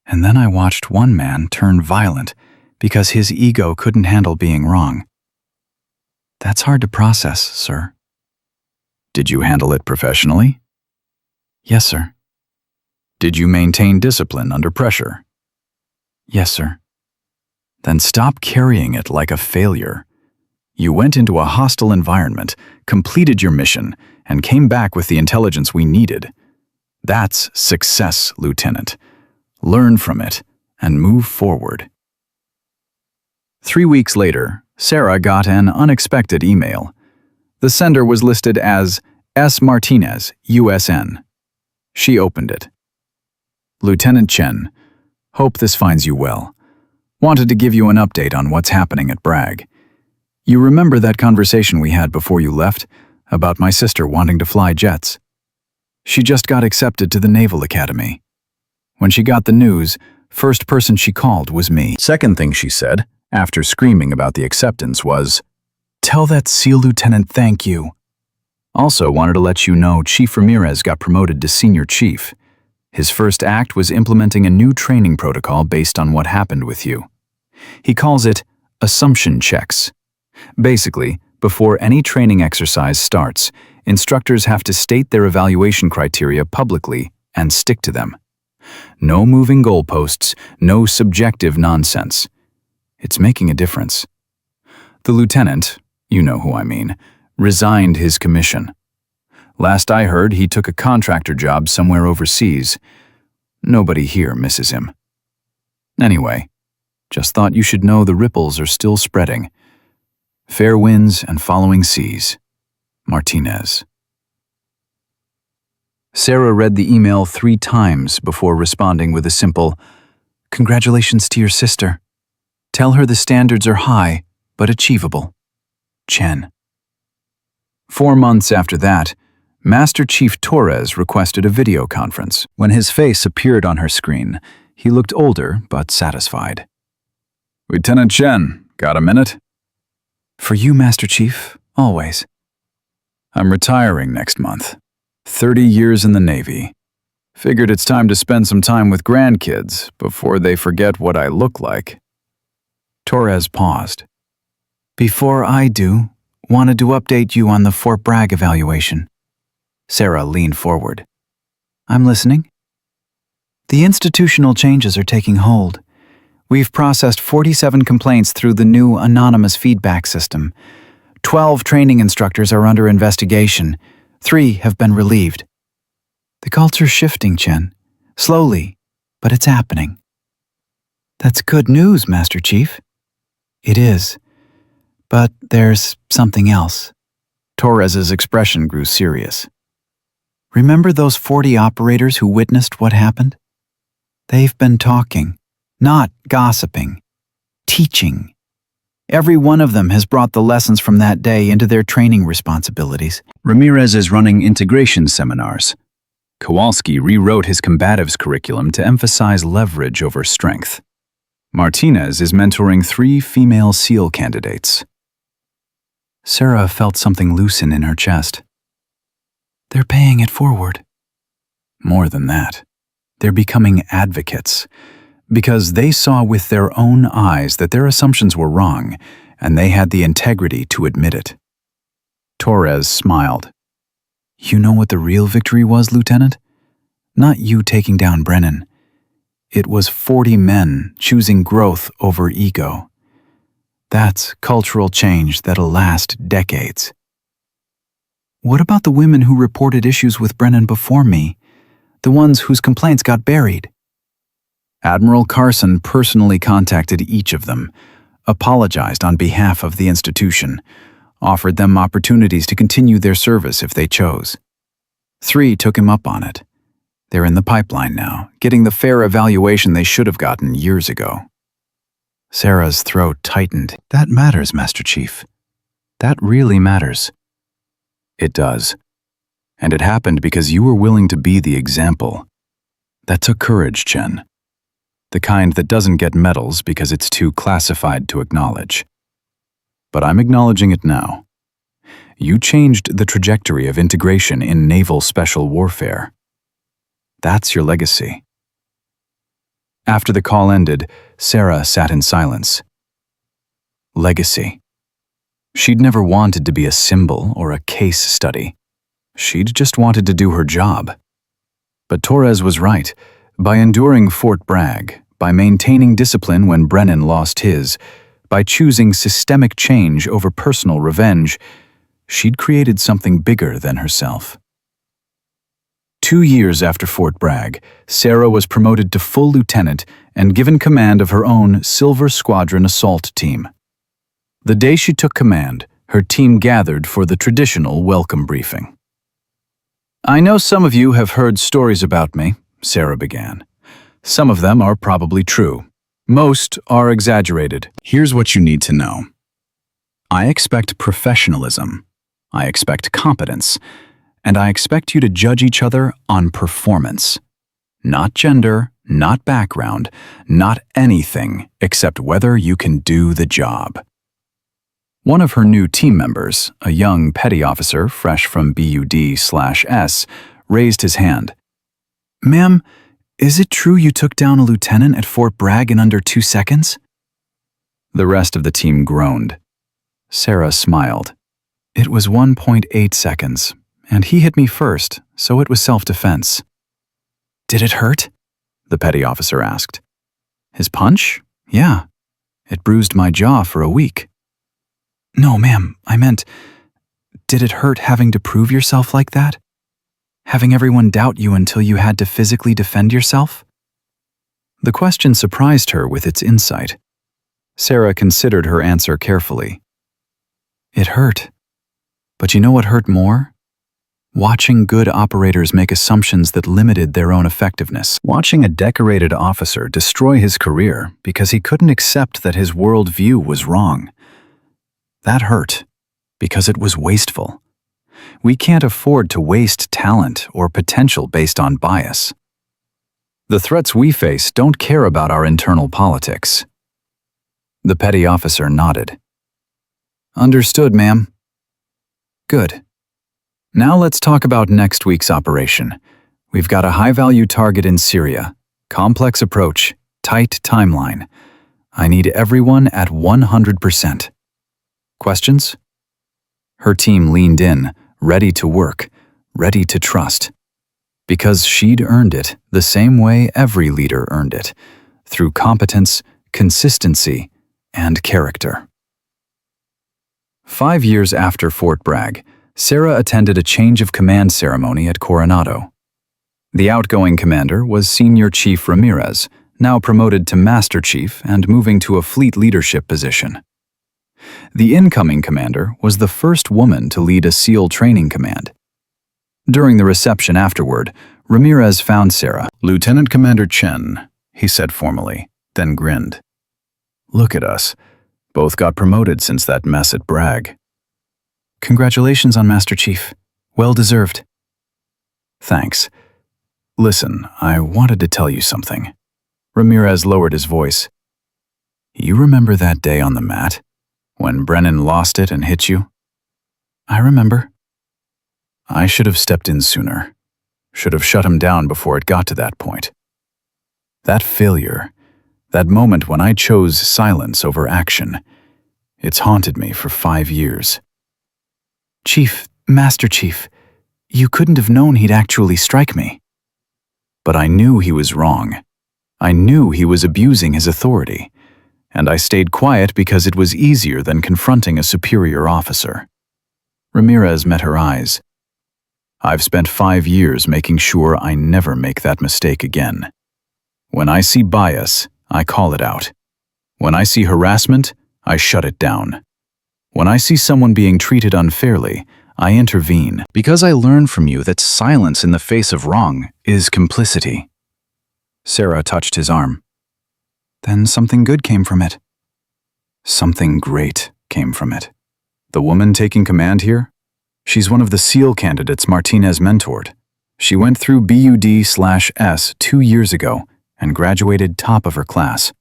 And then I watched one man turn violent because his ego couldn't handle being wrong. That's hard to process, sir. Did you handle it professionally? Yes, sir. Did you maintain discipline under pressure? Yes, sir. Then stop carrying it like a failure. You went into a hostile environment, completed your mission, and came back with the intelligence we needed. That's success, Lieutenant. Learn from it and move forward. 3 weeks later, Sarah got an unexpected email. The sender was listed as S. Martinez, USN. She opened it. Lieutenant Chen, hope this finds you well. Wanted to give you an update on what's happening at Bragg. You remember that conversation we had before you left about my sister wanting to fly jets? She just got accepted to the Naval Academy. When she got the news, first person she called was me. Second thing she said, after screaming about the acceptance, was, "Tell that SEAL lieutenant thank you." Also wanted to let you know Chief Ramirez got promoted to Senior Chief. His first act was implementing a new training protocol based on what happened with you. He calls it assumption checks. Basically, before any training exercise starts, instructors have to state their evaluation criteria publicly and stick to them. No moving goalposts, no subjective nonsense. It's making a difference. The lieutenant, you know who I mean, resigned his commission. Last I heard, he took a contractor job somewhere overseas. Nobody here misses him. Anyway, just thought you should know the ripples are still spreading. Fair winds and following seas. Martinez. Sarah read the email 3 times before responding with a simple, "Congratulations to your sister. Tell her the standards are high, but achievable. Chen." 4 months after that, Master Chief Torres requested a video conference. When his face appeared on her screen, he looked older but satisfied. "Lieutenant Chen, got a minute?" "For you, Master Chief, always." "I'm retiring next month. 30 years in the Navy. Figured it's time to spend some time with grandkids before they forget what I look like." Torres paused. "Before I do, wanted to update you on the Fort Bragg evaluation." Sarah leaned forward. "I'm listening." "The institutional changes are taking hold. We've processed 47 complaints through the new anonymous feedback system. 12 training instructors are under investigation. 3 have been relieved. The culture's shifting, Chen. Slowly, but it's happening. That's good news, Master Chief. It is. But there's something else. Torres's expression grew serious. Remember those 40 operators who witnessed what happened? They've been talking, not gossiping, teaching. Every one of them has brought the lessons from that day into their training responsibilities. Ramirez is running integration seminars. Kowalski rewrote his combatives curriculum to emphasize leverage over strength. Martinez is mentoring 3 female SEAL candidates. Sarah felt something loosen in her chest. They're paying it forward. More than that, they're becoming advocates, because they saw with their own eyes that their assumptions were wrong, and they had the integrity to admit it. Torres smiled. You know what the real victory was, Lieutenant? Not you taking down Brennan. It was 40 men choosing growth over ego. That's cultural change that'll last decades. What about the women who reported issues with Brennan before me? The ones whose complaints got buried? Admiral Carson personally contacted each of them, apologized on behalf of the institution, offered them opportunities to continue their service if they chose. 3 took him up on it. They're in the pipeline now, getting the fair evaluation they should have gotten years ago. Sarah's throat tightened. That matters, Master Chief. That really matters. It does. And it happened because you were willing to be the example. That took courage, Chen. The kind that doesn't get medals because it's too classified to acknowledge. But I'm acknowledging it now. You changed the trajectory of integration in naval special warfare. That's your legacy. After the call ended, Sarah sat in silence. Legacy. She'd never wanted to be a symbol or a case study. She'd just wanted to do her job. But Torres was right. By enduring Fort Bragg, by maintaining discipline when Brennan lost his, by choosing systemic change over personal revenge, she'd created something bigger than herself. 2 years after Fort Bragg, Sarah was promoted to full lieutenant and given command of her own Silver Squadron assault team. The day she took command, her team gathered for the traditional welcome briefing. I know some of you have heard stories about me, Sarah began. Some of them are probably true. Most are exaggerated. Here's what you need to know. I expect professionalism. I expect competence. And I expect you to judge each other on performance. Not gender, not background, not anything except whether you can do the job. One of her new team members, a young petty officer fresh from BUD/S, raised his hand. Ma'am, is it true you took down a lieutenant at Fort Bragg in under 2 seconds? The rest of the team groaned. Sarah smiled. It was 1.8 seconds, and he hit me first, so it was self-defense. Did it hurt? The petty officer asked. His punch? Yeah. It bruised my jaw for a week. No, ma'am, I meant, did it hurt having to prove yourself like that? Having everyone doubt you until you had to physically defend yourself? The question surprised her with its insight. Sarah considered her answer carefully. It hurt. But you know what hurt more? Watching good operators make assumptions that limited their own effectiveness. Watching a decorated officer destroy his career because he couldn't accept that his worldview was wrong. That hurt, because it was wasteful. We can't afford to waste talent or potential based on bias. The threats we face don't care about our internal politics. The petty officer nodded. Understood, ma'am. Good. Now let's talk about next week's operation. We've got a high-value target in Syria, complex approach, tight timeline. I need everyone at 100%. Questions? Her team leaned in, ready to work, ready to trust. Because she'd earned it the same way every leader earned it, through competence, consistency, and character. 5 years after Fort Bragg, Sarah attended a change of command ceremony at Coronado. The outgoing commander was Senior Chief Ramirez, now promoted to Master Chief and moving to a fleet leadership position. The incoming commander was the first woman to lead a SEAL training command. During the reception afterward, Ramirez found Sarah. "Lieutenant Commander Chen," he said formally, then grinned. "Look at us. Both got promoted since that mess at Bragg." Congratulations on Master Chief. Well deserved. "Thanks. Listen, I wanted to tell you something." Ramirez lowered his voice. "You remember that day on the mat, when Brennan lost it and hit you?" I remember. I should have stepped in sooner. Should have shut him down before it got to that point. That failure, that moment when I chose silence over action, it's haunted me for 5 years. Chief, Master Chief, you couldn't have known he'd actually strike me. But I knew he was wrong. I knew he was abusing his authority, and I stayed quiet because it was easier than confronting a superior officer. Ramirez met her eyes. I've spent 5 years making sure I never make that mistake again. When I see bias, I call it out. When I see harassment, I shut it down. When I see someone being treated unfairly, I intervene. Because I learned from you that silence in the face of wrong is complicity." Sarah touched his arm. Then something good came from it. Something great came from it. The woman taking command here? She's one of the SEAL candidates Martinez mentored. She went through BUD/S 2 years ago and graduated top of her class.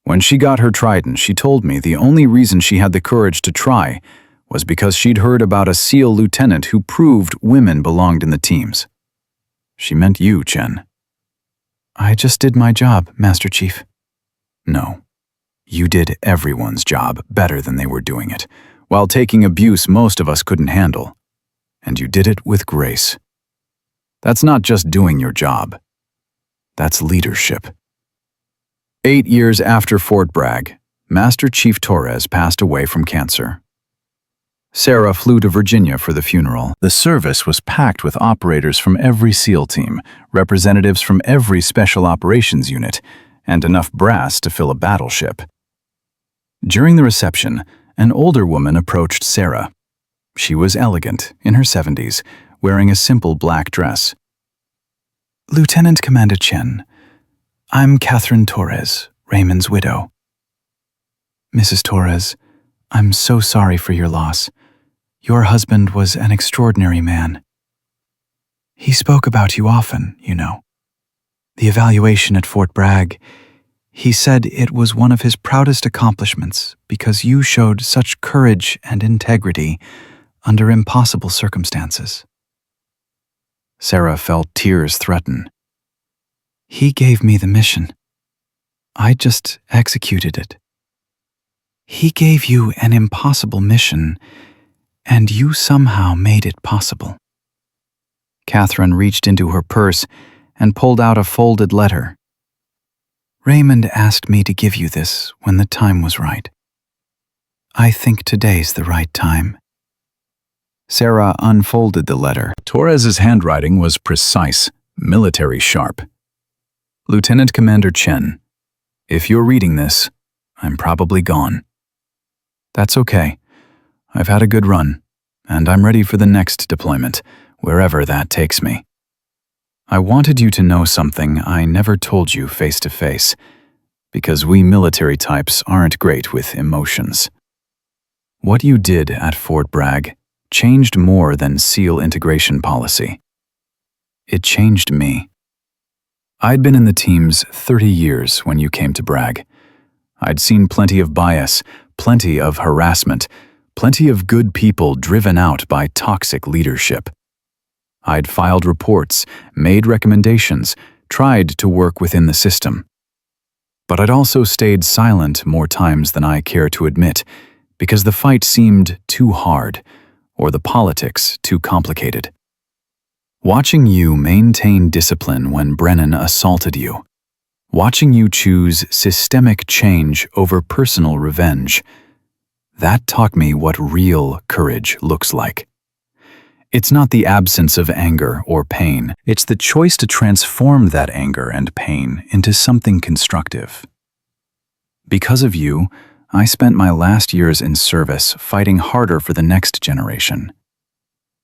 When she got her trident, she told me the only reason she had the courage to try was because she'd heard about a SEAL lieutenant who proved women belonged in the teams. She meant you, Chen. I just did my job, Master Chief. No. You did everyone's job better than they were doing it, while taking abuse most of us couldn't handle. And you did it with grace. That's not just doing your job. That's leadership. 8 years after Fort Bragg, Master Chief Torres passed away from cancer. Sarah flew to Virginia for the funeral. The service was packed with operators from every SEAL team, representatives from every special operations unit, and enough brass to fill a battleship. During the reception, an older woman approached Sarah. She was elegant, in her 70s, wearing a simple black dress. Lieutenant Commander Chen, I'm Catherine Torres, Raymond's widow. Mrs. Torres, I'm so sorry for your loss. Your husband was an extraordinary man. He spoke about you often, you know. The evaluation at Fort Bragg, he said it was one of his proudest accomplishments because you showed such courage and integrity under impossible circumstances. Sarah felt tears threaten. He gave me the mission. I just executed it. He gave you an impossible mission, and you somehow made it possible. Catherine reached into her purse and pulled out a folded letter. Raymond asked me to give you this when the time was right. I think today's the right time. Sarah unfolded the letter. Torres's handwriting was precise, military sharp. Lieutenant Commander Chen, if you're reading this, I'm probably gone. That's okay. I've had a good run, and I'm ready for the next deployment, wherever that takes me. I wanted you to know something I never told you face to face, because we military types aren't great with emotions. What you did at Fort Bragg changed more than SEAL integration policy. It changed me. I'd been in the teams 30 years when you came to Bragg. I'd seen plenty of bias, plenty of harassment, plenty of good people driven out by toxic leadership. I'd filed reports, made recommendations, tried to work within the system. But I'd also stayed silent more times than I care to admit, because the fight seemed too hard, or the politics too complicated. Watching you maintain discipline when Brennan assaulted you, watching you choose systemic change over personal revenge, That taught me what real courage looks like. It's not the absence of anger or pain. It's the choice to transform that anger and pain into something constructive. Because of you, I spent my last years in service fighting harder for the next generation.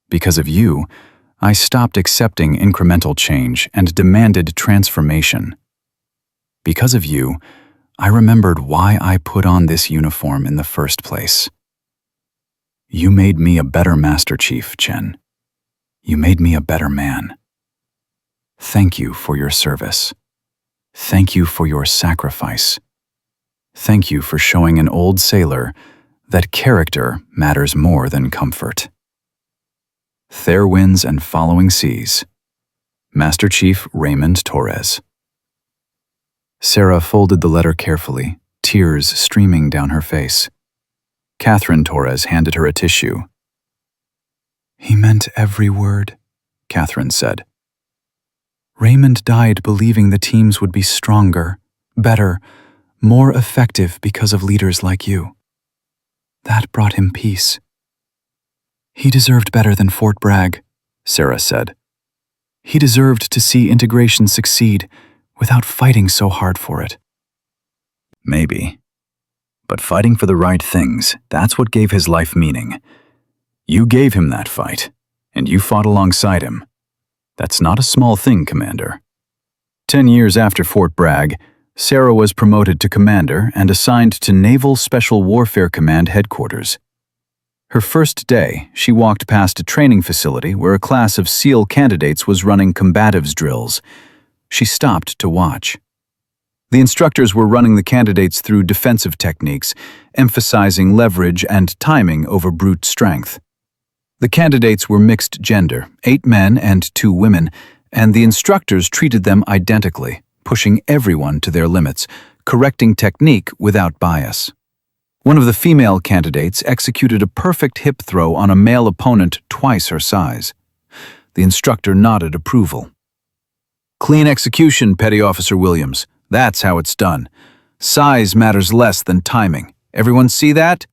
Because of you, I stopped accepting incremental change and demanded transformation. Because of you, I remembered why I put on this uniform in the first place. You made me a better Master Chief, Chen. You made me a better man. Thank you for your service. Thank you for your sacrifice. Thank you for showing an old sailor that character matters more than comfort. Fair winds and following seas. Master Chief Raymond Torres. Sarah folded the letter carefully, tears streaming down her face. Catherine Torres handed her a tissue. He meant every word, Catherine said. Raymond died believing the teams would be stronger, better, more effective because of leaders like you. That brought him peace. He deserved better than Fort Bragg, Sarah said. He deserved to see integration succeed without fighting so hard for it. Maybe. But fighting for the right things, that's what gave his life meaning. You gave him that fight, and you fought alongside him. That's not a small thing, Commander. 10 years after Fort Bragg, Sarah was promoted to Commander and assigned to Naval Special Warfare Command Headquarters. Her first day, she walked past a training facility where a class of SEAL candidates was running combatives drills. She stopped to watch. The instructors were running the candidates through defensive techniques, emphasizing leverage and timing over brute strength. The candidates were mixed gender, 8 men and 2 women, and the instructors treated them identically, pushing everyone to their limits, correcting technique without bias. One of the female candidates executed a perfect hip throw on a male opponent twice her size. The instructor nodded approval. Clean execution, Petty Officer Williams. That's how it's done. Size matters less than timing. Everyone see that?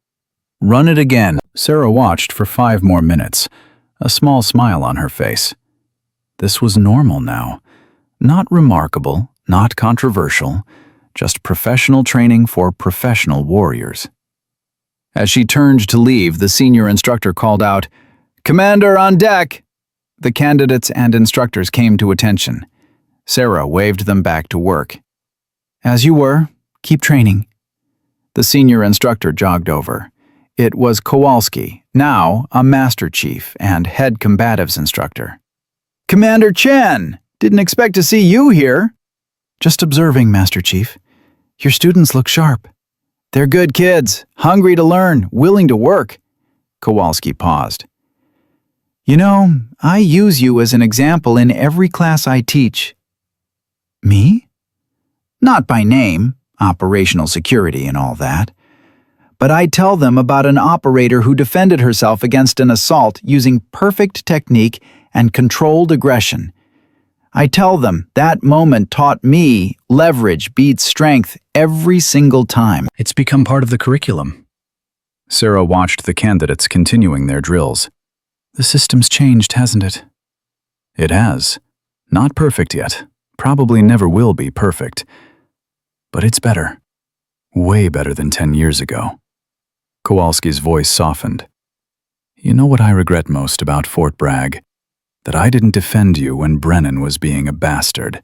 Run it again. Sarah watched for 5 more minutes, a small smile on her face. This was normal now. Not remarkable, not controversial, just professional training for professional warriors. As she turned to leave, the senior instructor called out, "Commander on deck!" The candidates and instructors came to attention. Sarah waved them back to work. "As you were, keep training." The senior instructor jogged over. It was Kowalski, now a Master Chief and head combatives instructor. "Commander Chen! Didn't expect to see you here." "Just observing, Master Chief. Your students look sharp." "They're good kids, hungry to learn, willing to work." Kowalski paused. "You know, I use you as an example in every class I teach." "Me?" "Not by name, operational security and all that. But I tell them about an operator who defended herself against an assault using perfect technique and controlled aggression. I tell them that moment taught me leverage beats strength every single time." It's become part of the curriculum. Sarah watched the candidates continuing their drills. The system's changed, hasn't it? It has. Not perfect yet. Probably never will be perfect. But it's better. Way better than 10 years ago. Kowalski's voice softened. "You know what I regret most about Fort Bragg? That I didn't defend you when Brennan was being a bastard.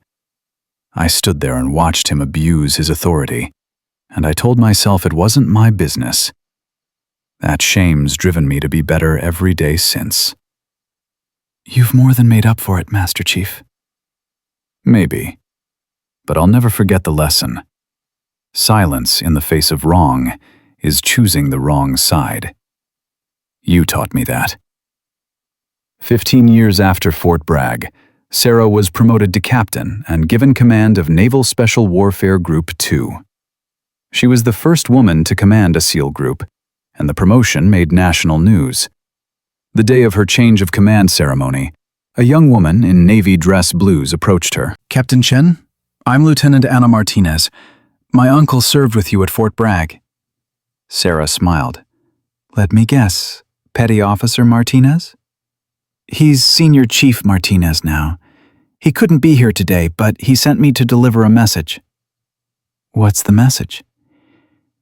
I stood there and watched him abuse his authority, and I told myself it wasn't my business. That shame's driven me to be better every day since." You've more than made up for it, Master Chief. Maybe. But I'll never forget the lesson. Silence in the face of wrong is choosing the wrong side. You taught me that. 15 years after Fort Bragg, Sarah was promoted to captain and given command of Naval Special Warfare Group 2. She was the first woman to command a SEAL group, and the promotion made national news. The day of her change of command ceremony, a young woman in navy dress blues approached her. Captain Chen, I'm Lieutenant Anna Martinez. My uncle served with you at Fort Bragg. Sarah smiled. Let me guess. Petty Officer Martinez? He's Senior Chief Martinez now. He couldn't be here today, but he sent me to deliver a message. What's the message?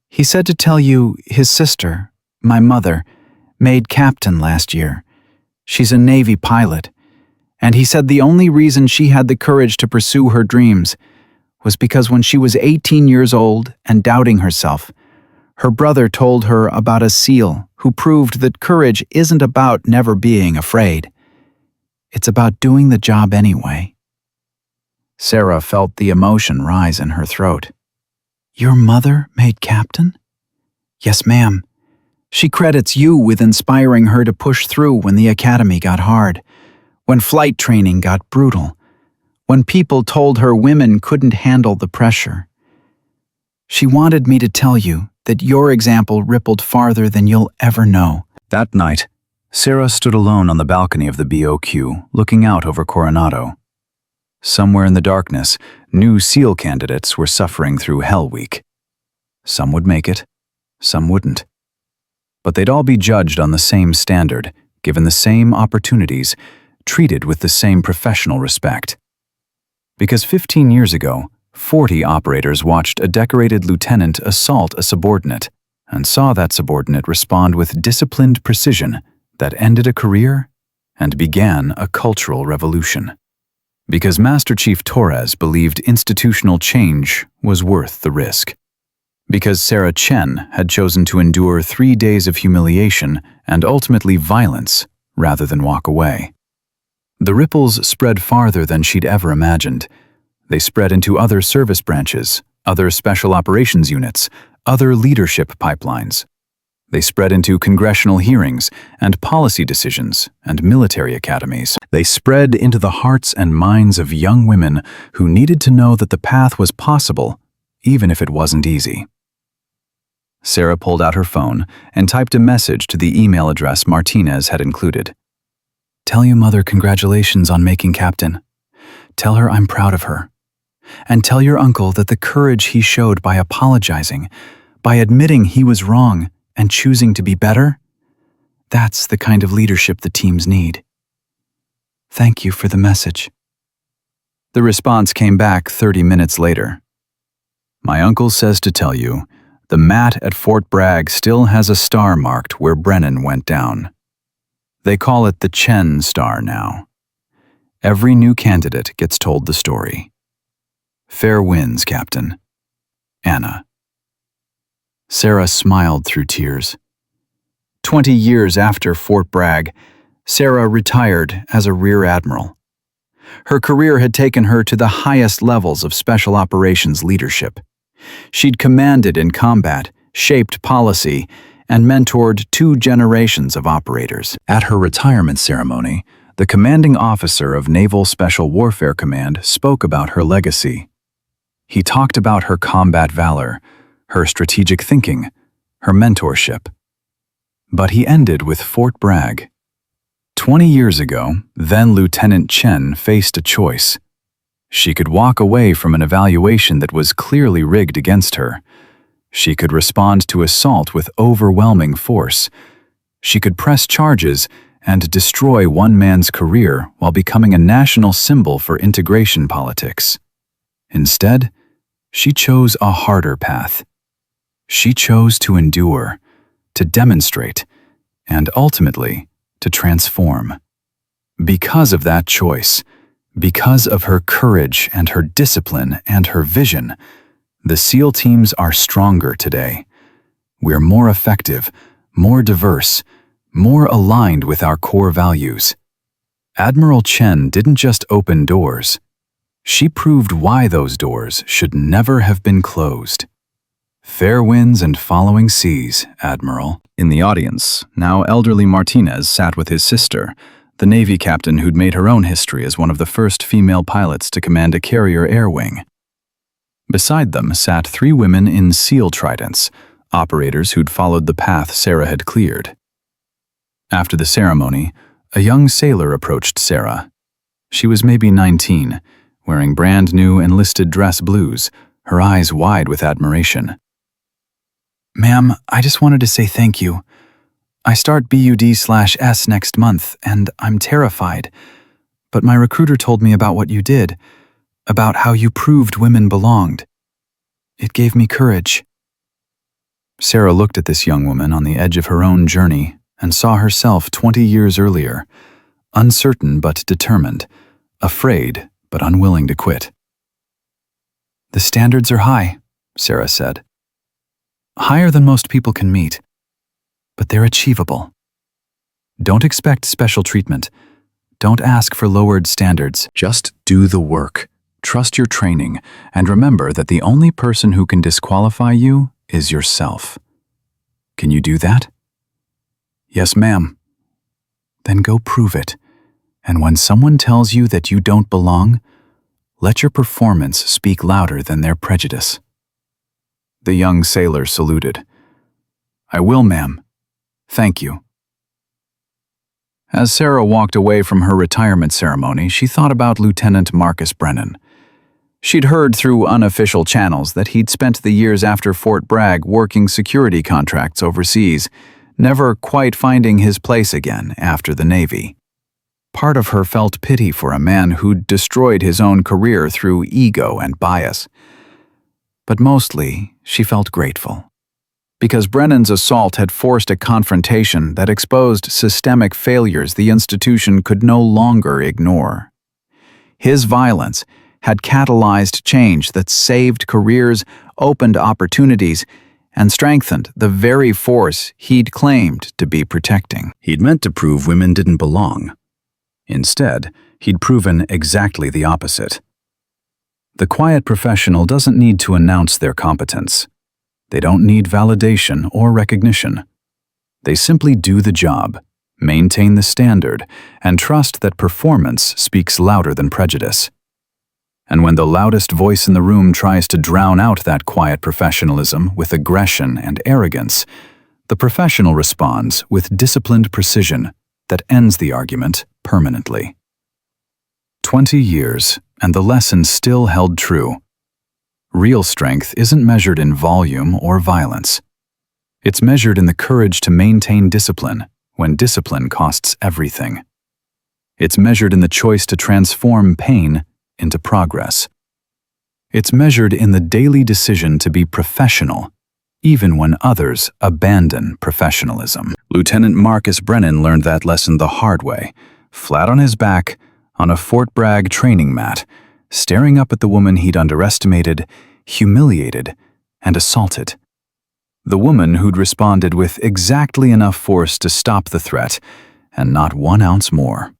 He said to tell you his sister, my mother, made captain last year. She's a Navy pilot. And he said the only reason she had the courage to pursue her dreams was because when she was 18 years old and doubting herself, her brother told her about a SEAL who proved that courage isn't about never being afraid. It's about doing the job anyway. Sarah felt the emotion rise in her throat. Your mother made captain? Yes, ma'am. She credits you with inspiring her to push through when the academy got hard, when flight training got brutal, when people told her women couldn't handle the pressure. She wanted me to tell you that your example rippled farther than you'll ever know. That night, Sarah stood alone on the balcony of the BOQ, looking out over Coronado. Somewhere in the darkness, new SEAL candidates were suffering through Hell Week. Some would make it, some wouldn't. But they'd all be judged on the same standard, given the same opportunities, treated with the same professional respect. Because 15 years ago, 40 operators watched a decorated lieutenant assault a subordinate and saw that subordinate respond with disciplined precision that ended a career and began a cultural revolution. Because Master Chief Torres believed institutional change was worth the risk. Because Sarah Chen had chosen to endure 3 days of humiliation and ultimately violence rather than walk away. The ripples spread farther than she'd ever imagined. They spread into other service branches, other special operations units, other leadership pipelines. They spread into congressional hearings and policy decisions and military academies. They spread into the hearts and minds of young women who needed to know that the path was possible, even if it wasn't easy. Sarah pulled out her phone and typed a message to the email address Martinez had included. Tell your mother congratulations on making captain. Tell her I'm proud of her. And tell your uncle that the courage he showed by apologizing, by admitting he was wrong and choosing to be better, that's the kind of leadership the teams need. Thank you for the message. The response came back 30 minutes later. My uncle says to tell you, the mat at Fort Bragg still has a star marked where Brennan went down. They call it the Chen Star now. Every new candidate gets told the story. Fair winds, Captain. Anna. Sarah smiled through tears. 20 years after Fort Bragg, Sarah retired as a Rear Admiral. Her career had taken her to the highest levels of special operations leadership. She'd commanded in combat, shaped policy, and mentored 2 generations of operators. At her retirement ceremony, the commanding officer of Naval Special Warfare Command spoke about her legacy. He talked about her combat valor, her strategic thinking, her mentorship. But he ended with Fort Bragg. 20 years ago, then Lieutenant Chen faced a choice. She could walk away from an evaluation that was clearly rigged against her. She could respond to assault with overwhelming force. She could press charges and destroy one man's career while becoming a national symbol for integration politics. Instead, she chose a harder path. She chose to endure, to demonstrate, and ultimately to transform. Because of that choice, because of her courage and her discipline and her vision, the SEAL teams are stronger today. We're more effective, more diverse, more aligned with our core values. Admiral Chen didn't just open doors. She proved why those doors should never have been closed. Fair winds and following seas, Admiral. In the audience, now elderly Martinez sat with his sister, the Navy captain who'd made her own history as one of the first female pilots to command a carrier air wing. Beside them sat 3 women in SEAL tridents, operators who'd followed the path Sarah had cleared. After the ceremony, a young sailor approached Sarah. She was maybe 19, wearing brand new enlisted dress blues, her eyes wide with admiration. Ma'am, I just wanted to say thank you. I start BUD/S next month, and I'm terrified. But my recruiter told me about what you did, about how you proved women belonged. It gave me courage. Sarah looked at this young woman on the edge of her own journey and saw herself 20 years earlier, uncertain but determined, afraid but unwilling to quit. The standards are high, Sarah said. Higher than most people can meet, but they're achievable. Don't expect special treatment. Don't ask for lowered standards. Just do the work, trust your training, and remember that the only person who can disqualify you is yourself. Can you do that? Yes, ma'am. Then go prove it. And when someone tells you that you don't belong, let your performance speak louder than their prejudice. The young sailor saluted. I will, ma'am. Thank you. As Sarah walked away from her retirement ceremony, she thought about Lieutenant Marcus Brennan. She'd heard through unofficial channels that he'd spent the years after Fort Bragg working security contracts overseas, never quite finding his place again after the Navy. Part of her felt pity for a man who'd destroyed his own career through ego and bias. But mostly, she felt grateful. Because Brennan's assault had forced a confrontation that exposed systemic failures the institution could no longer ignore. His violence had catalyzed change that saved careers, opened opportunities, and strengthened the very force he'd claimed to be protecting. He'd meant to prove women didn't belong. Instead, he'd proven exactly the opposite. The quiet professional doesn't need to announce their competence. They don't need validation or recognition. They simply do the job, maintain the standard, and trust that performance speaks louder than prejudice. And when the loudest voice in the room tries to drown out that quiet professionalism with aggression and arrogance, the professional responds with disciplined precision that ends the argument permanently. 20 years, and the lesson still held true. Real strength isn't measured in volume or violence. It's measured in the courage to maintain discipline when discipline costs everything. It's measured in the choice to transform pain into progress. It's measured in the daily decision to be professional, even when others abandon professionalism. Lieutenant Marcus Brennan learned that lesson the hard way, flat on his back, on a Fort Bragg training mat, staring up at the woman he'd underestimated, humiliated, and assaulted. The woman who'd responded with exactly enough force to stop the threat, and not 1 ounce more.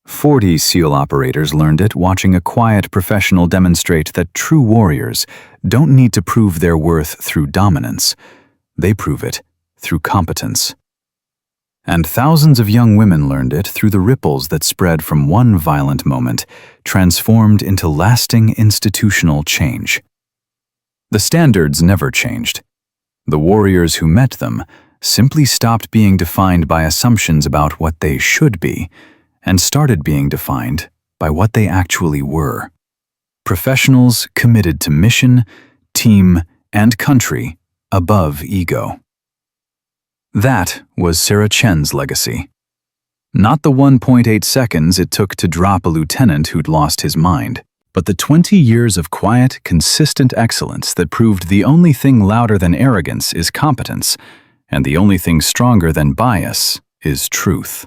40 SEAL operators learned it watching a quiet professional demonstrate that true warriors don't need to prove their worth through dominance. They prove it through competence. And thousands of young women learned it through the ripples that spread from one violent moment, transformed into lasting institutional change. The standards never changed. The warriors who met them simply stopped being defined by assumptions about what they should be, and started being defined by what they actually were. Professionals committed to mission, team, and country above ego. That was Sarah Chen's legacy. Not the 1.8 seconds it took to drop a lieutenant who'd lost his mind, but the 20 years of quiet, consistent excellence that proved the only thing louder than arrogance is competence, and the only thing stronger than bias is truth.